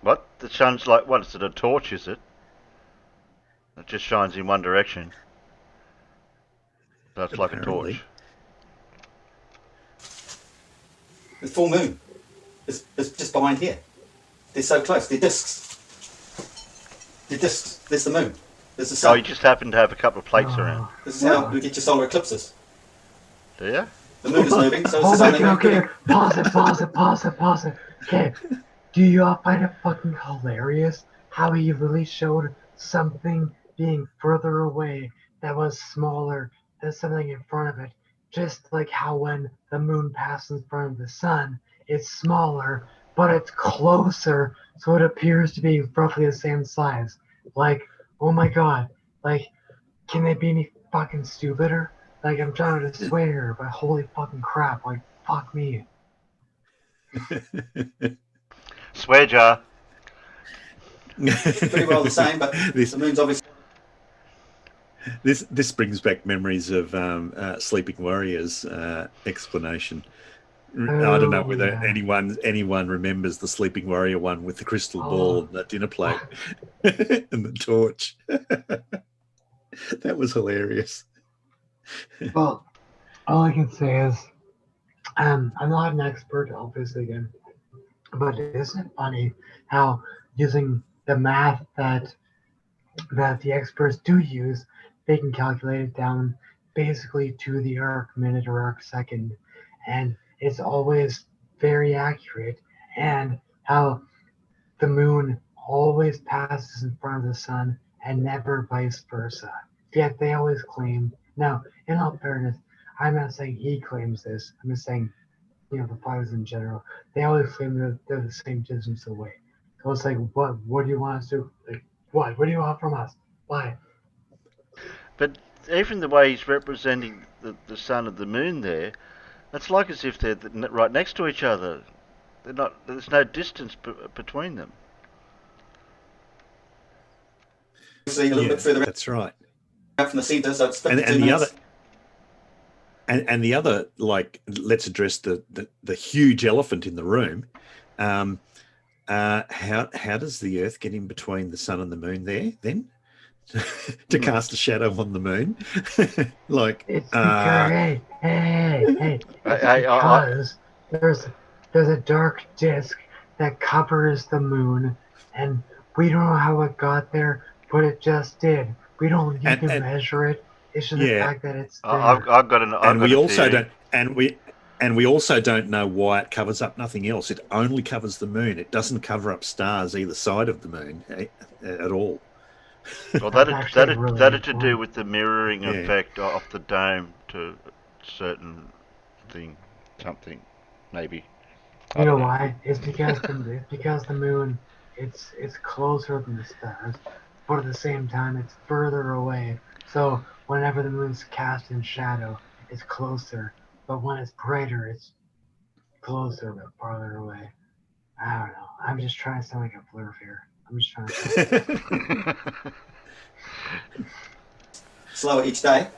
What? The sun's like, what, is it a torch, is it? It just shines in one direction. That's like a Apparently. torch. The full moon is just behind here. They're so close. They're discs. They're discs. There's the moon. There's the Oh, sun. you just happen to have a couple of plates around. This is how you get your solar eclipses. Do you? The moon is moving, so it's the Hold sun. on, okay, pause it. Okay, do you all find it fucking hilarious how he really showed something being further away that was smaller than something in front of it? Just like how when the moon passes in front of the sun, it's smaller, but it's closer, so it appears to be roughly the same size. Like, oh my god, like, can they be any fucking stupider? Like, I'm trying to swear, but holy fucking crap, like, fuck me. Swear jar. Pretty well the same, but This- the moon's obviously. This brings back memories of Sleeping Warriors explanation. I don't know whether yeah. anyone remembers the Sleeping Warrior one with the crystal Oh. ball and the dinner plate and the torch. That was hilarious. Well, all I can say is, I'm not an expert, obviously, again, but isn't it funny how using the math that the experts do use, they can calculate it down basically to the arc minute or arc second, and it's always very accurate, and how the moon always passes in front of the sun and never vice versa. Yet they always claim. Now, in all fairness, I'm not saying he claims this. I'm just saying, the fathers in general, they always claim that they're the same distance away. So it's like, what do you want us to do? Like, what? What do you want from us? Why? But even the way he's representing the sun and the moon there, it's like as if they're right next to each other. They're not. There's no distance between them. a little bit further That's right. out from the centre, so it's 52 And the minutes. other and the other, like, let's address the huge elephant in the room. How does the Earth get in between the sun and the moon there then? To cast a shadow on the moon? Like, It's because hey, it's Hey, because there's a dark disk that covers the moon, and we don't know how it got there, but it just did. We don't need to measure it. It's just the Yeah. fact that it's there. I've got an. and we got a also theory. don't and we also don't know why it covers up nothing else. It only covers the moon. It doesn't cover up stars either side of the moon at all. Well, That's that actually really to do important. with the mirroring Yeah. effect of the dome to certain thing, something, maybe. I You know don't why? It's because the moon, it's closer than the stars, but at the same time, it's further away. So whenever the moon's cast in shadow, it's closer. But when it's brighter, it's closer but farther away. I don't know. I'm just trying to sound like a blurf here. I'm just trying to. Slower each day.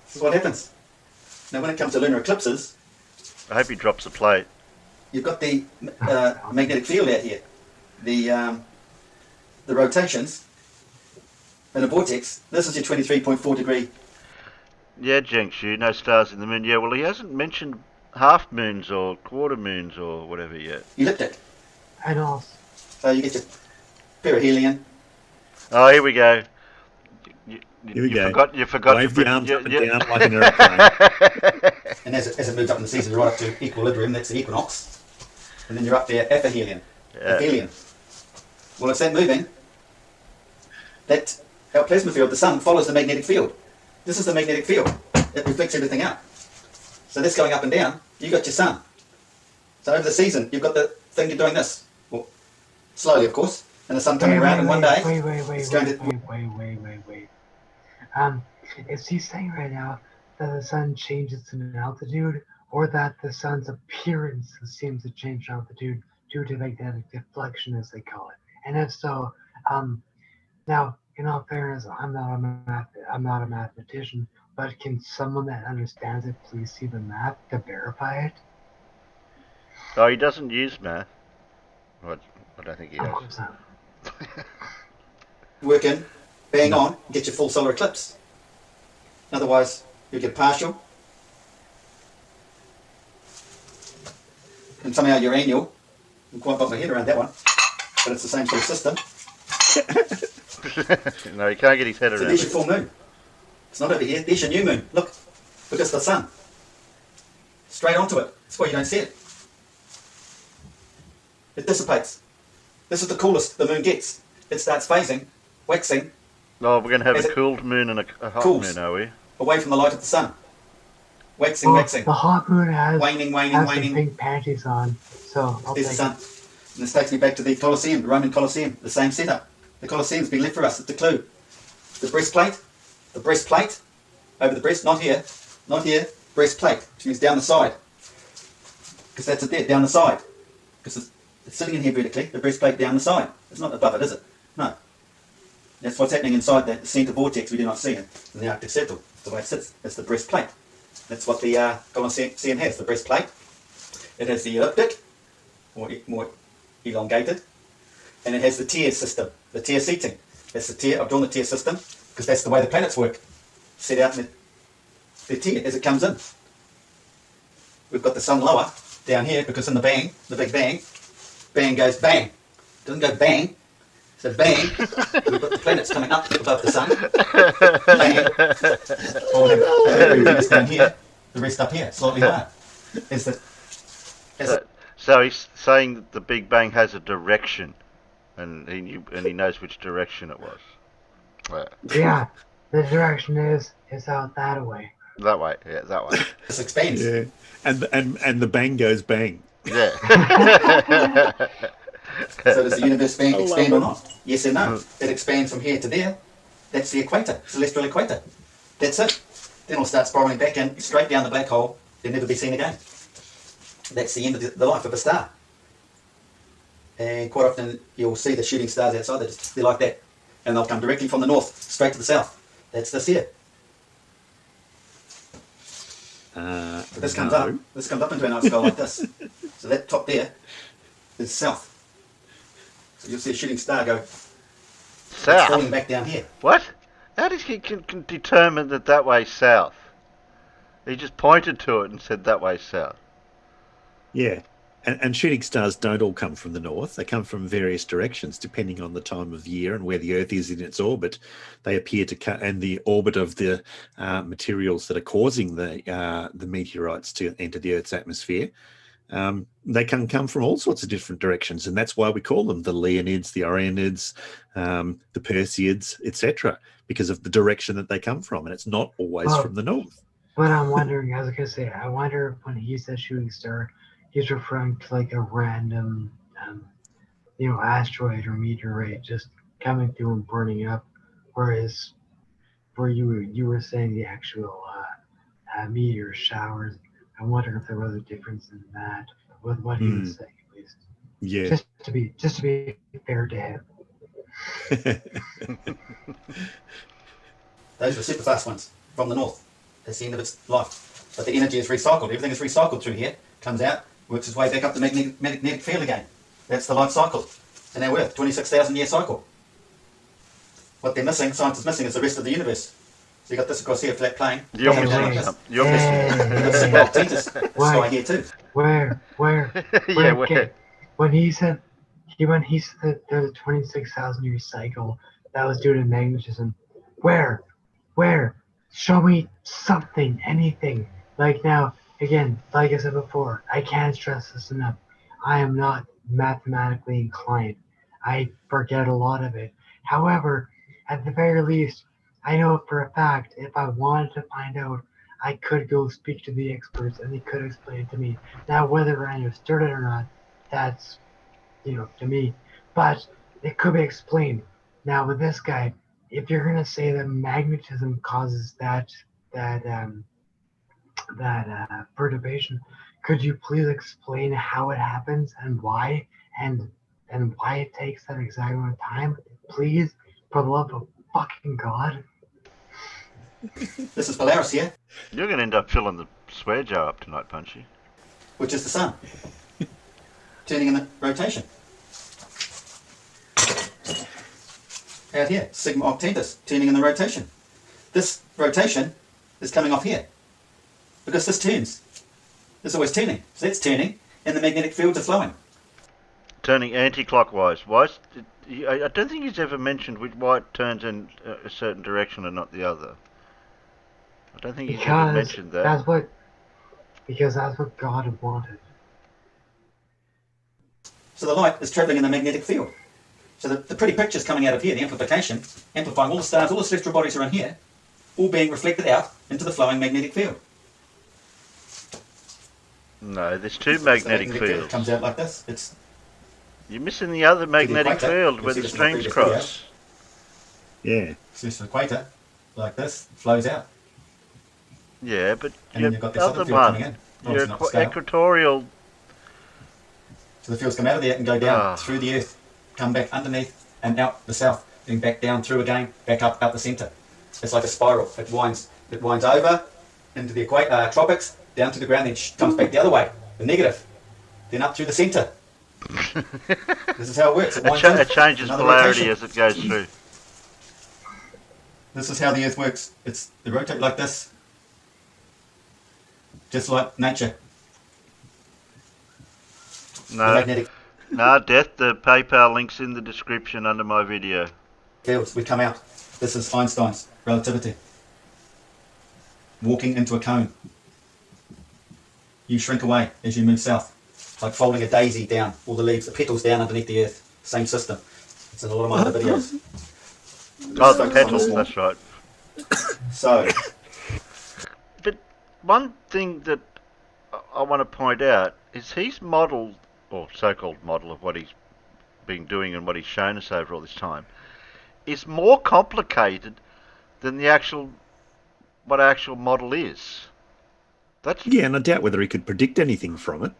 This is what happens. Now, when it comes to lunar eclipses, I hope he drops a plate. you've got the magnetic field out here, the rotations in a vortex. This is your 23.4 degree. Yeah, Jingshu, no stars in the moon. Yeah, well, he hasn't mentioned half moons or quarter moons or whatever yet. ecliptic. I know. So you get your perihelion. Oh, here we go. Here we go. You forgot. Wave the arms up and down like an airplane. And as it moves up in the season, right up to equilibrium, that's the equinox. And then you're up there, aphelion. Yeah. Aphelion. Well, it's that moving, that our plasma field, the sun, follows the magnetic field. This is the magnetic field. It reflects everything out. So this going up and down, you got your sun. So over the season, you've got the thing, you're doing this. Well, slowly, of course. And the sun coming around, and one day, it's going to... Wait. Is he saying right now that the sun changes in altitude, or that the sun's appearance seems to change in altitude due to magnetic deflection, as they call it? And if so, now, in all fairness, I'm not a mathematician, but can someone that understands it please see the math to verify it? Oh, he doesn't use math. I don't think he Of does. course not. work in, bang on, get your full solar eclipse. Otherwise, you get partial. And somehow your annual. I haven't quite got my head around that one. But it's the same sort of system. No, he can't get his head So around there's your it. full moon. It's not over here. There's your new moon. Look. Look, it's the sun. Straight onto it. That's why you don't see it. It dissipates. This is the coolest the moon gets. It starts phasing, waxing, Oh, we're going to have Is a it- cooled moon and a hot Cools. moon, are we? away from the light of the sun. Waxing, Well, waxing. the hot moon has Waning, waning, some waning. pink panties on, so I'll There's take the sun. And this takes me back to the Colosseum, the Roman Colosseum, the same setup. The Colosseum's been left for us at the clue. The breastplate, over the breast, not here, breastplate, which means down the side. Because that's it there, down the side. Because it's sitting in here vertically, the breastplate down the side. It's not above it, is it? No. That's what's happening inside that centre vortex we do not see in the Arctic Circle. That's the way it sits. That's the breastplate. That's what the Colosseum has, the breastplate. It has the elliptic, more elongated, and it has the tier system, the tier seating. That's the tier. I've drawn the tier system because that's the way the planets work. Set out in the tier as it comes in. We've got the sun lower down here because in the big bang goes bang. It doesn't go bang. So bang. We've got the planets coming up above the sun. Bang. All the rest down here. The rest up here, slightly higher. So he's saying that the Big Bang has a direction, and he knows which direction it was. Yeah, the direction is out that way. That way, yeah, that way. This expands. Yeah, and the bang goes bang. Yeah. So does the universe expand or it. not? Yes or no? It expands from here to there. That's the equator, celestial equator. That's it. Then it'll start spiraling back in, straight down the black hole. They'll never be seen again. That's the end of the life of a star. And quite often you'll see the shooting stars outside. They're like that. And they'll come directly from the north, straight to the south. That's this here. But this comes up. This comes up into a night sky like this. So that top there is south. So you'll see a shooting star go South. falling back down here. What? How did he can determine that way south? He just pointed to it and said that way south. Yeah, and shooting stars don't all come from the north. They come from various directions, depending on the time of year and where the Earth is in its orbit. They appear to and the orbit of the materials that are causing the meteorites to enter the Earth's atmosphere. They can come from all sorts of different directions, and that's why we call them the Leonids, the Orionids, the Perseids, etc., because of the direction that they come from, and it's not always from the north. But I'm wondering, I was gonna say, I wonder when he says shooting star, he's referring to like a random, asteroid or meteorite just coming through and burning up, whereas where you were saying the actual meteor showers. I'm wondering if there was a difference in that with what he was saying, at least. Yeah. Just to be fair to him. Those are super fast ones from the north. That's the end of its life. But the energy is recycled. Everything is recycled through here. Comes out, works its way back up the magnetic field again. That's the life cycle. And our Earth, 26,000 year cycle. What they're missing, science is missing, is the rest of the universe. So you got this across here, flat plane. You're Coming down missing like something. this. You're missing. You've got Sigma Octantis sky here too. Where? Yeah, where? Okay. When he said that there's a 26,000 year cycle that was due to magnetism, where? Show me something, anything. Like now, again, like I said before, I can't stress this enough. I am not mathematically inclined. I forget a lot of it. However, at the very least, I know for a fact if I wanted to find out, I could go speak to the experts and they could explain it to me. Now, whether I understood it or not, that's, to me. But it could be explained. Now, with this guy, if you're going to say that magnetism causes that perturbation, could you please explain how it happens and why, and why it takes that exact amount of time? Please, for the love of fucking God. This is Polaris here, You're going to end up filling the swear jar up tonight, Punchy. which is the sun. Turning in the rotation. Out here, Sigma Octantis, turning in the rotation. This rotation is coming off here. Because this turns. It's always turning. So that's turning, and the magnetic fields are flowing. Turning anti-clockwise. I don't think he's ever mentioned why it turns in a certain direction and not the other. I don't think he's ever mentioned that. Because that's what God wanted. So the light is travelling in the magnetic field. So the pretty pictures coming out of here, the amplification, amplifying all the stars, all the celestial bodies around here, all being reflected out into the flowing magnetic field. No, there's two magnetic fields. Comes out like this. You're missing the other magnetic equator. field You'll where see the this in my strings previous cross. Yeah. So this equator, like this, flows out. Yeah, but And your then you've got this other other field coming one, in. your Obviously not to scale. equatorial. So the fields come out of there and go down through the earth, come back underneath and out the south, then back down through again, back up out the centre. It's like a spiral. It winds over into the tropics, down to the ground, then comes back the other way, the negative, then up through the centre. This is how it works. It changes polarity as it goes through. This is how the earth works. They rotate like this, just like nature. No, Death. The PayPal link's in the description under my video. Fields, we come out. This is Einstein's relativity. Walking into a cone. You shrink away as you move south. Like folding a daisy down, all the leaves, the petals down underneath the earth. Same system. It's in a lot of my other videos. Oh, the petals, that's right. So, But one thing that I want to point out is his model, or so-called model, of what he's been doing and what he's shown us over all this time, is more complicated than what our actual model is. Yeah, and I doubt whether he could predict anything from it.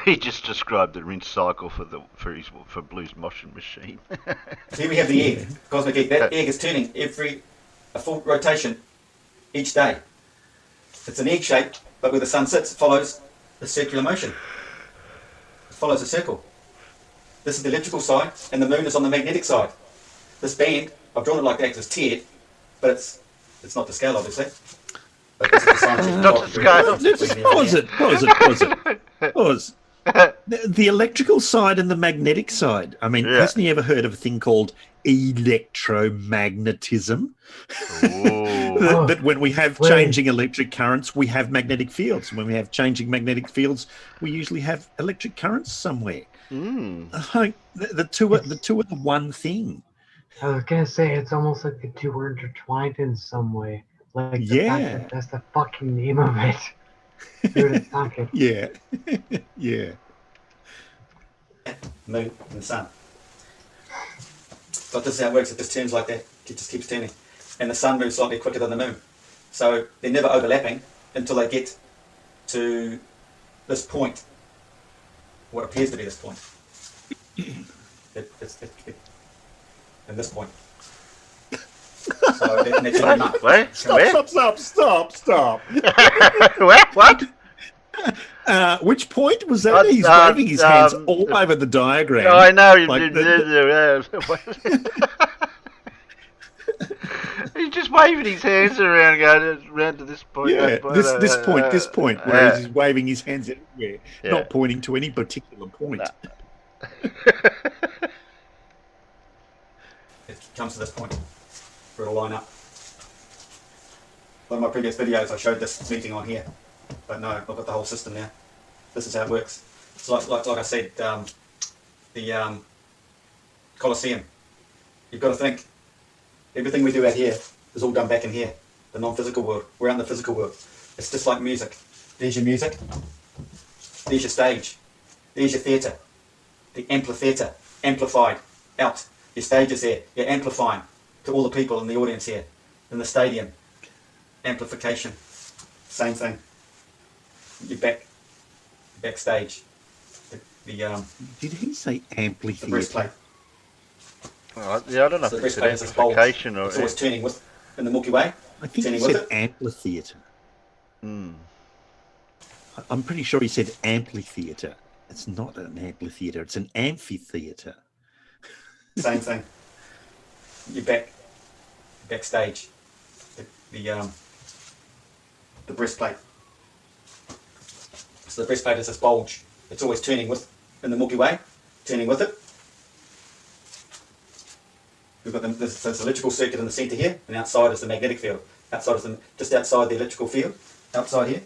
He just described the rinse cycle for Blue's washing machine. here we have the egg, cosmic egg. That egg is turning a full rotation each day. It's an egg shape, but where the sun sits, it follows the circular motion. It follows a circle. This is the electrical side, and the moon is on the magnetic side. This band, I've drawn it like that because it's tiered, but it's not to scale, obviously. But this is the scientific Not to scale. Pause. The electrical side and the magnetic side. I mean, hasn't he ever heard of a thing called electromagnetism? That when we have changing electric currents, we have magnetic fields. And when we have changing magnetic fields, we usually have electric currents somewhere. The two are the one thing. I was gonna say it's almost like the two were intertwined in some way. Like the fact that that's the fucking name of it. Yeah. moon, and the sun. But this is how it works. It just turns like that. It just keeps turning. And the sun moves slightly quicker than the moon. So they're never overlapping until they get to this point, what appears to be this point. And this point. So that's every month. Wait, Stop. What? Which point was that? He's waving his hands all over the diagram. Oh, I know. Like He's just waving his hands around, going around to this point. Yeah, that point, this point where he's waving his hands everywhere, not pointing to any particular point. It comes to this point where it'll line up. One of my previous videos I showed this meeting on here, but no, I've got the whole system now. This is how it works. It's like I said, the Colosseum. You've got to think, everything we do out here is all done back in here, the non-physical world. We're out in the physical world. It's just like music. There's your music, there's your stage, there's your theatre, the amphitheatre, amplified, out. Your stage is there, you're amplifying to all the people in the audience here, in the stadium. Amplification, same thing. You're backstage. Did he say The amphitheatre? breastplate. Yeah, I don't know So if the it's breastplate is this bulge. amplification or... It's always turning with in the Milky Way. I think he Turning with said it. amphitheatre. Hmm. I'm pretty sure he said amphitheatre. It's not an amphitheatre, it's an amphitheatre. Same thing. You're backstage. The breastplate. So the breastplate is this bulge. It's always turning with in the Milky Way, turning with it. We've got this electrical circuit in the centre here, and outside is the magnetic field. Outside is just outside the electrical field. Outside here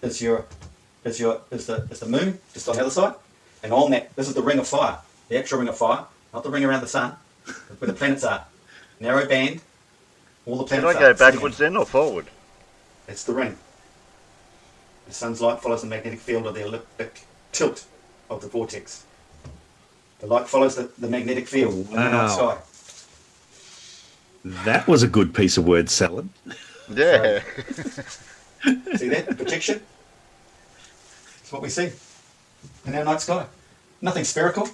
is the moon, just on the other side. And on that, this is the ring of fire, the actual ring of fire, not the ring around the sun, where the planets are. Narrow band, all the Should planets I go are sitting backwards then or forward? in. It's the ring. The sun's light follows the magnetic field of the elliptic tilt of the vortex. The light follows the magnetic field in the night sky. That was a good piece of word salad. Yeah. See that? The projection? It's what we see in our night sky. Nothing spherical.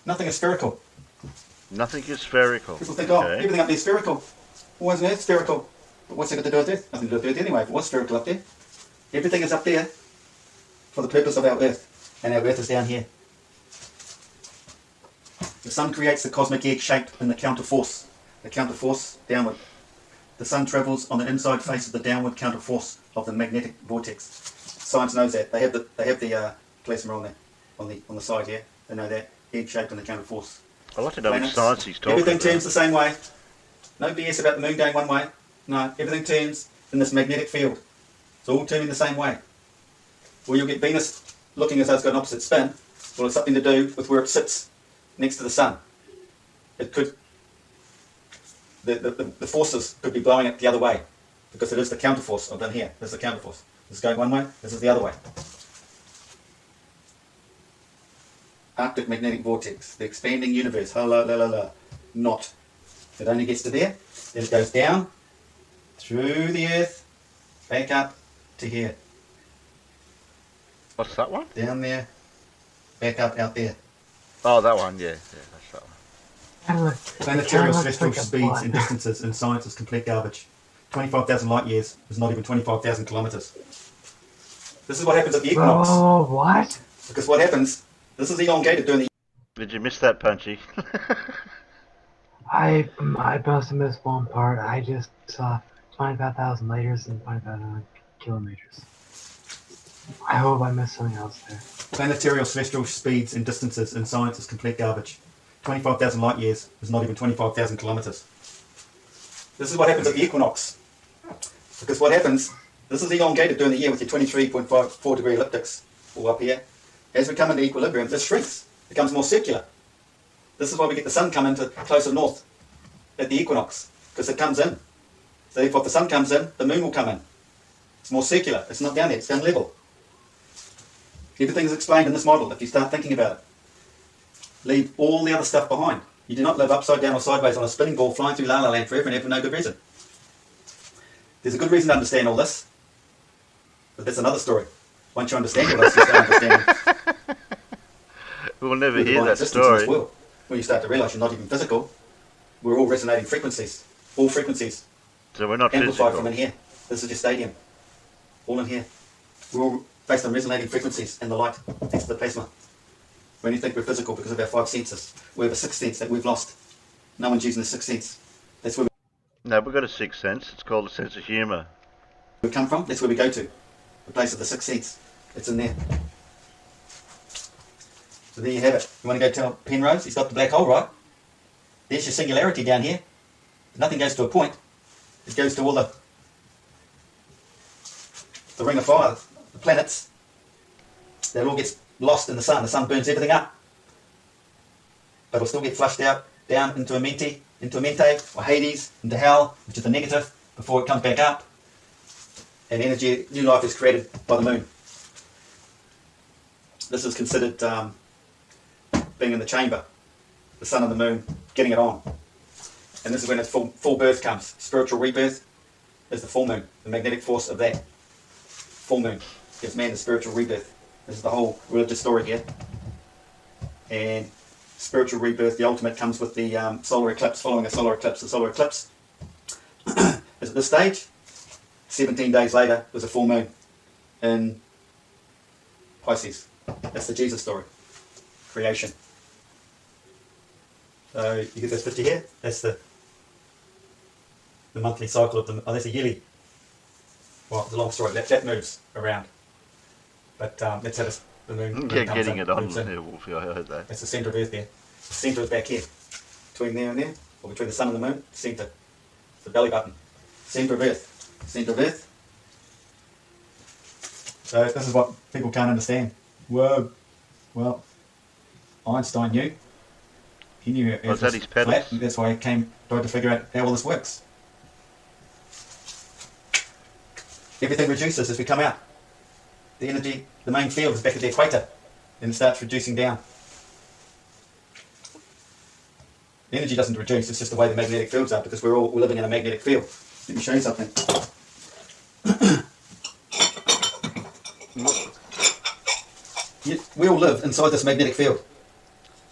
Nothing is spherical. Nothing is spherical. People think, oh, Okay. everything up there is spherical. Why isn't Earth spherical? But what's it got to do with Earth? Nothing to do with Earth anyway. If it was spherical up there. Everything is up there for the purpose of our Earth. And our Earth is down here. The sun creates the cosmic egg shape in the counterforce. The counterforce downward. The sun travels on the inside face of the downward counterforce of the magnetic vortex. Science knows that. They have the plasma on the side here. They know that egg shape in the counterforce. I'd like to know what Planets. science he's talking Everything about. turns the same way. No BS about the moon going one way. No, everything turns in this magnetic field. It's all turning the same way. Well, you'll get Venus looking as though it's got an opposite spin. Well, it's something to do with where it sits next to the sun. It could, the forces could be blowing it the other way because it is the counterforce. I've done here. This is the counterforce. This is going one way. This is the other way. Arctic magnetic vortex, the expanding universe. Not. It only gets to there. Then it goes down through the Earth, back up to here. What's that one? Down there, back up out there. Oh, that one, yeah. Yeah, that's that one. Planetary celestial speeds and distances in science is complete garbage. 25,000 light years is not even 25,000 kilometres. This is what happens at the equinox. Oh, what? Because what happens, this is elongated during the Did you miss that, Punchy? I must have missed one part. I just saw 25,000 liters and 25,000 kilometers. I hope I missed something else there. planetary celestial speeds and distances in science is complete garbage. 25,000 light years is not even 25,000 kilometres. This is what happens at the equinox. Because what happens, this is elongated during the year with your 23.54 degree elliptics all up here. As we come into equilibrium, this shrinks, becomes more circular. This is why we get the sun come into closer north at the equinox, because it comes in. So if the sun comes in, the moon will come in. It's more circular. It's not down there. It's down level. Everything is explained in this model if you start thinking about it. Leave all the other stuff behind. You do not live upside down or sideways on a spinning ball flying through La La Land forever and ever for no good reason. There's a good reason to understand all this, but that's another story. Once you understand all this, you start understanding. We'll never hear that story. When you start to realise you're not even physical, we're all resonating frequencies. All frequencies. So we're not amplified physical. from in here. This is your stadium. All in here. We're all based on resonating frequencies and the light next to the plasma. We only think we're physical because of our 5 senses. We have a 6th sense that we've lost. No one's using the 6th sense. That's where No, we've got a 6th sense. It's called a sense of humour. we come from. That's where we go to. The place of the 6th sense. It's in there. So there you have it. You want to go tell Penrose? He's got the black hole, right? There's your singularity down here. Nothing goes to a point. It goes to all the ring of fire, the planets. That all gets lost in the sun. The sun burns everything up. But it'll still get flushed out down into Amente, or Hades, into hell, which is the negative, before it comes back up. And energy, new life is created by the moon. This is considered being in the chamber, the sun and the moon, getting it on. And this is when its full birth comes. Spiritual rebirth is the full moon, the magnetic force of that. Full moon gives man the spiritual rebirth. This is the whole religious story here. And spiritual rebirth, the ultimate, comes with the solar eclipse, following a solar eclipse. The solar eclipse is at this stage. 17 days later was a full moon in Pisces. That's the Jesus story. Creation. So you get this picture here. That's the monthly cycle of the. Oh, that's a yearly. Well, the long story. That moves around. But that's how the moon. Getting it on there, Wolfie. I heard that. That's the centre of Earth there. The centre is back here, between there and there, or between the sun and the moon. Centre. It's the belly button. Centre of Earth. Centre of Earth. So this is what people can't understand. Whoa. Well, Einstein knew. He knew it was that his pedals? flat, and that's why he tried to figure out how all this works. Everything reduces as we come out. The energy, the main field is back at the equator, and it starts reducing down. The energy doesn't reduce, it's just the way the magnetic fields are, because we're living in a magnetic field. Let me show you something. We all live inside this magnetic field.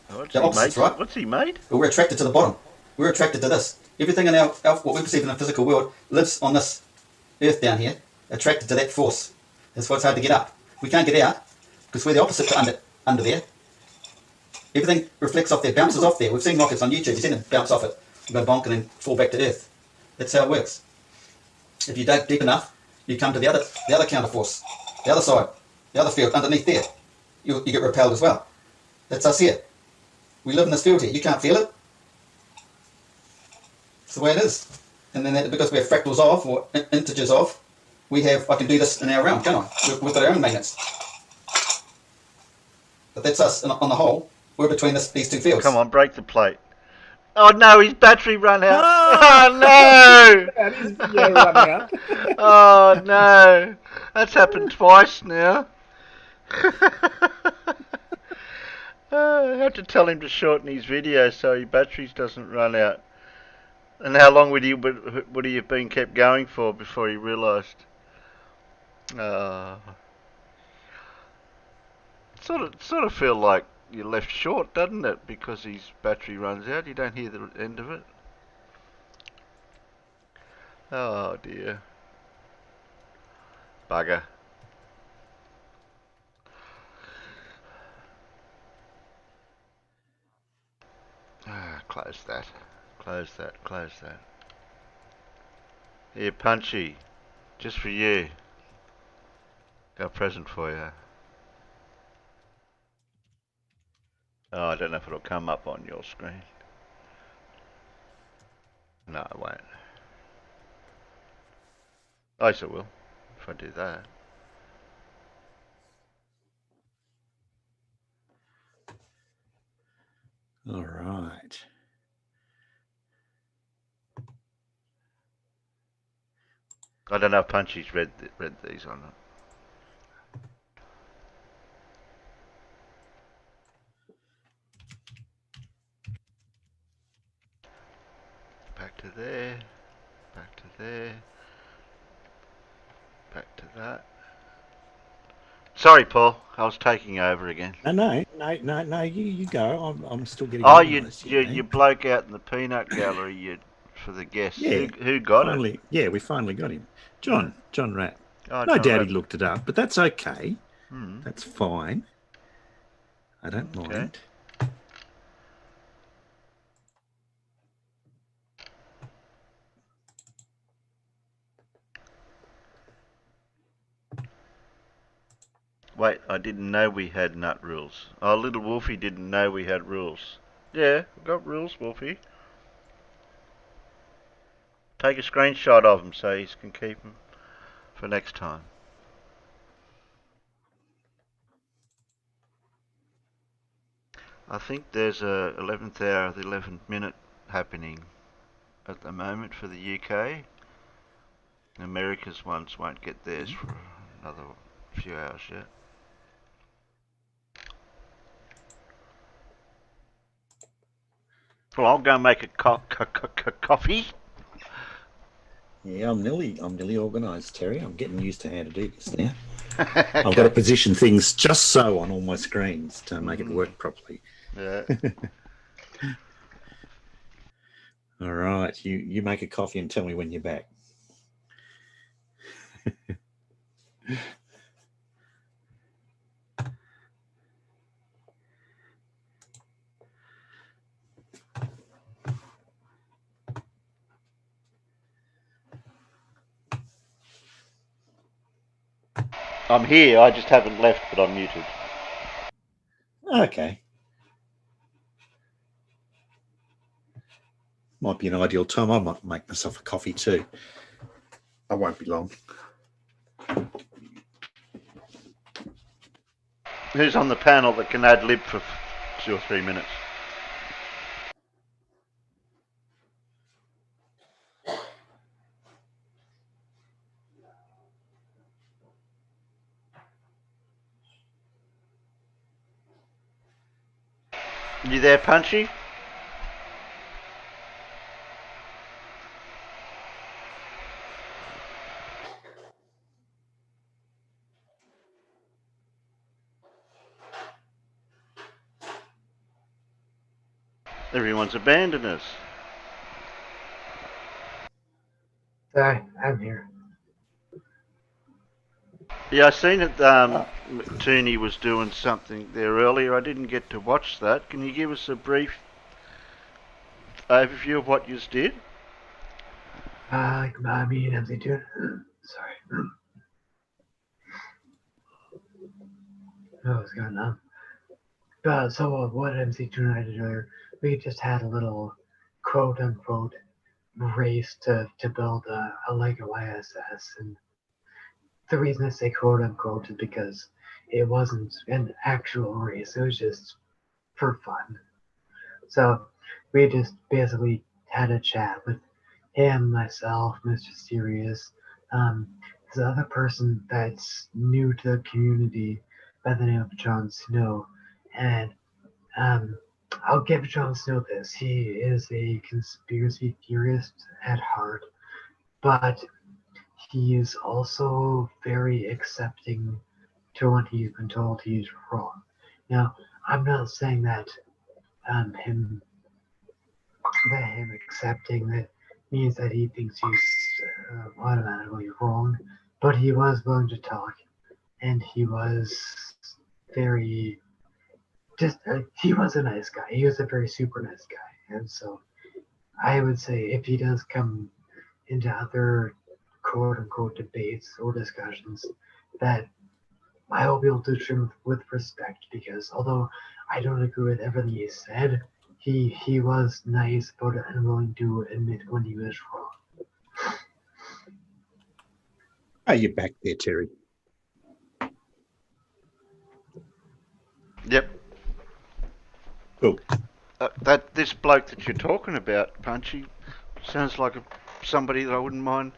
The opposites, right? What's he made? But we're attracted to the bottom. We're attracted to this. Everything in our what we perceive in the physical world lives on this earth down here, attracted to that force. That's why it's hard to get up. We can't get out because we're the opposite to under there. Everything reflects off there, bounces off there. We've seen rockets on YouTube. You've seen them bounce off it, go bonk, and then fall back to earth. That's how it works. If you dig deep enough, you come to the other counter force, the other side, the other field underneath there. You get repelled as well. That's us here. We live in this field here. You can't feel it. It's the way it is. And then because we have fractals of, or integers of, I can do this in our realm, can't I? We've got our own magnets. But that's us on the whole. We're between these two fields. Come on, break the plate. Oh no, his battery ran out. Oh no! That is running out. Oh no! That's happened twice now. I have to tell him to shorten his video so his batteries doesn't run out. And how long would he have been kept going for before he realised? Sort of feel like you're left short, doesn't it? Because his battery runs out. You don't hear the end of it. Oh dear. Bugger. Close that. Close that. Close that. Here, Punchy. Just for you. Got a present for you. Oh, I don't know if it'll come up on your screen. No, it won't. Oh, yes, it will. If I do that. All right. I don't know if Punchy's read these or not. Back to there. Back to there. Back to that. Sorry, Paul. I was taking over again. No. You go. I'm still getting Oh, you organised. you You you know. bloke out in the peanut gallery. You for the guests. Yeah. Who got it? Finally, yeah, we finally got him. John Rapp. Oh, No John doubt he Rapp. looked it up, but that's okay. Hmm. That's fine. I don't Okay. mind. Wait, I didn't know we had nut rules. Oh, little Wolfie didn't know we had rules. Yeah, we've got rules, Wolfie. Take a screenshot of them so you can keep them for next time. I think there's a 11th hour of the 11th minute happening at the moment for the UK. America's ones won't get theirs for another few hours yet. Well, I'll go make a coffee. Yeah, I'm nearly organised, Terry. I'm getting used to how to do this now. Okay. I've got to position things just so on all my screens to make it work properly. Yeah. All right, you make a coffee and tell me when you're back. I'm here, I just haven't left, but I'm muted. Okay. Might be an ideal time. I might make myself a coffee too. I won't be long. Who's on the panel that can ad lib for 2 or 3 minutes? You there, Punchy? Everyone's abandoned us. Sorry, I'm here. Yeah, I seen that Tooney was doing something there earlier. I didn't get to watch that. Can you give us a brief overview of what you did? Me and MC Tune. Sorry. Oh, what's going on? What MC Tune and I did earlier, we just had a little quote unquote race to build a Lego ISS, and the reason I say quote unquote is because it wasn't an actual race, it was just for fun. So we just basically had a chat with him, myself, Mr. Serious, this other person that's new to the community by the name of Jon Snow. And I'll give Jon Snow this. He is a conspiracy theorist at heart, but he is also very accepting to when he's been told he's wrong. Now, I'm not saying that him accepting that means that he thinks he's automatically wrong, but he was willing to talk, and he was very he was a nice guy. He was a very super nice guy, and so I would say if he does come into other quote unquote debates or discussions, that I hope he'll do so with respect, because although I don't agree with everything he said, he was nice about it and willing to admit when he was wrong. Are you back there, Terry? Yep. Cool. This bloke that you're talking about, Punchy, sounds like somebody that I wouldn't mind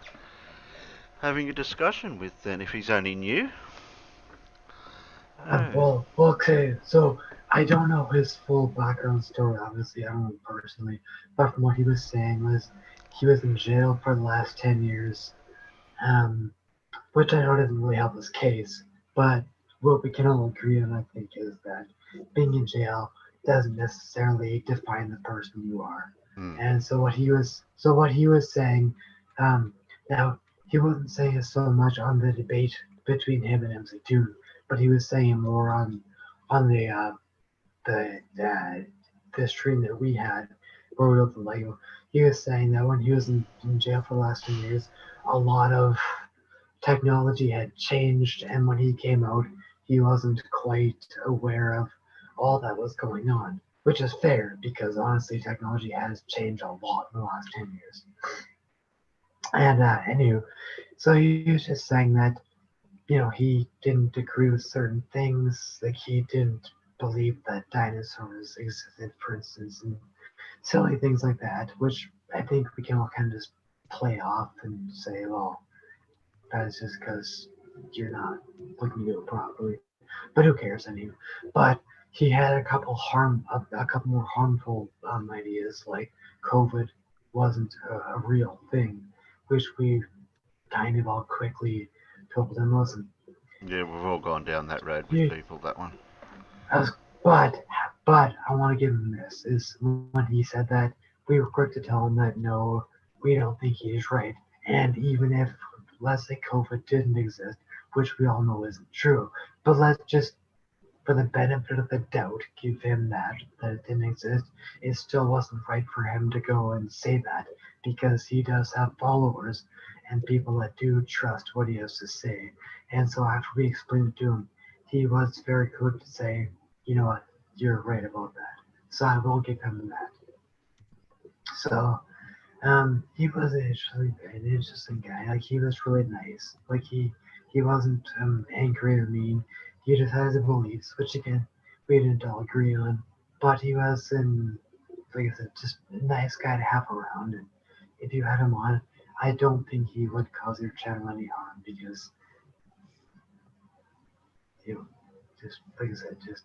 having a discussion with then, if he's only new. Well, okay, so I don't know his full background story, obviously. I don't know him personally. But from what he was saying was he was in jail for the last 10 years, um, which I know doesn't really help his case. But what we can all agree on, I think, is that being in jail doesn't necessarily define the person you are. Hmm. And so what he was saying, um, now he wasn't saying it so much on the debate between him and MC2, but he was saying more on the stream that we had where we built the Lego. He was saying that when he was in jail for the last 10 years, a lot of technology had changed, and when he came out, he wasn't quite aware of all that was going on, which is fair because honestly, technology has changed a lot in the last 10 years. And anyway, so he was just saying that he didn't agree with certain things, like he didn't believe that dinosaurs existed, for instance, and silly things like that, which I think we can all kind of just play off and say, well, that's just because you're not looking to do it properly. But who cares anyway? But he had a couple more harmful ideas, like COVID wasn't a real thing, which we kind of all quickly told him wasn't. Yeah, we've all gone down that road with Yeah, people. That one. was, but I want to give him this is when he said that we were quick to tell him that no, we don't think he is right. And even if let's say COVID didn't exist, which we all know isn't true, but let's just for the benefit of the doubt give him that it didn't exist. It still wasn't right for him to go and say that because he does have followers and people that do trust what he has to say. And so after we explained it to him, he was very quick to say, you know what, you're right about that. So I will give him that. So he was actually an interesting guy. Like he was really nice. Like he wasn't angry or mean. He just had his beliefs, which again we didn't all agree on. But he was like I said, just a nice guy to have around. And if you had him on, I don't think he would cause your channel any harm because you know, just like I said, just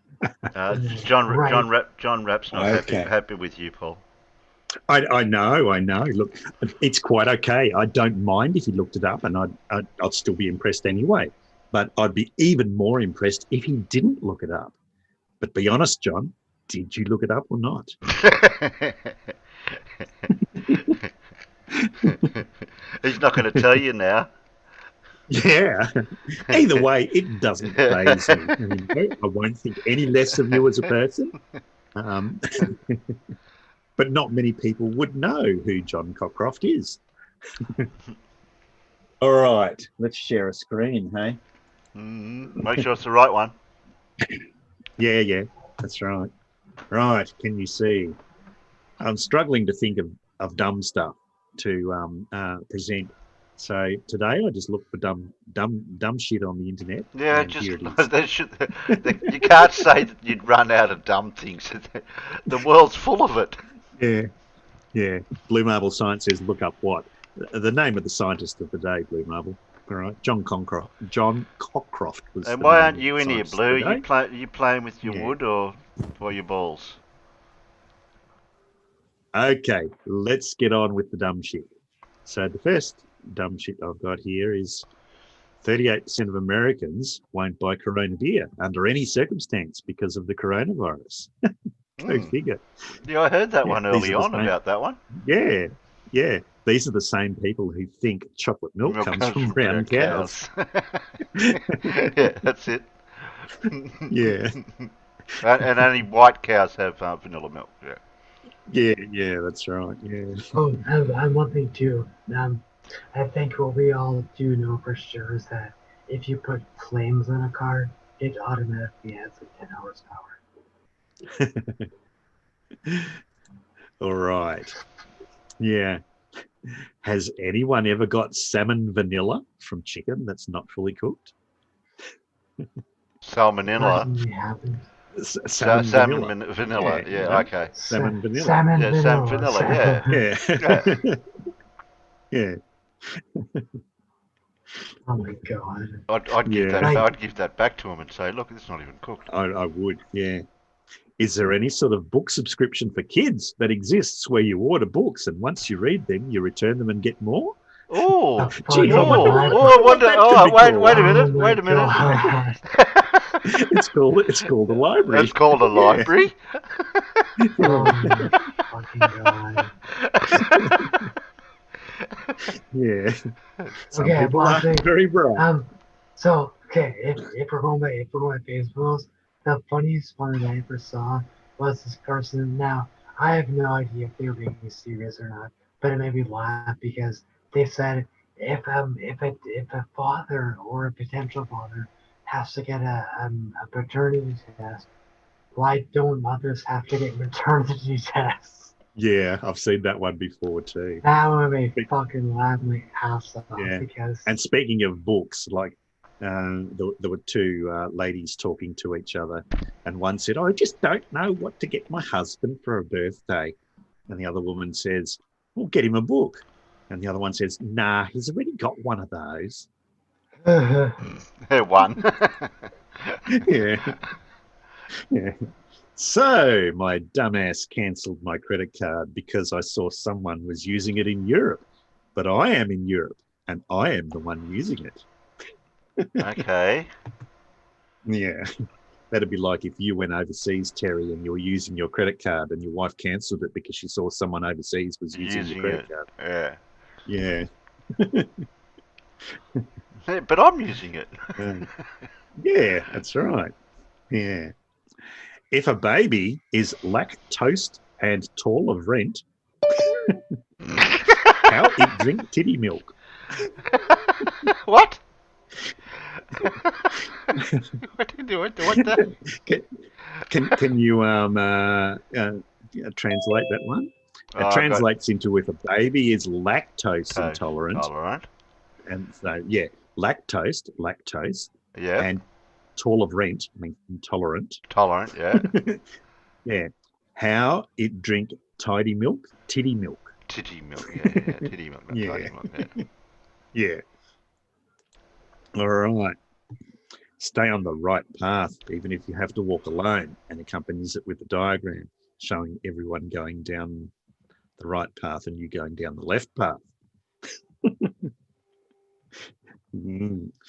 right. John Rapp's not Okay. happy with you, Paul. I know. Look, it's quite okay. I don't mind if he looked it up, and I'd still be impressed anyway. But I'd be even more impressed if he didn't look it up. But be honest, John, did you look it up or not? He's not going to tell you now. Yeah. Either way, it doesn't faze me. I won't think any less of you as a person. But not many people would know who John Cockcroft is. All right, let's share a screen, hey? Make sure it's the right one. Yeah, that's right. Right, can you see? I'm struggling to think of dumb stuff to present. So today I just looked for dumb shit on the internet. Yeah, and just here it is. you can't say that you'd run out of dumb things. The world's full of it. Yeah. Blue Marble Science says, look up what? The name of the scientist of the day, Blue Marble. All right, John Cockcroft was. And why aren't you in here, Blue? You playing with your wood or your balls? Okay, let's get on with the dumb shit. So the first dumb shit I've got here is 38% of Americans won't buy Corona beer under any circumstance because of the coronavirus. Go figure. Yeah, I heard that one early on about that one. Yeah. These are the same people who think chocolate milk comes from brown cows. Yeah, that's it. Yeah. And only white cows have vanilla milk. Yeah, that's right. Yeah. Oh, and one thing too. I think what we all do know for sure is that if you put flames on a car, it automatically adds like 10 hours power. All right. Yeah. Has anyone ever got salmon vanilla from chicken that's not fully cooked? Salmonella. We haven't. Salmon vanilla. Yeah, okay. Salmon vanilla. Salmon Yeah, vanilla. salmon vanilla. Yeah. Oh my god. I'd give that back to him and say, look, it's not even cooked. I would, yeah. Is there any sort of book subscription for kids that exists where you order books and once you read them, you return them and get more? Oh, Gee, I oh, wonder I wonder. that Oh, could be wait, called. wait a minute, Oh my wait a minute. God. It's called a library. It's called a library. Oh my fucking God. Yeah. Some Okay, people last are thing. very bright. So okay, if we're going by Facebooks, the funniest one that I ever saw was this person. Now I have no idea if they were being serious or not, but it made me laugh because they said if a father or a potential father has to get a paternity test, why don't mothers have to get maternity tests? Yeah, I've seen that one before too. That would be fucking laugh my ass off Yeah. because And speaking of books, like there were two ladies talking to each other, and one said, "I just don't know what to get my husband for a birthday," and the other woman says, "Well, get him a book," and the other one says, "Nah, he's already got one of those." One. Yeah, yeah. So my dumbass cancelled my credit card because I saw someone was using it in Europe, but I am in Europe and I am the one using it. Okay. Yeah. That'd be like if you went overseas, Terry, and you were using your credit card and your wife cancelled it because she saw someone overseas was using your credit card. Yeah. Yeah. Hey, but I'm using it. Yeah, that's right. Yeah. If a baby is lactose and tall of rent, how it drink titty milk? What? What the? Can you translate that one? It translates into if a baby is lactose intolerant, and so yeah, lactose, Yeah. and tall of rent, I mean intolerant. Tolerant, yeah. Yeah. How it drink titty milk? Titty milk, yeah. Titty milk, not Yeah. tidy milk, yeah. Yeah. All right. Stay on the right path, even if you have to walk alone, and accompanies it with a diagram showing everyone going down the right path and you going down the left path.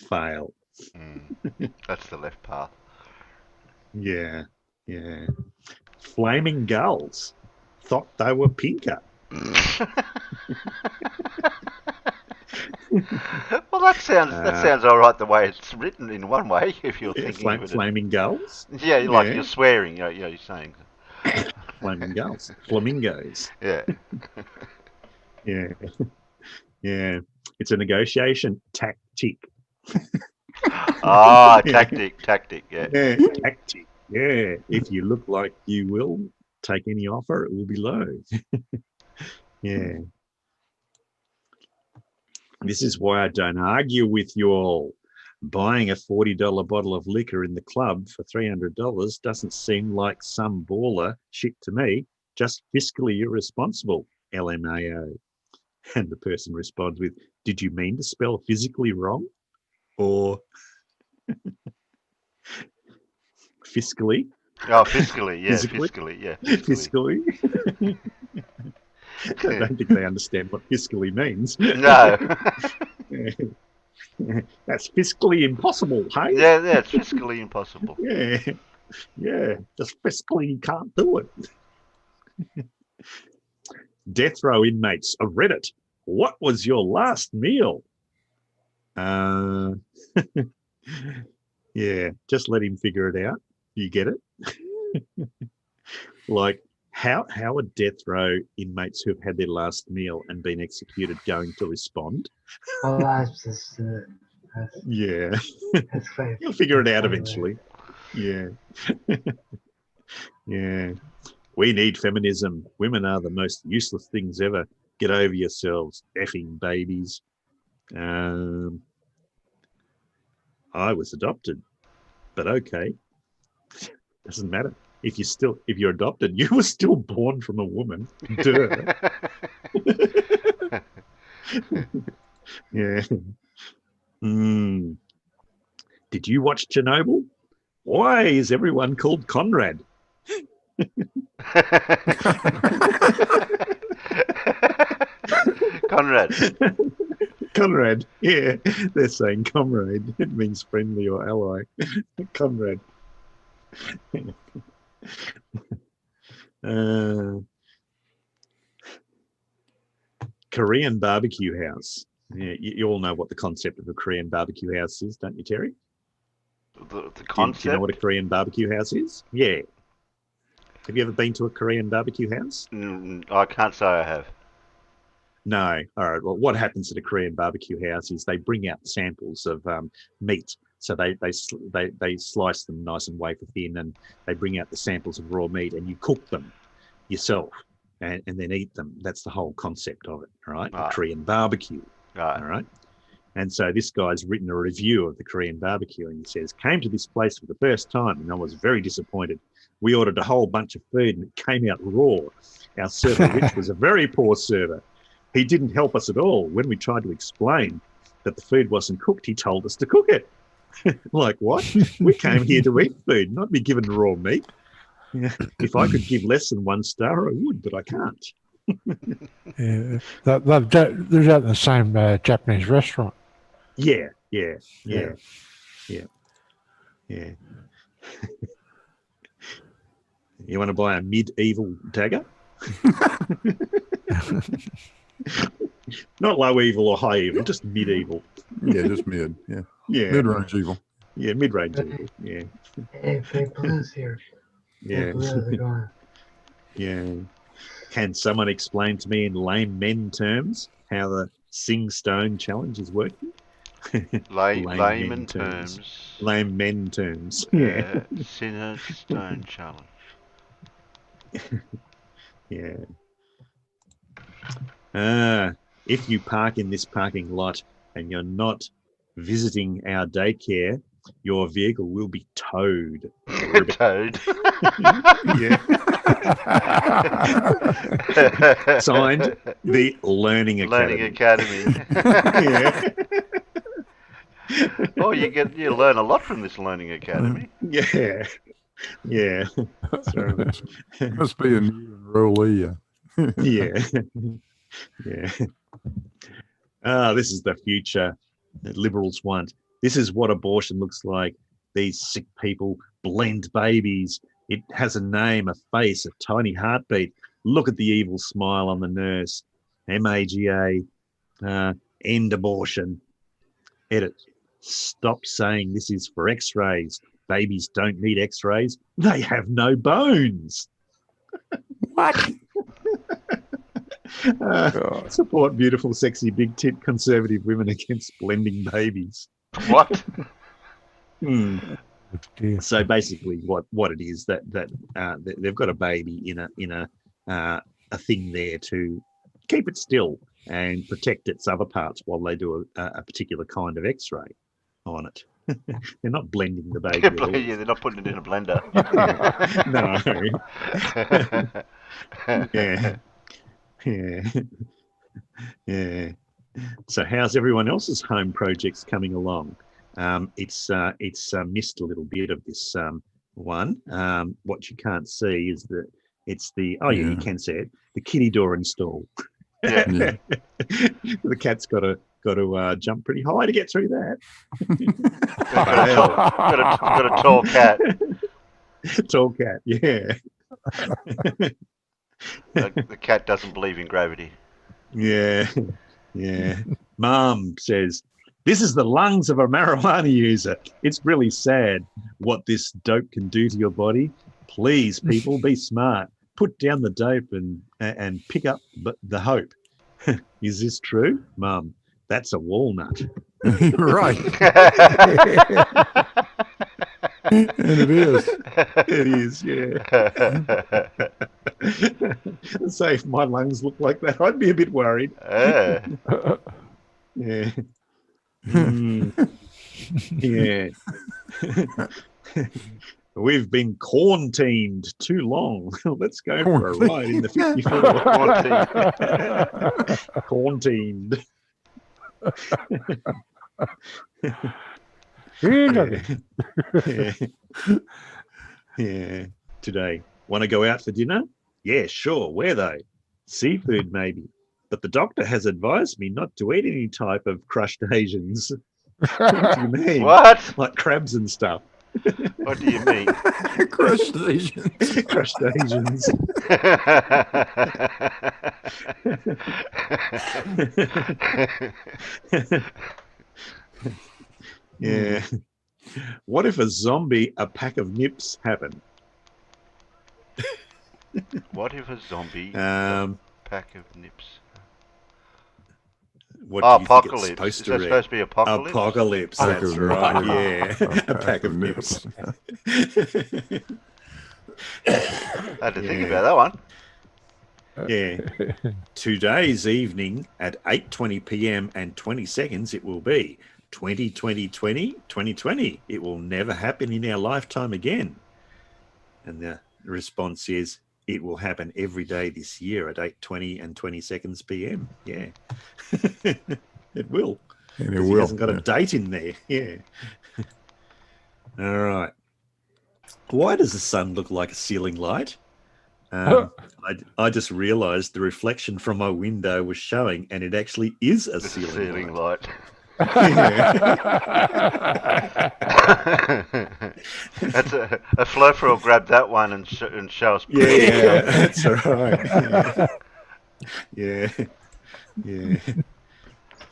Fail. That's the left path. Yeah. Yeah. Flaming gulls thought they were pinker. Well, that sounds all right the way it's written in one way. If you're thinking of it, flaming gulls. Yeah, like you're swearing. You're saying flaming gulls, flamingos. Yeah. Yeah. Yeah. It's a negotiation tactic. Ah, tactic. Yeah. Yeah, tactic. Yeah. If you look like you will take any offer, it will be low. Yeah. This is why I don't argue with you all. Buying a $40 bottle of liquor in the club for $300 doesn't seem like some baller shit to me, just fiscally irresponsible, LMAO. And the person responds with, did you mean to spell physically wrong? Or fiscally? Oh, fiscally, yeah. Physically? Fiscally, yeah. Fiscally? I don't think they understand what fiscally means. No. That's fiscally impossible, hey? Yeah, it's fiscally impossible. Yeah, just fiscally you can't do it. Death row inmates of Reddit, what was your last meal? Yeah, just let him figure it out. You get it? Like, how are death row inmates who have had their last meal and been executed going to respond? Well, that's just Yeah. that's fine. You'll figure it out eventually. Yeah. Yeah. We need feminism. Women are the most useless things ever. Get over yourselves, effing babies. I was adopted, but okay. Doesn't matter. If you're adopted, you were still born from a woman. Duh. Yeah. Did you watch Chernobyl? Why is everyone called Conrad? Conrad. Conrad, yeah, they're saying comrade. It means friendly or ally. Conrad. Korean barbecue house. Yeah, you all know what the concept of a Korean barbecue house is, don't you, Terry? The Do concept. you know what a Korean barbecue house is? Yeah. Have you ever been to a Korean barbecue house? I can't say I have. No. All right. Well, what happens at a Korean barbecue house is they bring out samples of meat. So they slice them nice and wafer thin, and they bring out the samples of raw meat, and you cook them yourself and then eat them. That's the whole concept of it. All right. A Korean barbecue. Right. All right. And so this guy's written a review of the Korean barbecue, and he says, came to this place for the first time and I was very disappointed. We ordered a whole bunch of food and it came out raw. Our server, Rich, was a very poor server. He didn't help us at all. When we tried to explain that the food wasn't cooked, he told us to cook it. Like, what? We came here to eat food, not be given raw meat. If I could give less than 1 star, I would, but I can't. Yeah, there's at the same Japanese restaurant. Yeah. You want to buy a medieval dagger? Not low evil or high evil, just medieval. Yeah, just mid. Yeah. Yeah. Mid-range evil. Yeah, mid-range evil. Yeah. Hey, fake blues here. Yeah. Fake blues are going. Yeah. Can someone explain to me in layman terms how the Sing Stone challenge is working? Layman terms. Layman terms. Yeah. Sinner Stone challenge. Yeah. If you park in this parking lot and you're not visiting our daycare, your vehicle will be towed. Toad. Yeah. Signed, the Learning Academy. Learning Academy. Yeah. Oh, you learn a lot from this Learning Academy. Yeah. Yeah. So, Must be a new enrollee. yeah. Yeah. This is the future that liberals want. This is what abortion looks like. These sick people blend babies. It has a name, a face, a tiny heartbeat. Look at the evil smile on the nurse. MAGA. End abortion. Edit. Stop saying this is for x-rays. Babies don't need x-rays. They have no bones. What? Support beautiful, sexy, big tit conservative women against blending babies. What? So basically, what it is that they've got a baby in a thing there to keep it still and protect its other parts while they do a particular kind of X-ray on it. They're not blending the baby. At all. Yeah, they're not putting it in a blender. No. Yeah. Yeah. Yeah. So how's everyone else's home projects coming along? It's missed a little bit of this one. What you can't see is that it's the you can see it, the kitty door install. Yeah. The cat's got to jump pretty high to get through that. got a tall cat. Tall cat, yeah. The cat doesn't believe in gravity. Yeah, yeah. Mom says, this is the lungs of a marijuana user. It's really sad what this dope can do to your body. Please, people, be smart. Put down the dope and pick up the hope. Is this true? Mum, that's a walnut. Right. And it is. It is, yeah. So if my lungs look like that, I'd be a bit worried. Yeah. Yeah. We've been quarantined too long. Let's go for a ride in the 54. Quarantined. Yeah. Yeah. Today. Want to go out for dinner? Yeah, sure. Where though? Seafood, maybe. But the doctor has advised me not to eat any type of crushed Asians. What do you mean? What? Like crabs and stuff. What do you mean? Crushed Asians. Crushed Asians. Yeah. What if a zombie, a pack of nips happen? What if a zombie pack of nips? What do you think it's Apocalypse. supposed Is to that read? supposed to be apocalypse? Apocalypse, Pack that's of right. nips. Yeah. A pack of nips. I had to think about that one. Yeah. Today's evening at 8:20 p.m. and 20 seconds it will be 2020. It will never happen in our lifetime again. And the response is, it will happen every day this year at 8:20 and 20 seconds p.m. Yeah. It will. And it He will. hasn't got a date in there. Yeah. All right. Why does the sun look like a ceiling light? I just realised the reflection from my window was showing, and it actually is a It's a ceiling ceiling light. light. Yeah. That's a fluffer will grab that one and show us. Yeah, that's right. Yeah.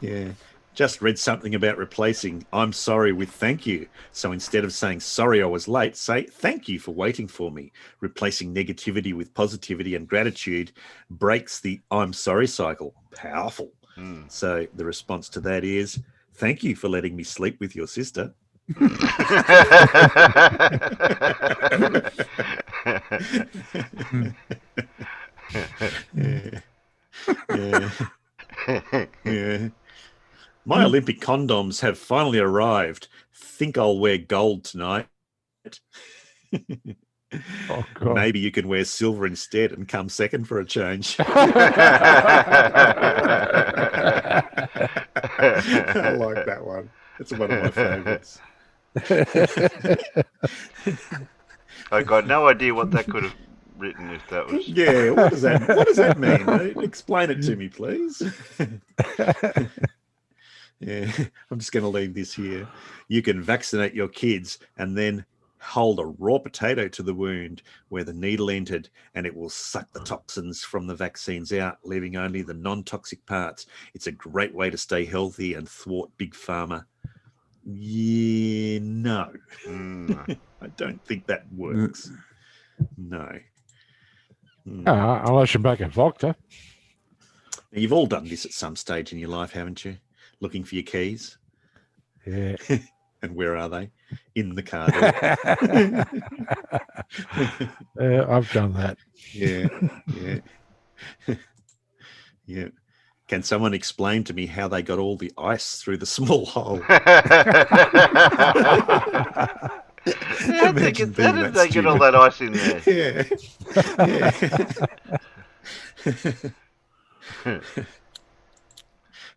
Yeah. Just read something about replacing "I'm sorry" with "thank you." So instead of saying "sorry I was late," say "thank you for waiting for me." Replacing negativity with positivity and gratitude breaks the "I'm sorry" cycle. Powerful. So the response to that is, "Thank you for letting me sleep with your sister." Yeah. My Olympic condoms have finally arrived. Think I'll wear gold tonight. Oh, God. Maybe you can wear silver instead and come second for a change. I like that one. It's one of my favourites. I got no idea what that could have written if that was. Yeah, what does that mean? Explain it to me, please. Yeah, I'm just going to leave this here. You can vaccinate your kids and then hold a raw potato to the wound where the needle entered, and it will suck the toxins from the vaccines out, leaving only the non-toxic parts. It's a great way to stay healthy and thwart big pharma. Yeah, no. I don't think that works. No. Unless you're back at Vocta. Now, you've all done this at some stage in your life, haven't you? Looking for your keys. Yeah. And where are they? In the car door. I've done that. Yeah. Yeah. Can someone explain to me how they got all the ice through the small hole? How did they get all that ice in there?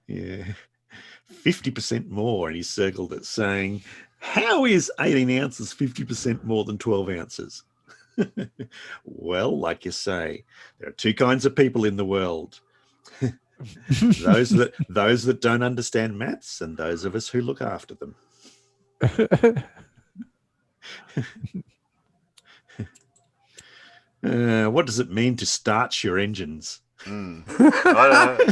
Yeah. 50% more, and he circled it saying, how is 18 ounces 50% more than 12 ounces? Well, like you say, there are two kinds of people in the world. those that don't understand maths, and those of us who look after them. What does it mean to start your engines? I don't know.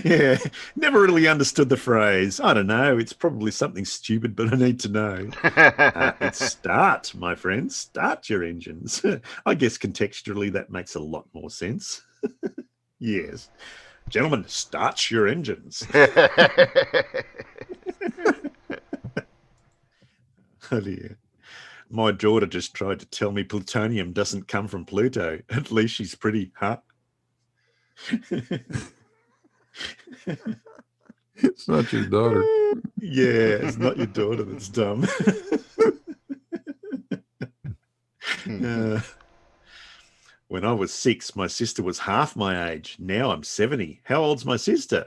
Yeah, never really understood the phrase. I don't know. It's probably something stupid, but I need to know. It's start, my friend. Start your engines. I guess contextually that makes a lot more sense. Yes. Gentlemen, start your engines. Oh dear. My daughter just tried to tell me plutonium doesn't come from Pluto. At least she's pretty, huh? It's not your daughter. Yeah, it's not your daughter that's dumb. When I was 6, my sister was half my age. Now I'm 70. How old's my sister?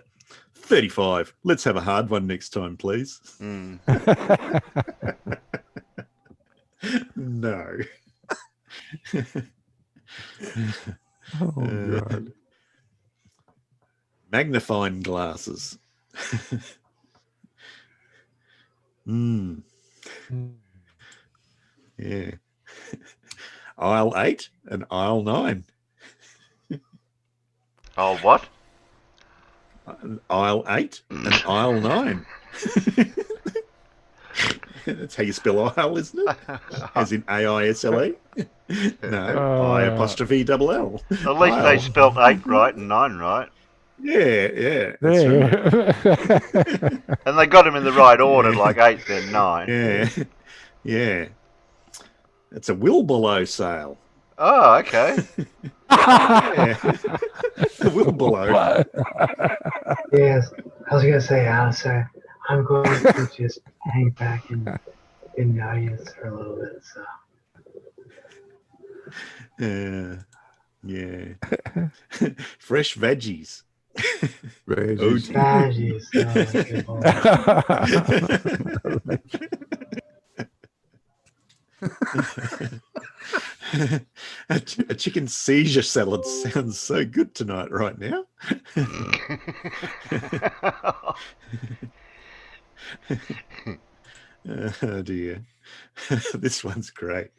35. Let's have a hard one next time, please. No. Oh, God. Magnifying glasses. Mm, Mm. yeah. Aisle 8 and aisle 9. Oh, what? Aisle 8 and aisle 9. That's how you spell aisle, isn't it? As in AISLE? No, I apostrophe double L. At least they Aisle. spelt 8 right and 9 right. Yeah, that's right. Yeah. And they got them in the right order, Yeah. like 8, then 9. Yeah, yeah. It's a Wilbelow sale. Oh, okay. Yeah. The Wilbelow. Yes, I was gonna say, Alistair, I'm going to just hang back in the audience for a little bit. So Yeah. Fresh veggies. Veggies. strategies. Oh, good lord. A chicken seizure salad sounds so good tonight, right now. Oh dear. This one's great.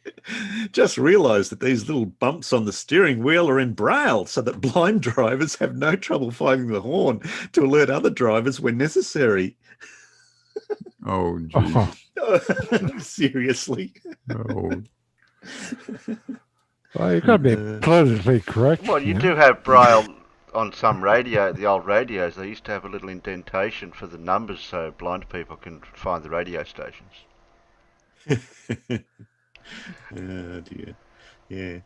Just realised that these little bumps on the steering wheel are in braille so that blind drivers have no trouble finding the horn to alert other drivers when necessary. Oh, geez. Seriously. Oh, Well, you've got to be politically correct. Well, you know. do have braille on some radio, the old radios. They used to have a little indentation for the numbers so blind people can find the radio stations. Oh dear. Yeah.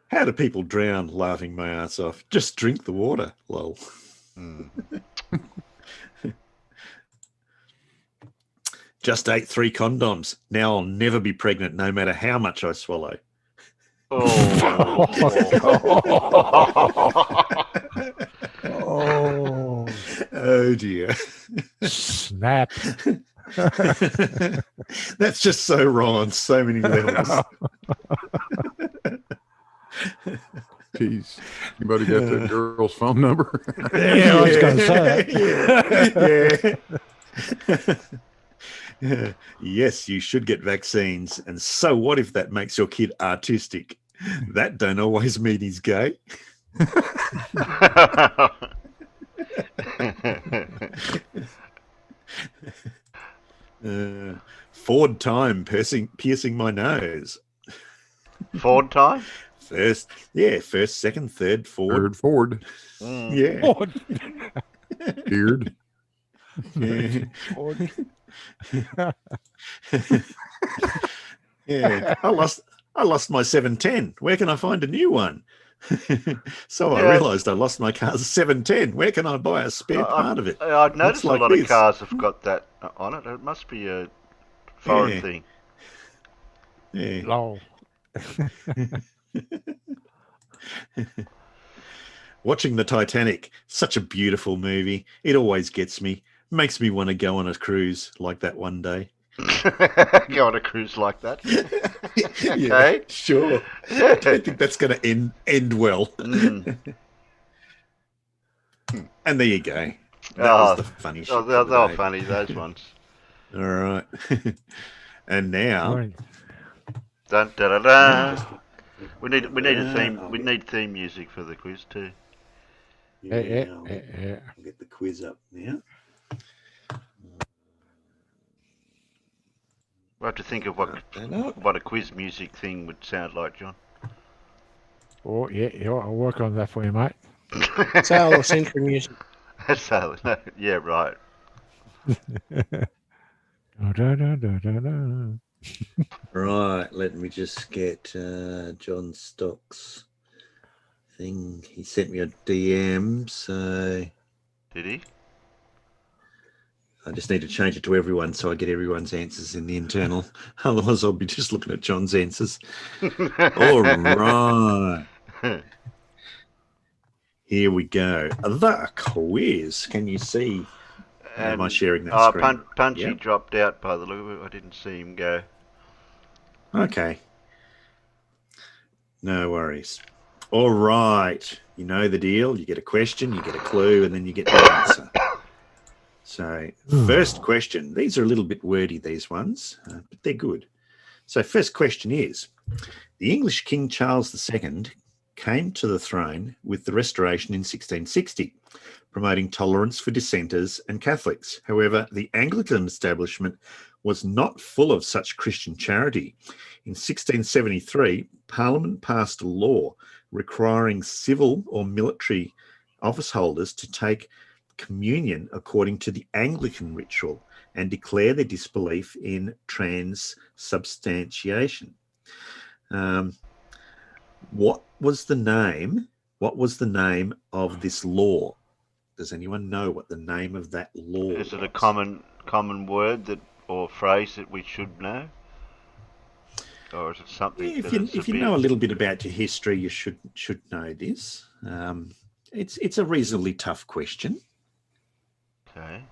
How do people drown laughing my ass off? Just drink the water, lol. Just ate 3 condoms. Now I'll never be pregnant no matter how much I swallow. Oh. Oh, Oh dear. snap. That's just so wrong on so many levels. geez. Anybody got that girl's phone number? Yeah, I was going to say Yeah. Yeah. Yes, you should get vaccines. And so what if that makes your kid artistic? That don't always mean he's gay. Ford time piercing my nose. Ford time? First, second, third, Ford. Third Ford. Yeah. Beard. Yeah. Yeah. I lost my 710. Where can I find a new one? So I realised I lost my car's 710. Where can I buy a spare part of it? I've noticed Looks a lot like of cars have got that on it. It must be a foreign thing. Yeah. Lol. Watching the Titanic, such a beautiful movie. It always gets me. Makes me want to go on a cruise like that one day. Go on a cruise like that. Yeah, Okay. sure. I don't think that's going to end well. Mm. And there you go. That was the funny shit. Oh, they were funny, those ones. All right. And now, Right. Dun, da, da, da. We need a theme. We need theme music for the quiz too. Yeah. I'll get the quiz up now. We have to think of what a quiz music thing would sound like, John. Oh, yeah, I'll work on that for you, mate. Soul or century music. So, yeah, right. Da-da-da-da-da-da. Right, let me just get John Stock's thing. He sent me a DM, so Did he? I just need to change it to everyone so I get everyone's answers in the internal. Otherwise, I'll be just looking at John's answers. All right. Here we go. The quiz. Can you see? Am I sharing that screen? Punchy Yep. dropped out by the look of it. I didn't see him go. Okay. No worries. All right. You know the deal. You get a question, you get a clue, and then you get the answer. So, first question. These are a little bit wordy, these ones, but they're good. So, first question is, the English King Charles II came to the throne with the Restoration in 1660, promoting tolerance for dissenters and Catholics. However, the Anglican establishment was not full of such Christian charity. In 1673, Parliament passed a law requiring civil or military office holders to take communion according to the Anglican ritual and declare their disbelief in transubstantiation. What was the name? What was the name of this law? Does anyone know what the name of that law Is it a was? common word that or phrase that we should know, or is it something Yeah, that it's a if you bit? know a little bit about your history, you should know this. It's a reasonably tough question. Okay.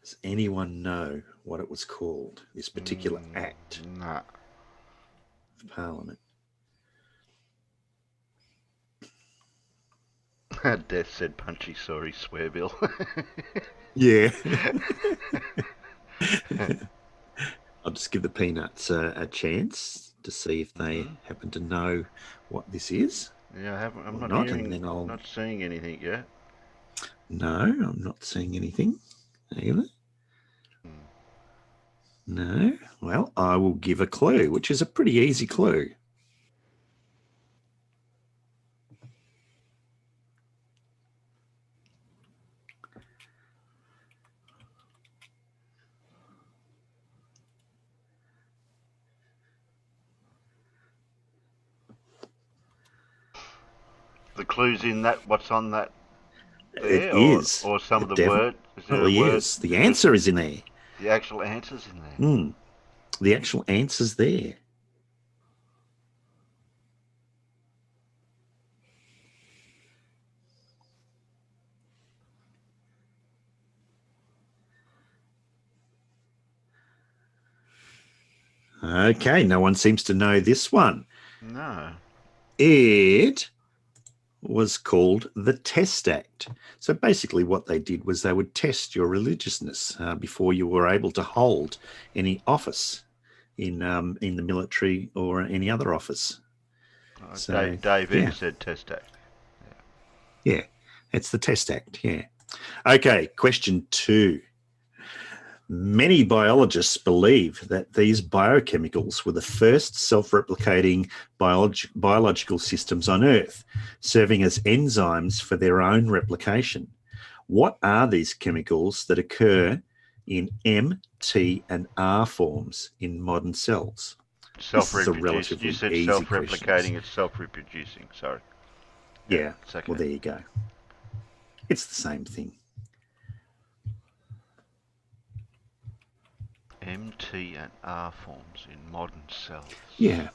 Does anyone know what it was called? This particular act Nah. of Parliament. Death said punchy, sorry, swear bill. Yeah. I'll just give the peanuts a chance to see if they happen to know what this is. Yeah, I'm or not not, hearing, and then I'll. not seeing anything yet. No, I'm not seeing anything either. No. Well, I will give a clue, which is a pretty easy clue. The clues in that, what's on that It there, is. or some of It the word? Is there a definitely word? is. The answer is in there. The actual answer's in there. The actual answer's there. Okay, no one seems to know this one. No. It was called the Test Act. So basically what they did was they would test your religiousness before you were able to hold any office in the military or any other office. So, Dave yeah. N said Test Act. Yeah, it's the Test Act, yeah. Okay, question 2. Many biologists believe that these biochemicals were the first self-replicating biological systems on Earth, serving as enzymes for their own replication. What are these chemicals that occur in M, T, and R forms in modern cells? This is a relatively You said easy question. self-replicating. It's self-reproducing. Sorry. Yeah. Okay. Well, there you go. It's the same thing. M, T, and R forms in modern cells. Yeah.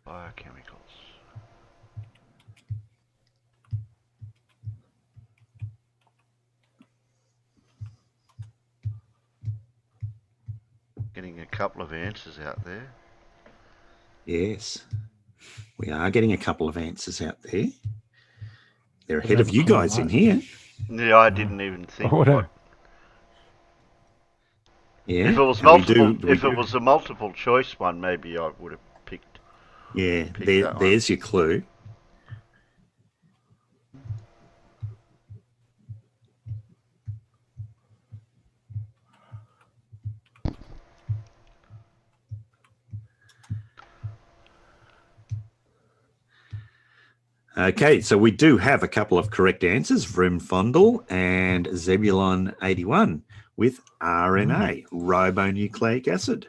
Biochemicals. Getting a couple of answers out there. Yes. We are getting a couple of answers out there. They're ahead of you guys in here. Yeah, I didn't even think. Yeah. If it was if it was a multiple choice one, maybe I would have picked. Yeah. There's your clue. Okay, so we do have a couple of correct answers, Vroom Fondle and Zebulon81 with RNA, ribonucleic acid.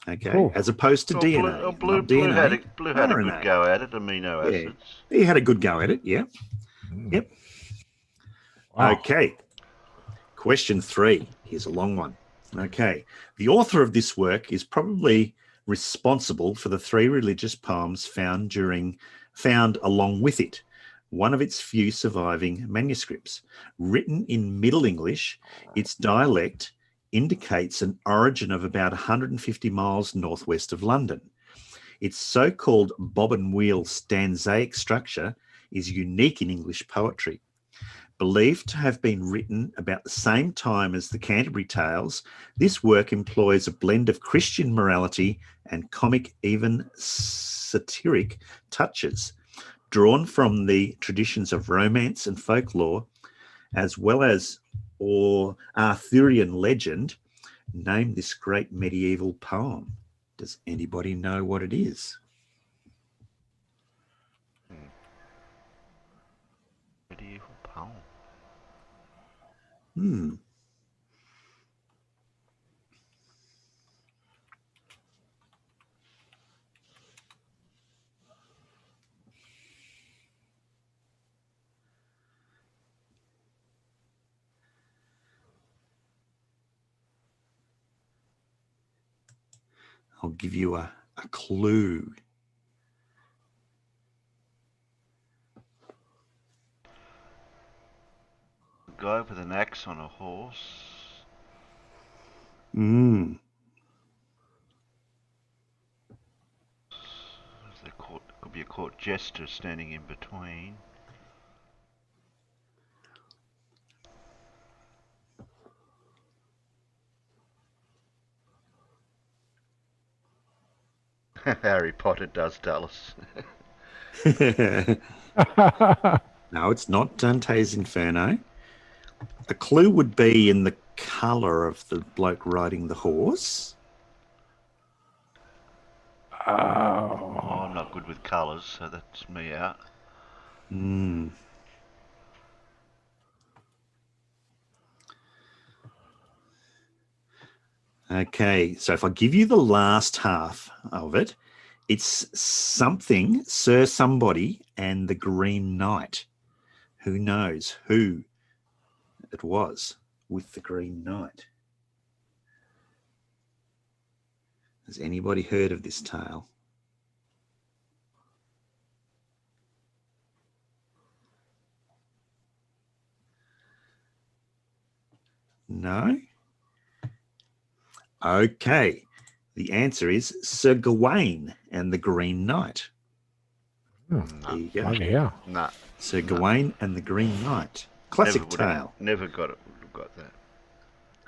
Okay, cool. As opposed to DNA. Blue had a good go at it, amino acids. Yeah, he had a good go at it, yeah. Yep. Wow. Okay, question 3. Here's a long one. Okay, the author of this work is probably responsible for the 3 religious poems found along with it, one of its few surviving manuscripts. Written in Middle English, its dialect indicates an origin of about 150 miles northwest of London. Its so-called bob and wheel stanzaic structure is unique in English poetry. Believed to have been written about the same time as the Canterbury Tales, this work employs a blend of Christian morality and comic, even satiric touches, drawn from the traditions of romance and folklore, as well as Arthurian legend. Name this great medieval poem. Does anybody know what it is? Medieval poem. I'll give you a clue. A guy with an axe on a horse. Could be a court jester standing in between. Harry Potter does tell us. No, it's not Dante's Inferno. A clue would be in the colour of the bloke riding the horse. Oh, I'm not good with colours, so that's me out. Okay, so if I give you the last half of it, it's something, Sir Somebody and the Green Knight. Who knows who it was with the Green Knight? Has anybody heard of this tale? No? Okay. The answer is Sir Gawain and the Green Knight. There you go. Yeah. Nah. Sir Gawain and the Green Knight. Classic tale. Never got that.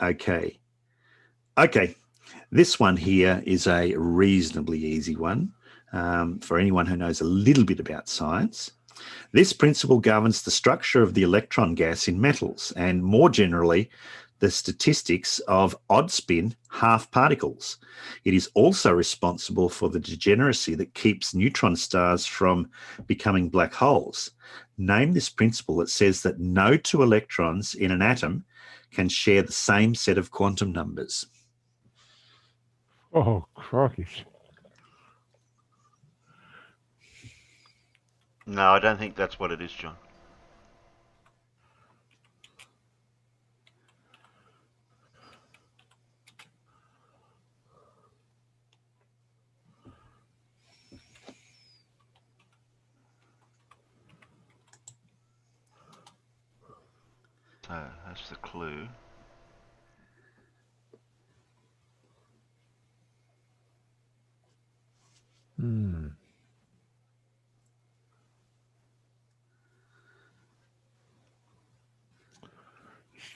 Okay. Okay. This one here is a reasonably easy one for anyone who knows a little bit about science. This principle governs the structure of the electron gas in metals and, more generally, the statistics of odd spin half particles. It is also responsible for the degeneracy that keeps neutron stars from becoming black holes. Name this principle that says that no two electrons in an atom can share the same set of quantum numbers. Oh, crikey. No, I don't think that's what it is, John. So that's the clue.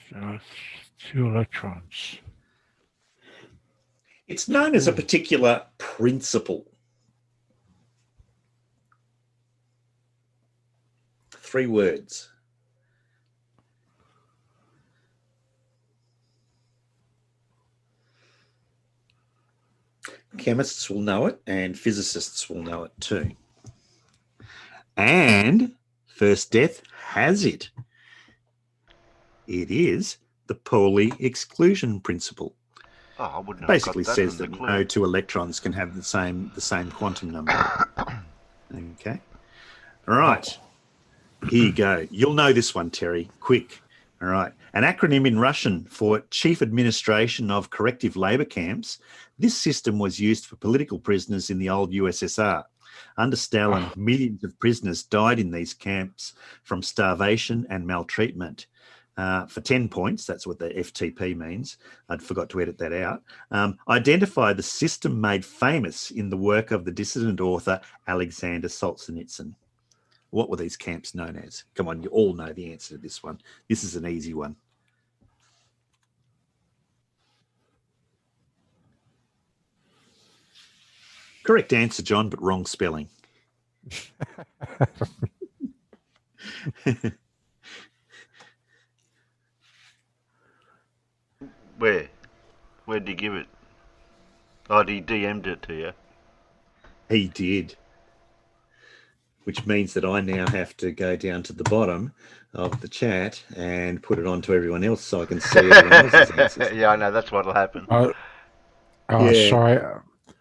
So it's 2 electrons. It's known as a particular principle. 3 words. Chemists will know it and physicists will know it too. And First Death has it. It is the Pauli exclusion principle. Oh, I wouldn't have Basically got that says from that the clue. no 2 electrons can have the same quantum number. Okay. All right. Here you go. You'll know this one, Terry. Quick. All right. An acronym in Russian for Chief Administration of Corrective Labour Camps. This system was used for political prisoners in the old USSR. Under Stalin, millions of prisoners died in these camps from starvation and maltreatment. for 10 points. That's what the FTP means. I forgot to edit that out. Identify the system made famous in the work of the dissident author Alexander Solzhenitsyn. What were these camps known as? Come on, you all know the answer to this one. This is an easy one. Correct answer, John, but wrong spelling. Where? Where did he give it? Oh, he DM'd it to you. He did. Which means that I now have to go down to the bottom of the chat and put it on to everyone else so I can see everyone else's answers. Yeah, I know. That's what'll happen. Yeah. Sorry.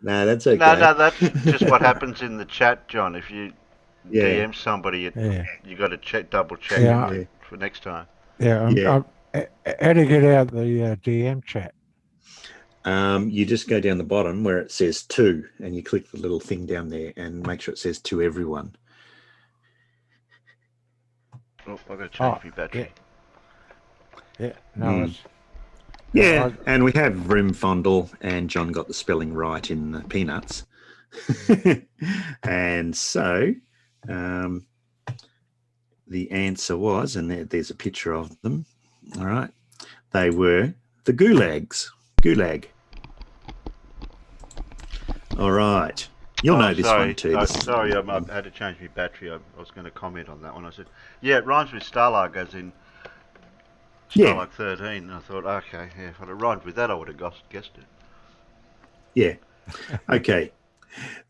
No, that's okay. No, that's just what happens in the chat, John. If you DM somebody, you got to double check for next time. How to get out the DM chat? You just go down the bottom where it says to, and you click the little thing down there and make sure it says to everyone. Oh, I've got to change my battery. Yeah, and we have Room Fondle, and John got the spelling right in the Peanuts. And so the answer was, and there's a picture of them, all right, they were the gulags. Gulag. All right. You'll know this one too. Sorry, I had to change my battery. I was going to comment on that one. I said, yeah, it rhymes with Starlark as in Starlark 13. And I thought, okay, yeah, if I'd have rhymed with that, I would have guessed it. Yeah. Okay.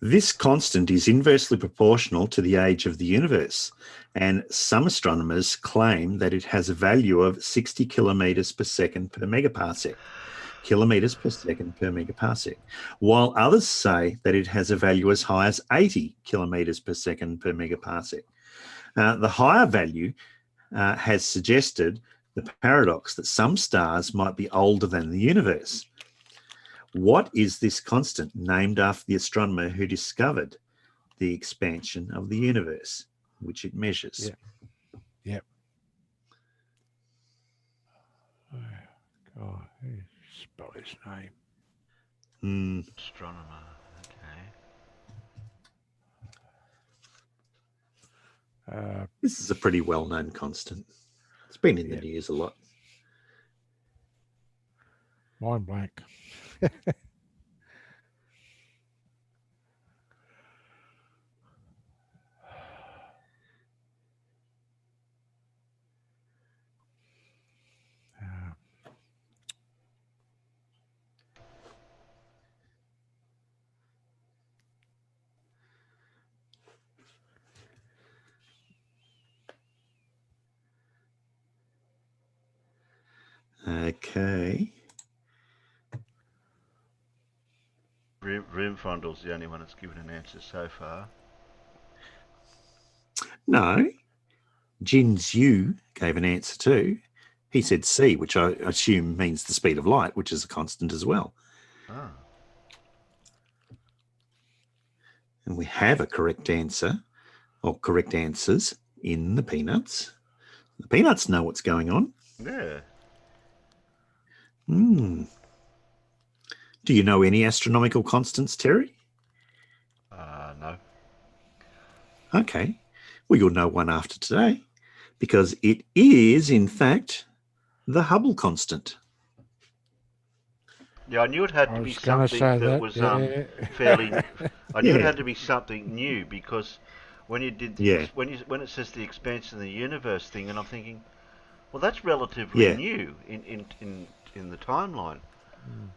This constant is inversely proportional to the age of the universe, and some astronomers claim that it has a value of 60 kilometers per second per megaparsec. Kilometers per second per megaparsec, while others say that it has a value as high as 80 kilometers per second per megaparsec. The higher value has suggested the paradox that some stars might be older than the universe. What is this constant named after the astronomer who discovered the expansion of the universe, which it measures? Yep. Oh, God. Spell his name. Astronomer. Okay. This is a pretty well-known constant. It's been in the news a lot. Mind blank. Okay. Room Fondle's the only one that's given an answer so far. No. Jin's Yu gave an answer too. He said C, which I assume means the speed of light, which is a constant as well. Ah. And we have a correct answer, or correct answers, in the Peanuts. The Peanuts know what's going on. Yeah. Do you know any astronomical constants, Terry? No. Okay. Well, you'll know one after today, because it is, in fact, the Hubble constant. Yeah, I knew it had to be something that was fairly. I knew it had to be something new, because when you did when it says the expansion of the universe thing, and I'm thinking, well, that's relatively new in the timeline.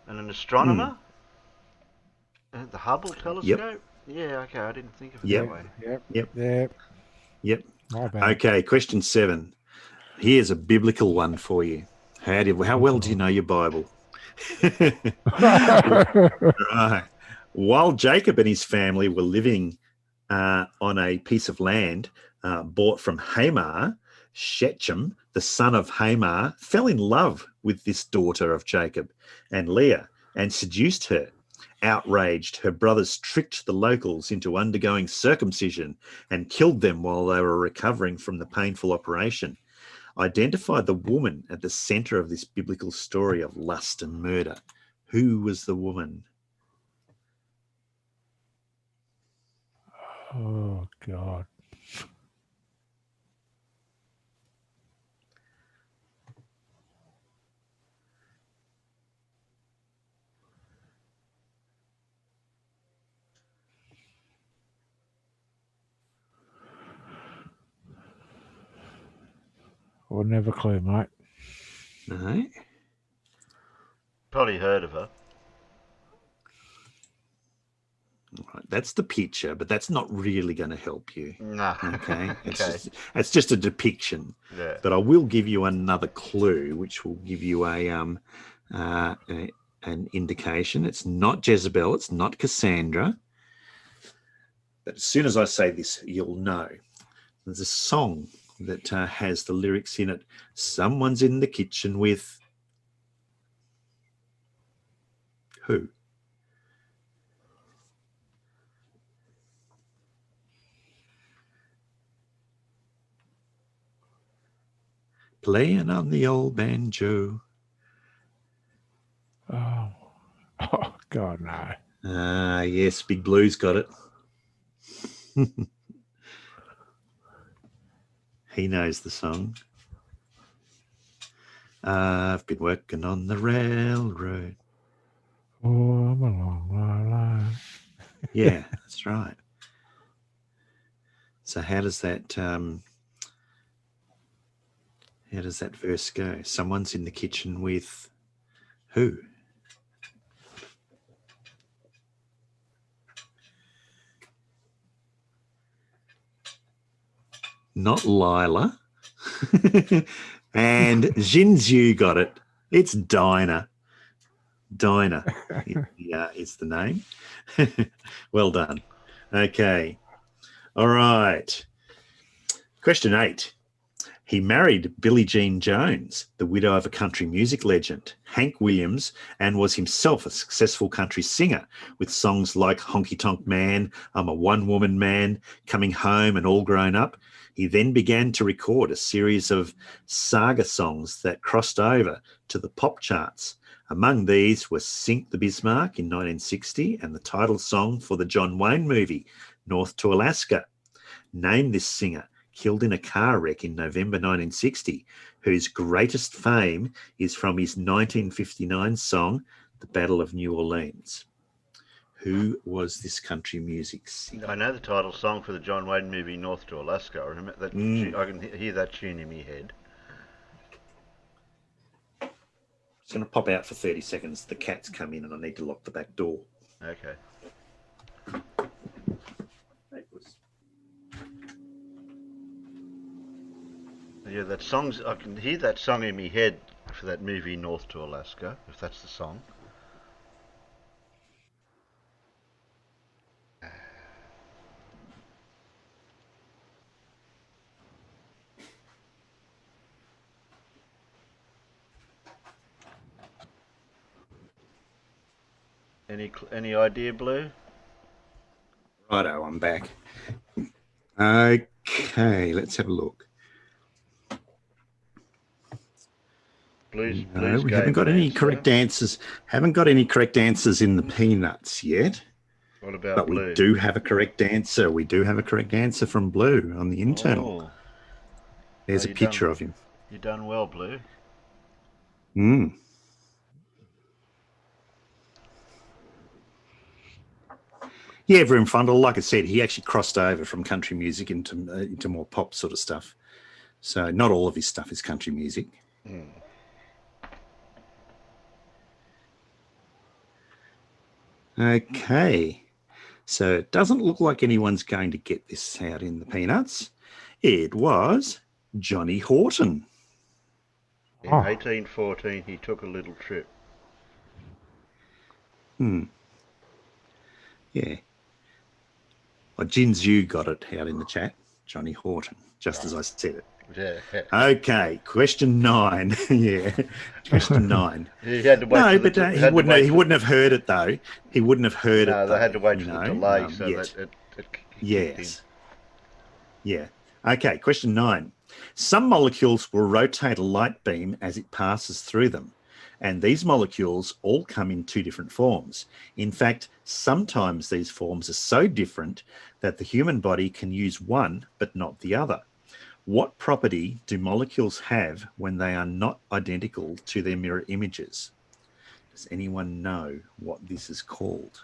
And an astronomer, the Hubble telescope. Yeah, okay, I didn't think of it that way. Yep. My bad. Okay, question 7. Here's a biblical one for you. How well do you know your Bible? Right. While Jacob and his family were living on a piece of land bought from Hamor, Shechem, the son of Hamor, fell in love with this daughter of Jacob and Leah and seduced her. Outraged, her brothers tricked the locals into undergoing circumcision and killed them while they were recovering from the painful operation. Identify the woman at the center of this biblical story of lust and murder. Who was the woman? Oh, God. We'll never clue, mate. No. Probably heard of her. Right, that's the picture, but that's not really going to help you. No. Okay. Okay. It's just a depiction. Yeah. But I will give you another clue, which will give you an indication. It's not Jezebel. It's not Cassandra. But as soon as I say this, you'll know. There's a song that has the lyrics in it. Someone's in the kitchen with who? Playing on the old banjo. Oh, God, no. Yes, Big Blue's got it. He knows the song. I've been working on the railroad. Oh, I'm a long line. Yeah, that's right. So how does that verse go? Someone's in the kitchen with who? Not Lila. And Jinzhu got it. It's Dinah. Dinah is the name. Well done. Okay. All right. Question 8. He married Billie Jean Jones, the widow of a country music legend, Hank Williams, and was himself a successful country singer with songs like Honky Tonk Man, I'm a One-Woman Man, Coming Home and All Grown Up. He then began to record a series of saga songs that crossed over to the pop charts. Among these were Sink the Bismarck in 1960 and the title song for the John Wayne movie, North to Alaska. Name this singer, killed in a car wreck in November 1960, whose greatest fame is from his 1959 song, The Battle of New Orleans. Who was this country music singer? I know the title song for the John Wayne movie North to Alaska. I remember that. I can hear that tune in my head. It's going to pop out for 30 seconds. The cats come in and I need to lock the back door. Okay. Yeah, that song's. I can hear that song in my head for that movie North to Alaska, if that's the song. Any idea, Blue? Righto, I'm back. Okay, let's have a look. Blue's We haven't got any correct answers. Haven't got any correct answers in the peanuts yet. What about but Blue? We do have a correct answer. We do have a correct answer from Blue on the internal. Oh. There's a picture of him. You done well, Blue. Yeah, Vroom Fundle, like I said, he actually crossed over from country music into more pop sort of stuff. So not all of his stuff is country music. Okay. So it doesn't look like anyone's going to get this out in the peanuts. It was Johnny Horton. In 1814, he took a little trip. Yeah. Well, Jinzhu got it out in the chat. Johnny Horton, just as I said it. Yeah. Okay, question 9. Yeah, question 9. He had to wait. No, but he wouldn't have heard it though. He wouldn't have heard it. No, they had to wait for the delay so yes. that it Yes. Yeah. Okay, question 9. Some molecules will rotate a light beam as it passes through them, and these molecules all come in 2 different forms. In fact, sometimes these forms are so different that the human body can use one but not the other. What property do molecules have when they are not identical to their mirror images? Does anyone know what this is called?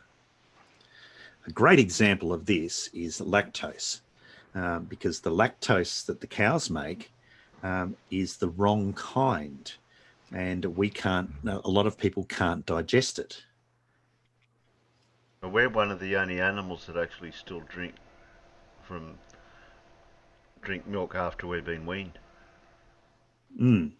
A great example of this is lactose, because the lactose that the cows make is the wrong kind, and a lot of people can't digest it. We're one of the only animals that actually still drink milk after we've been weaned. Mm.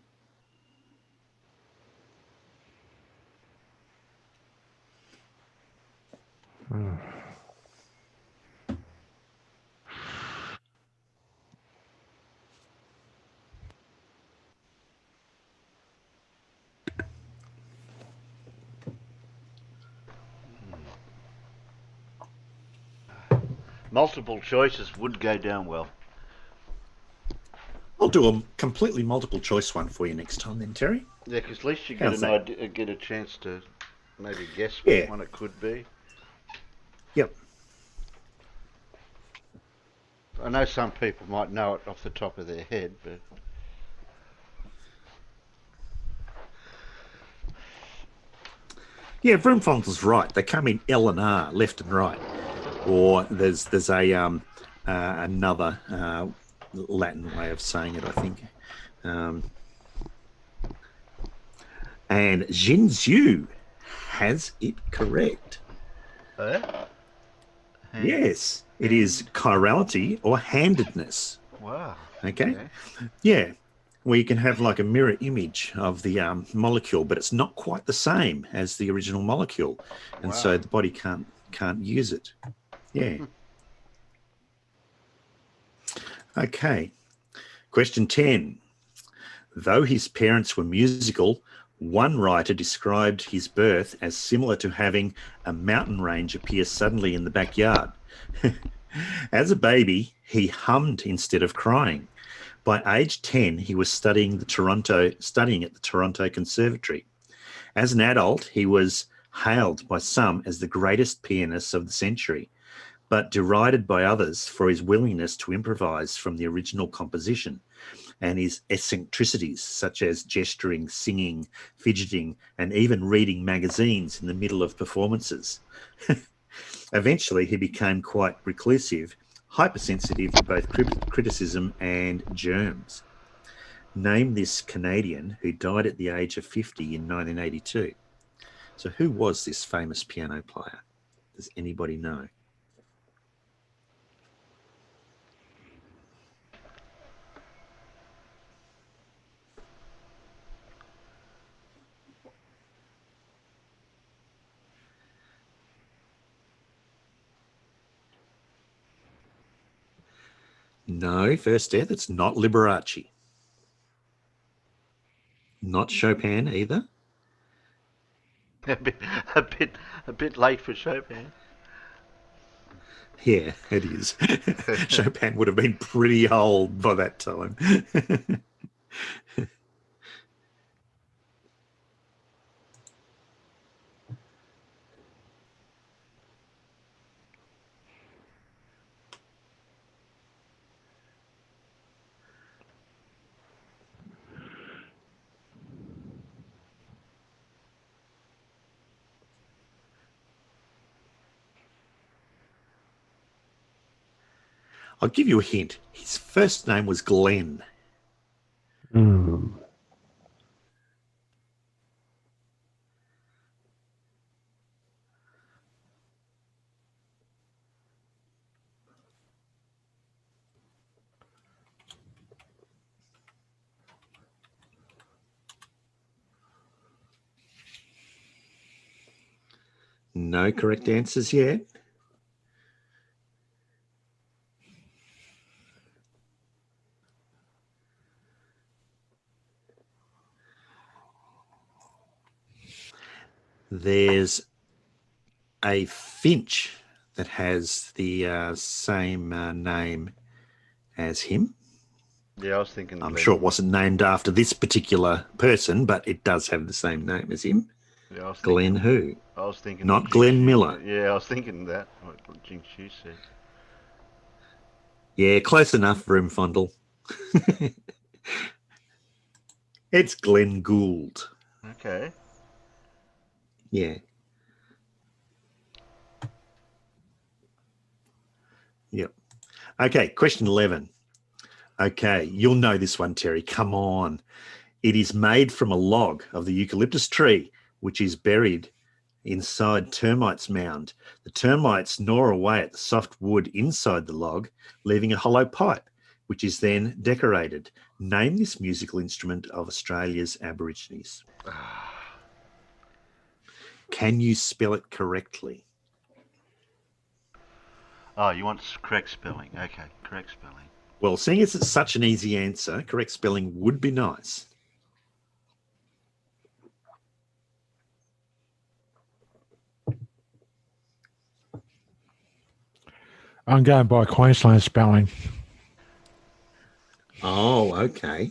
Multiple choices would go down well. I'll do a completely multiple choice one for you next time then, Terry. Yeah, because at least you How's that? get a chance to maybe guess Yeah. which one it could be. Yep. I know some people might know it off the top of their head, but Yeah, Vroomfontel's right. They come in L and R, left and right. Or there's a another Latin way of saying it, I think. And Jinzhu has it correct. Yes, it is chirality or handedness. wow. Okay. Yeah, where you can have like a mirror image of the molecule, but it's not quite the same as the original molecule, and so the body can't use it. Yeah. Okay. Question 10. Though his parents were musical, one writer described his birth as similar to having a mountain range appear suddenly in the backyard. As a baby, he hummed instead of crying. By age 10, he was studying at the Toronto Conservatory. As an adult, he was hailed by some as the greatest pianist of the century, but derided by others for his willingness to improvise from the original composition and his eccentricities, such as gesturing, singing, fidgeting, and even reading magazines in the middle of performances. Eventually, he became quite reclusive, hypersensitive to both criticism and germs. Name this Canadian who died at the age of 50 in 1982. So who was this famous piano player? Does anybody know? No, first death. It's not Liberace. Not Chopin either. A bit late for Chopin. Yeah, it is. Chopin would have been pretty old by that time. I'll give you a hint. His first name was Glenn. No correct answers yet. There's a finch that has the same name as him. Yeah, I was thinking. I'm Glenn. sure it wasn't named after this particular person, but it does have the same name as him. Yeah, I was Glenn thinking, who? I was thinking. Not the Glenn Jinx Miller. Yeah, I was thinking that. What Jinx you said. Yeah, close enough, Broomfondle. It's Glenn Gould. Okay. Yeah. Yep. Okay, question 11. Okay, you'll know this one, Terry. Come on. It is made from a log of the eucalyptus tree, which is buried inside termites mound. The termites gnaw away at the soft wood inside the log, leaving a hollow pipe, which is then decorated. Name this musical instrument of Australia's Aborigines. Can you spell it correctly? Oh, you want correct spelling? Okay, correct spelling. Well, seeing as it's such an easy answer, correct spelling would be nice. I'm going by Queensland spelling. Oh, okay.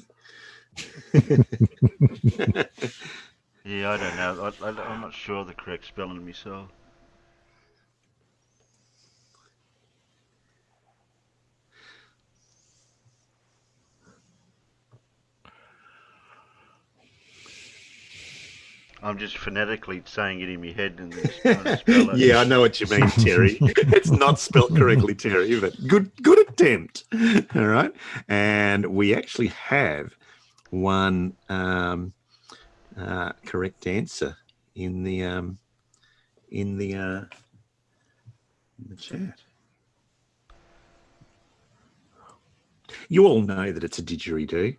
Yeah, I don't know. I'm not sure of the correct spelling myself. I'm just phonetically saying it in my head and just trying to spell it. Yeah, I know what you mean, Terry. It's not spelled correctly, Terry, but good attempt. All right. And we actually have one correct answer in the chat. You all know that it's a didgeridoo.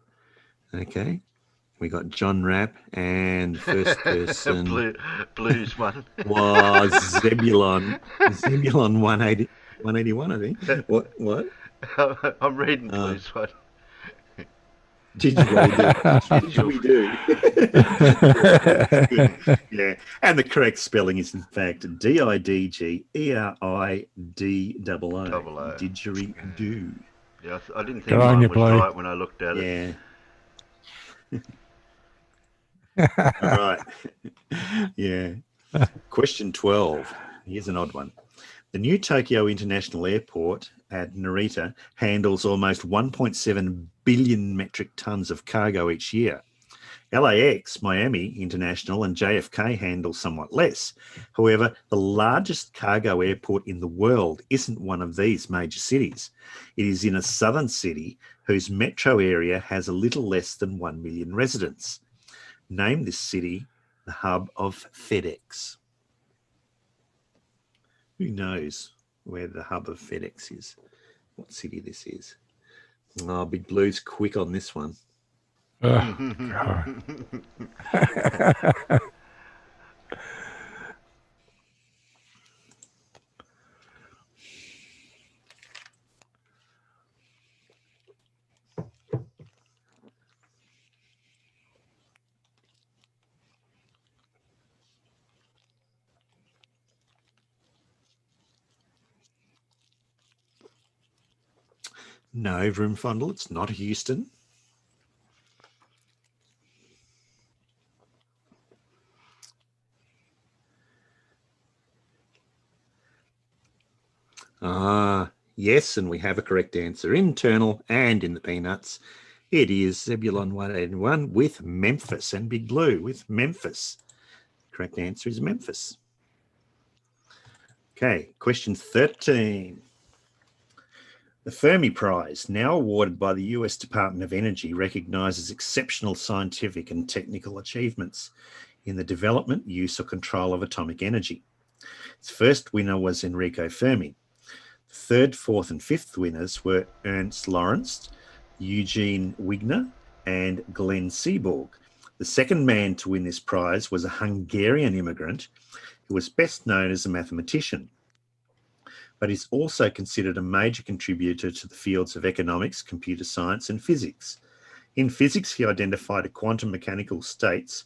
Okay. We got John Rapp, and first person blues one was Zebulon 181, I think. What? I'm reading blues one. Didgeridoo. Yeah, and the correct spelling is in fact Didgeridoo. Didgeridoo. Yeah, I didn't Good think on mine you, was Blue. right when I looked at it. Yeah. All right. Yeah. Question 12. Here's an odd one. The new Tokyo International Airport at Narita handles almost 1.7 billion metric tons of cargo each year. LAX, Miami International, and JFK handle somewhat less. However, the largest cargo airport in the world isn't one of these major cities. It is in a southern city whose metro area has a little less than 1 million residents. Name this city the hub of FedEx. Who knows where the hub of FedEx is? What city this is? Oh, Big Blue's quick on this one. No, Vroomfondle, it's not Houston. Yes, and we have a correct answer. Internal and in the peanuts. It is Zebulon 181 with Memphis, and Big Blue with Memphis. Correct answer is Memphis. Okay, question 13. The Fermi Prize, now awarded by the US Department of Energy, recognises exceptional scientific and technical achievements in the development, use or control of atomic energy. Its first winner was Enrico Fermi. The third, fourth and fifth winners were Ernst Lawrence, Eugene Wigner and Glenn Seaborg. The second man to win this prize was a Hungarian immigrant who was best known as a mathematician, but is also considered a major contributor to the fields of economics, computer science, and physics. In physics, he identified quantum mechanical states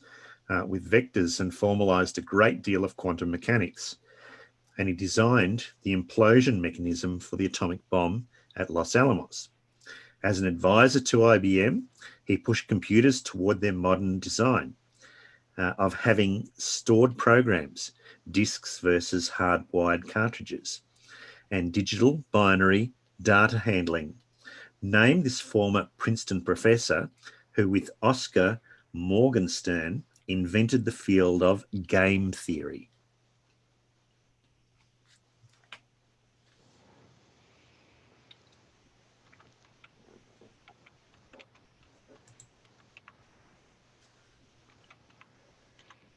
with vectors and formalized a great deal of quantum mechanics. And he designed the implosion mechanism for the atomic bomb at Los Alamos. As an advisor to IBM, he pushed computers toward their modern design of having stored programs, disks versus hardwired cartridges, and digital binary data handling. Name this former Princeton professor who, with Oscar Morgenstern, invented the field of game theory.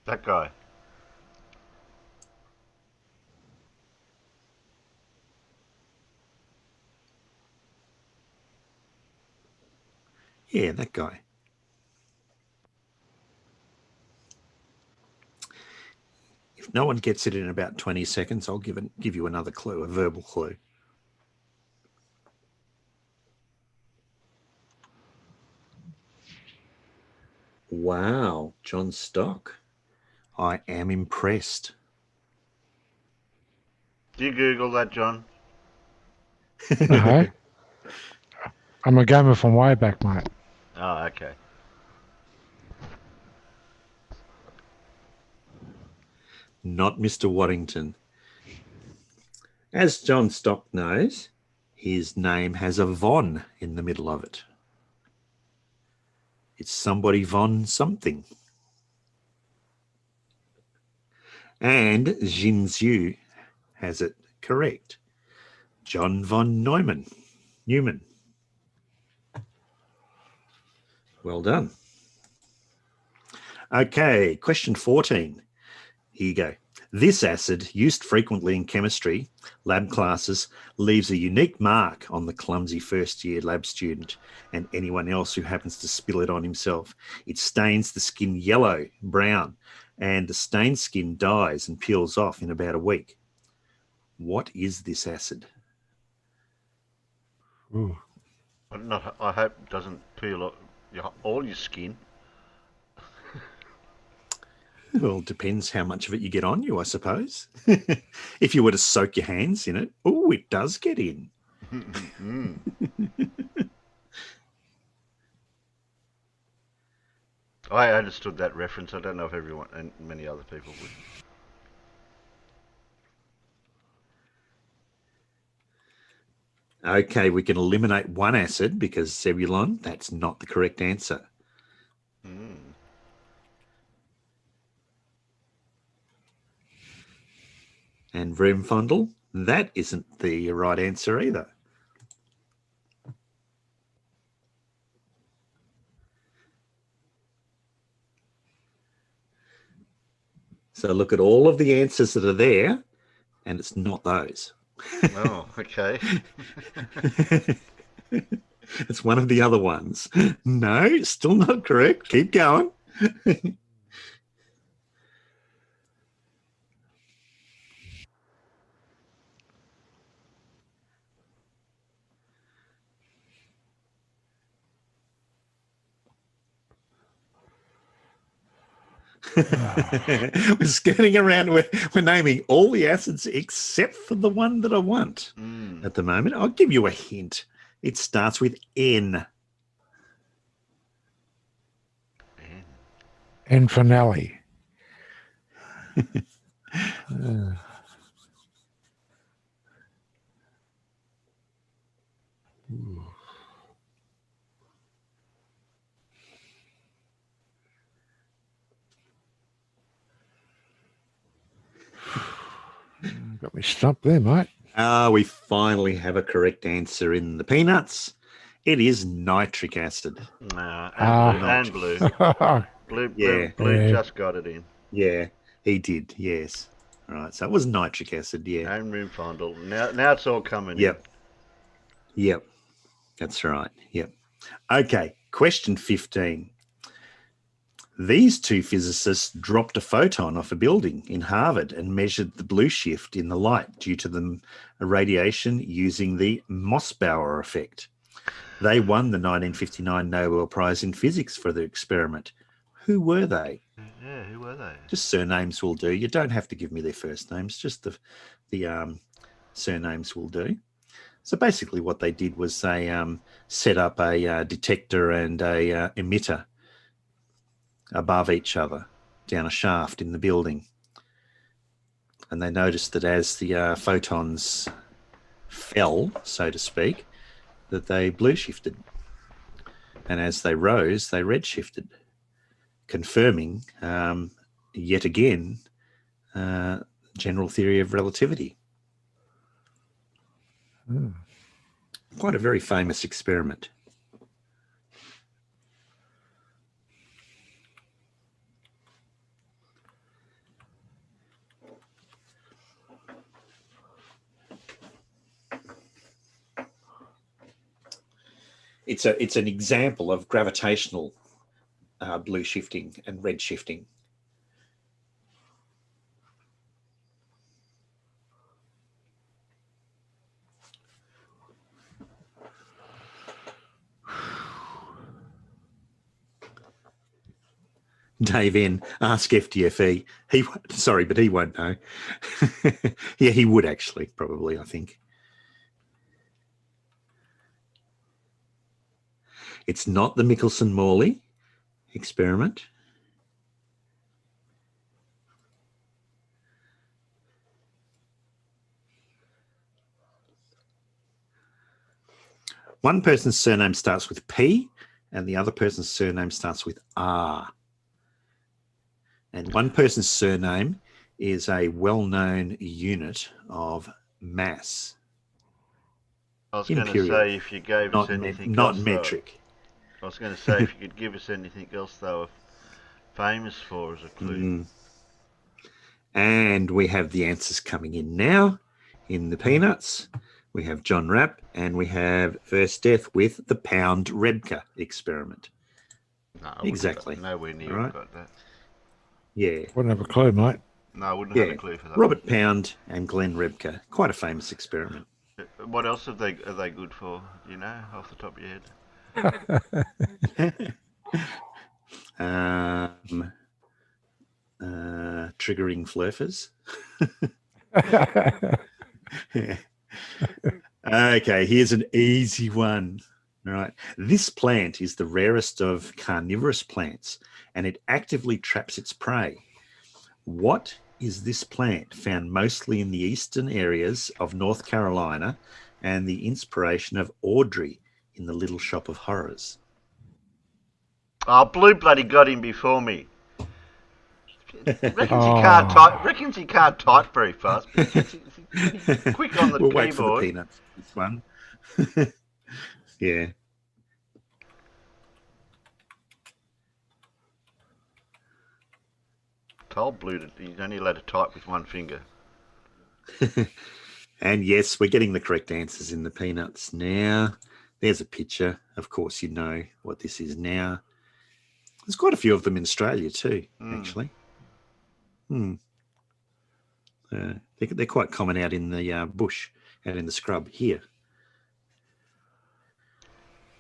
That guy. Yeah, that guy. If no one gets it in about 20 seconds, I'll give you another clue, a verbal clue. Wow, John Stock. I am impressed. Do you Google that, John? No. I'm a gamer from way back, mate. Oh, okay. Not Mr. Waddington. As John Stock knows, his name has a von in the middle of it. It's somebody von something. And Jin Zhu has it correct. John von Neumann. Well done. Okay, question 14. Here you go. This acid, used frequently in chemistry lab classes, leaves a unique mark on the clumsy first-year lab student and anyone else who happens to spill it on himself. It stains the skin yellow, brown, and the stained skin dies and peels off in about a week. What is this acid? Ooh. I hope it doesn't peel all your skin. Well, it depends how much of it you get on you, I suppose. If you were to soak your hands in it, oh, it does get in. I understood that reference. I don't know if everyone and many other people would. Okay, we can eliminate one acid because Zebulon, that's not the correct answer. And Vroomfondle, that isn't the right answer either. So look at all of the answers that are there, and it's not those. Oh, okay. It's one of the other ones. No, still not correct. Keep going. We're skirting around. We're naming all the acids except for the one that I want at the moment. I'll give you a hint. It starts with N. N for Nelly. Got me stumped there, mate. We finally have a correct answer in the peanuts. It is nitric acid. And blue. Blue just got it in. Yeah, he did, yes. All right, so it was nitric acid, yeah. And Vroomfondle. Now it's all coming in. Yep, that's right, yep. Okay, question 15. These two physicists dropped a photon off a building in Harvard and measured the blue shift in the light due to the radiation using the Mossbauer effect. They won the 1959 Nobel Prize in Physics for their experiment. Who were they? Yeah, who were they? Just surnames will do. You don't have to give me their first names, just the surnames will do. So basically what they did was they set up a detector and a emitter above each other down a shaft in the building. And they noticed that as the photons fell, so to speak, that they blue shifted. And as they rose, they red shifted, confirming yet again general theory of relativity. Quite a very famous experiment. It's an example of gravitational blue shifting and red shifting. Dave N, ask FTFE. Sorry, but he won't know. Yeah, he would actually, probably, I think. It's not the Michelson-Morley experiment. One person's surname starts with P and the other person's surname starts with R. And one person's surname is a well-known unit of mass. I was going to say, if you gave us anything not else, metric. I was going to say, if you could give us anything else they were famous for as a clue. And we have the answers coming in now in the peanuts. We have John Rapp and we have First Death with the Pound Rebka experiment. No, exactly. Nowhere near right. got that. Yeah. Wouldn't have a clue, mate. No, I wouldn't have a clue for that. Robert Pound and Glenn Rebka. Quite a famous experiment. What else are they good for? Do you know, off the top of your head? Triggering flurfers. Okay, here's an easy one. All right. This plant is the rarest of carnivorous plants and it actively traps its prey. What is this plant found mostly in the eastern areas of North Carolina and the inspiration of Audrey in The Little Shop of Horrors? Oh, Blue bloody got him before me. Reckons he can't type very fast. But he's quick on the we'll keyboard. Wait for the peanuts. This one. Yeah. Told Blue that he's only allowed to type with one finger. And yes, we're getting the correct answers in the peanuts now. There's a picture. Of course, you know what this is now. There's quite a few of them in Australia too, actually. They're quite common out in the bush, out in the scrub here.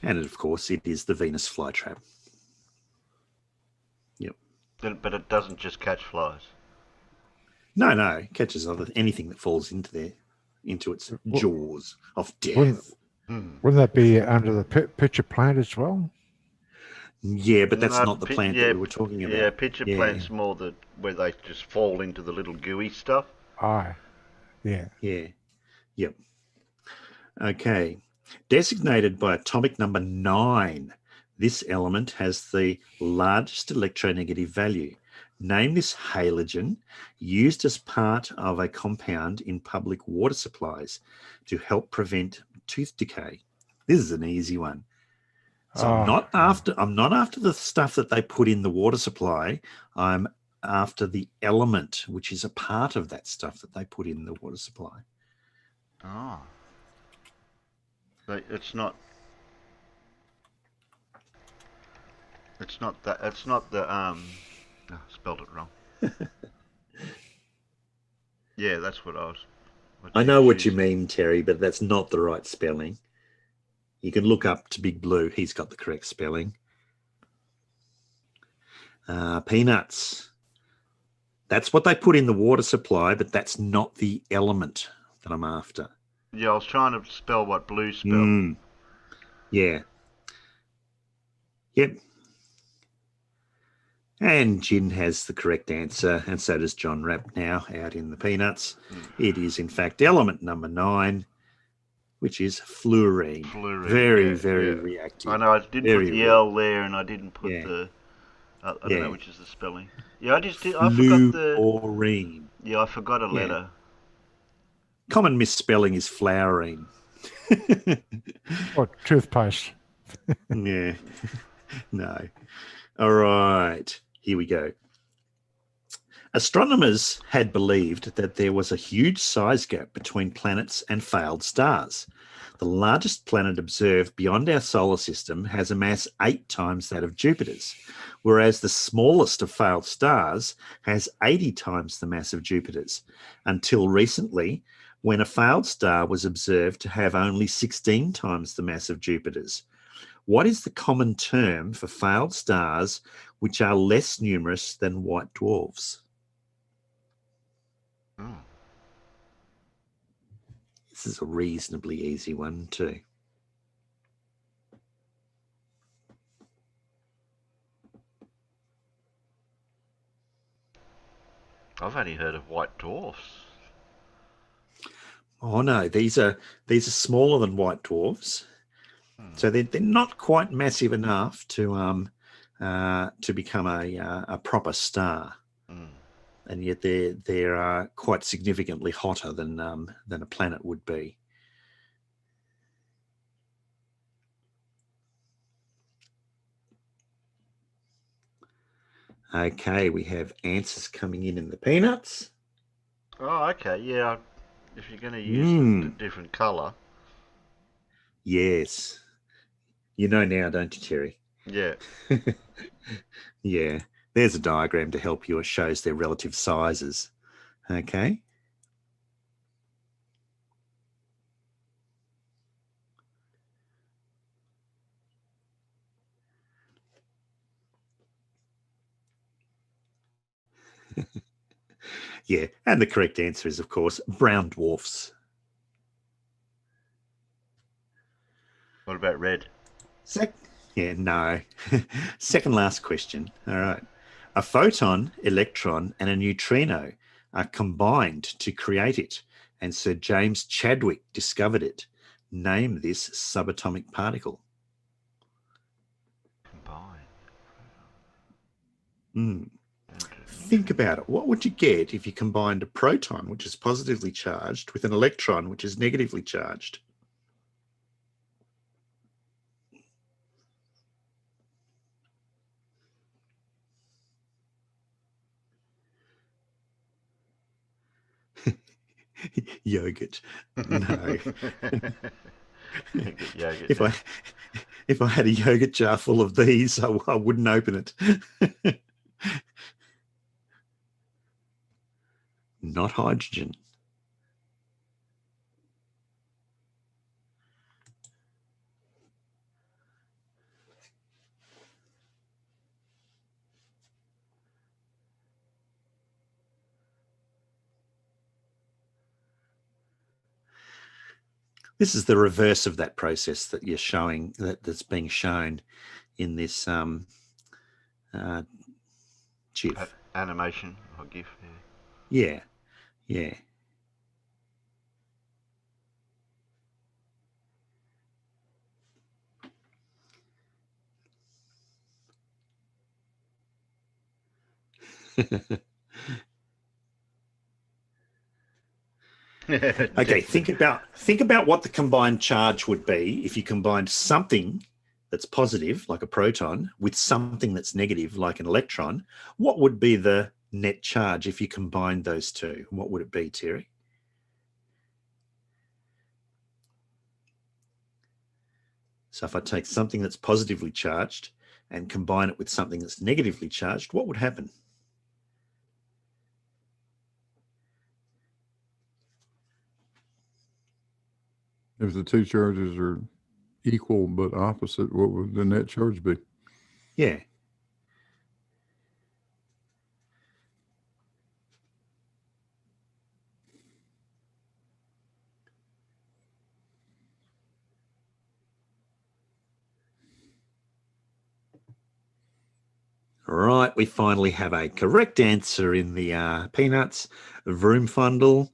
And of course, it is the Venus flytrap. Yep. But it doesn't just catch flies. No, it catches anything that falls into its jaws of death. Wouldn't that be under the pitcher plant as well? Yeah, but that's not the plant that we were talking about. Yeah, pitcher plant's more where they just fall into the little gooey stuff. Aye. Yeah. Yeah. Yep. Okay. Designated by atomic number 9, this element has the largest electronegative value. Name this halogen used as part of a compound in public water supplies to help prevent tooth decay. This is an easy one. So I'm not after the stuff that they put in the water supply. I'm after the element which is a part of that stuff that they put in the water supply. Oh. It's not that. It's not the I spelled it wrong. Yeah, that's what I was. I know what you mean, Terry, but that's not the right spelling. You can look up to Big Blue. He's got the correct spelling. Peanuts. That's what they put in the water supply, but that's not the element that I'm after. Yeah, I was trying to spell what blue spelled. Yeah. Yep. And Jin has the correct answer, and so does John Rapp now out in the peanuts. It is, in fact, element number 9, which is fluorine. Very, very reactive. I know I didn't put the L there, and I didn't put the. I don't know which is the spelling. Yeah, I just did. I forgot the. Fluorine. Yeah, I forgot a letter. Common misspelling is fluorine. Or toothpaste. Yeah. No. All right. Here we go. Astronomers had believed that there was a huge size gap between planets and failed stars. The largest planet observed beyond our solar system has a mass 8 times that of Jupiter's, whereas the smallest of failed stars has 80 times the mass of Jupiter's, until recently, when a failed star was observed to have only 16 times the mass of Jupiter's. What is the common term for failed stars which are less numerous than white dwarfs? This is a reasonably easy one too. I've only heard of white dwarfs. Oh no, these are smaller than white dwarfs, so they're not quite massive enough to become a proper star, and yet they're quite significantly hotter than a planet would be. Okay, we have answers coming in the peanuts. Oh, okay, yeah. If you're going to use a different colour. Yes. You know now, don't you, Terry? Yeah. Yeah. There's a diagram to help you. It shows their relative sizes. Okay. Yeah, and the correct answer is, of course, brown dwarfs. What about red? Yeah, no. Second last question. All right. A photon, electron, and a neutrino are combined to create it, and Sir James Chadwick discovered it. Name this subatomic particle. Combined. Think about it. What would you get if you combined a proton, which is positively charged, with an electron, which is negatively charged? Yogurt. No. Yogurt, if I had a yogurt jar full of these, I wouldn't open it. Not hydrogen. This is the reverse of that process that you're showing, that's being shown in this GIF. Animation or GIF. Yeah. Yeah. Okay, think about what the combined charge would be if you combined something that's positive, like a proton, with something that's negative, like an electron. What would be the net charge if you combined those two? What would it be, Terry? So if I take something that's positively charged and combine it with something that's negatively charged, what would happen? If the two charges are equal but opposite, what would the net charge be? Yeah. Right, we finally have a correct answer in the peanuts. Vroomfundle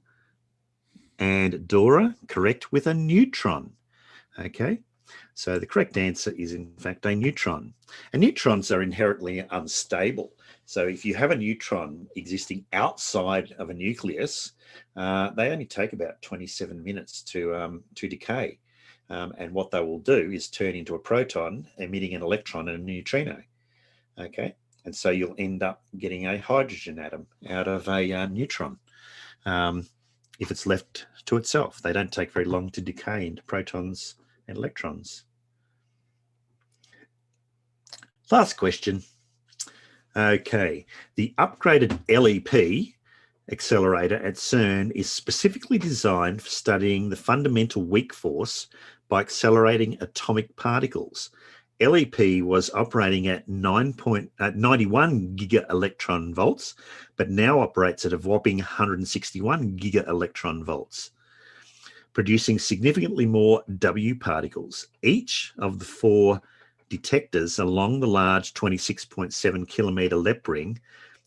and Dora correct with a neutron. Okay, so the correct answer is in fact a neutron. And neutrons are inherently unstable. So if you have a neutron existing outside of a nucleus, they only take about 27 minutes to decay. And what they will do is turn into a proton, emitting an electron and a neutrino. Okay, and so you'll end up getting a hydrogen atom out of a neutron. If it's left to itself, they don't take very long to decay into protons and electrons. Last question. Okay, the upgraded LEP accelerator at CERN is specifically designed for studying the fundamental weak force by accelerating atomic particles. LEP was operating at 91 giga-electron volts, but now operates at a whopping 161 giga-electron volts, producing significantly more W particles. Each of the 4 detectors along the large 26.7 kilometre LEP ring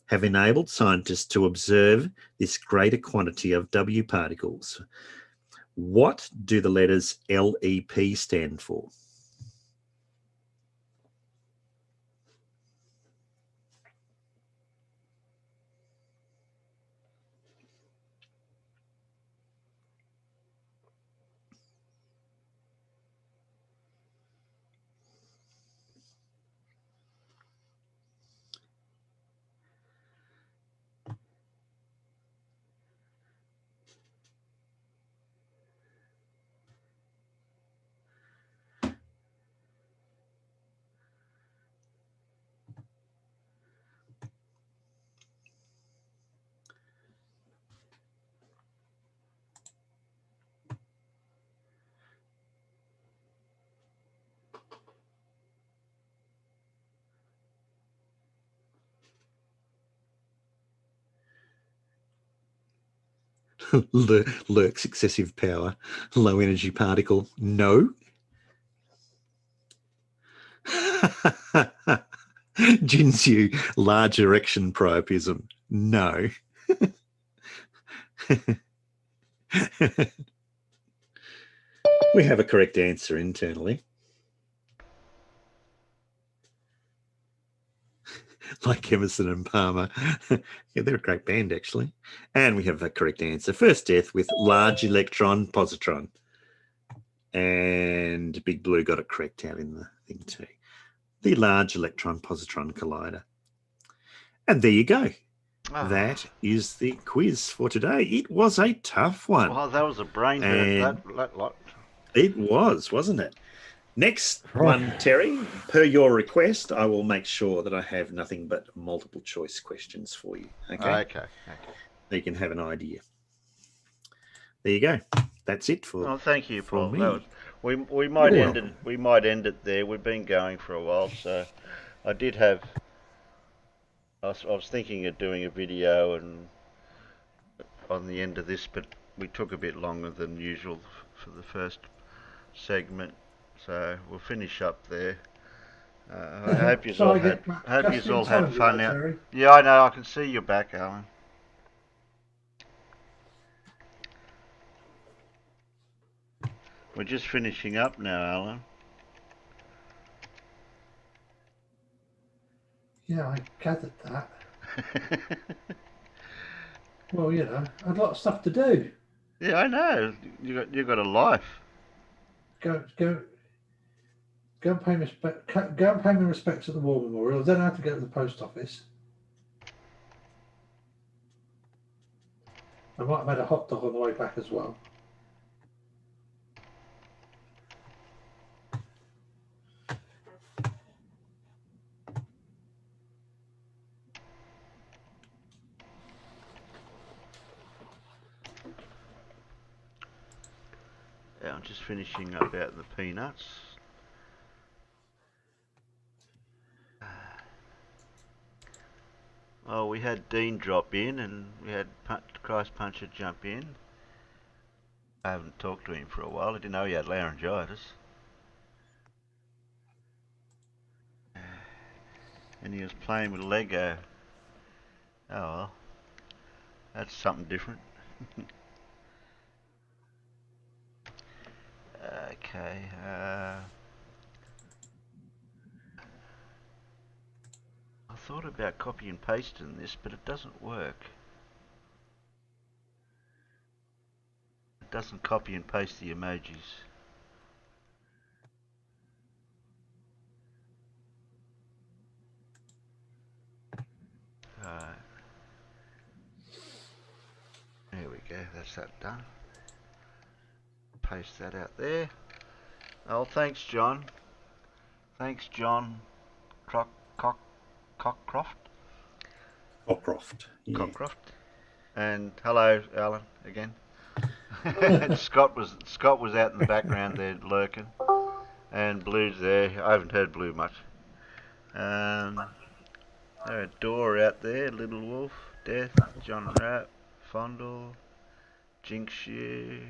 have enabled scientists to observe this greater quantity of W particles. What do the letters LEP stand for? Lurks excessive power, low energy particle, no. Jinsu, large erection priapism, no. We have a correct answer internally. Like Emerson and Palmer. Yeah, they're a great band, actually. And we have the correct answer. First death with large electron positron. And Big Blue got it correct out in the thing too. The Large Electron Positron Collider. And there you go. Oh. That is the quiz for today. It was a tough one. Well, that was a brain hurt, that lot. It was, wasn't it? Next Right. one, Terry, per your request, I will make sure that I have nothing but multiple choice questions for you. Okay. Okay. So you can have an idea. There you go. That's it for. Well, thank you, Paul. me. That was, we might You're end welcome. it. We might end it there. We've been going for a while, so I did have. I was thinking of doing a video and on the end of this, but we took a bit longer than usual for the first segment, so we'll finish up there. I hope you all had fun out. Terry. Yeah, I know. I can see your back, Alan. We're just finishing up now, Alan. Yeah, I gathered that. Well, you know, I'd a lot of stuff to do. Yeah, I know. You got a life. Go and pay respect. Go and pay my respects at the War Memorial. Then I have to go to the post office. I might have had a hot dog on the way back as well. Yeah, I'm just finishing up out the peanuts. Oh, we had Dean drop in and we had Christ Puncher jump in. I haven't talked to him for a while. I didn't know he had laryngitis. and he was playing with Lego. Oh well, that's something different. Okay. I thought about copy and pasting this, but it doesn't work. It doesn't copy and paste the emojis. Alright. There we go, that's that done. Paste that out there. Oh, thanks, John. Thanks, John Cockcroft. Cockcroft. Yeah. Cockcroft. And hello, Alan, again. Scott was out in the background there lurking, and Blue's there. I haven't heard Blue much. Door out there, Little Wolf, Death, John Rapp, Fondle, Jinx You.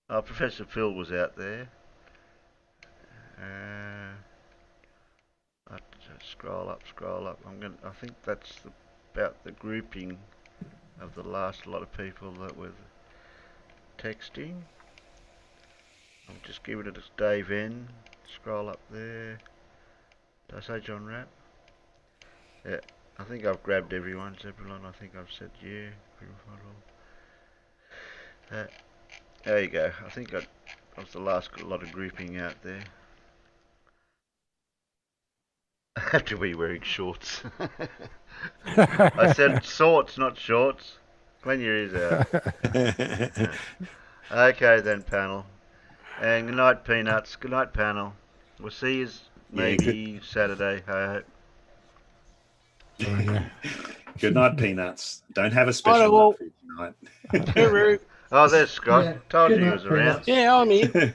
Oh, Professor Phil was out there. Scroll up. I think that's about the grouping of the last lot of people that were texting. I'm just giving it a Dave N. Scroll up there. Did I say John Rapp? Yeah, I think I've grabbed everyone. Zebulon, I think I've said you. There you go. I think I was the last lot of grouping out there. I have to be wearing shorts. I said shorts, not shorts. Clean your ears out. Okay then, panel. And good night, Peanuts. Good night, panel. We'll see you maybe Saturday. I hope. Yeah. Good night, Peanuts. Don't have a Righto, special well- night for you tonight. Hooroo. Oh, there's Scott. Yeah, Told good you he night, was around. Peanuts. Yeah, I'm here.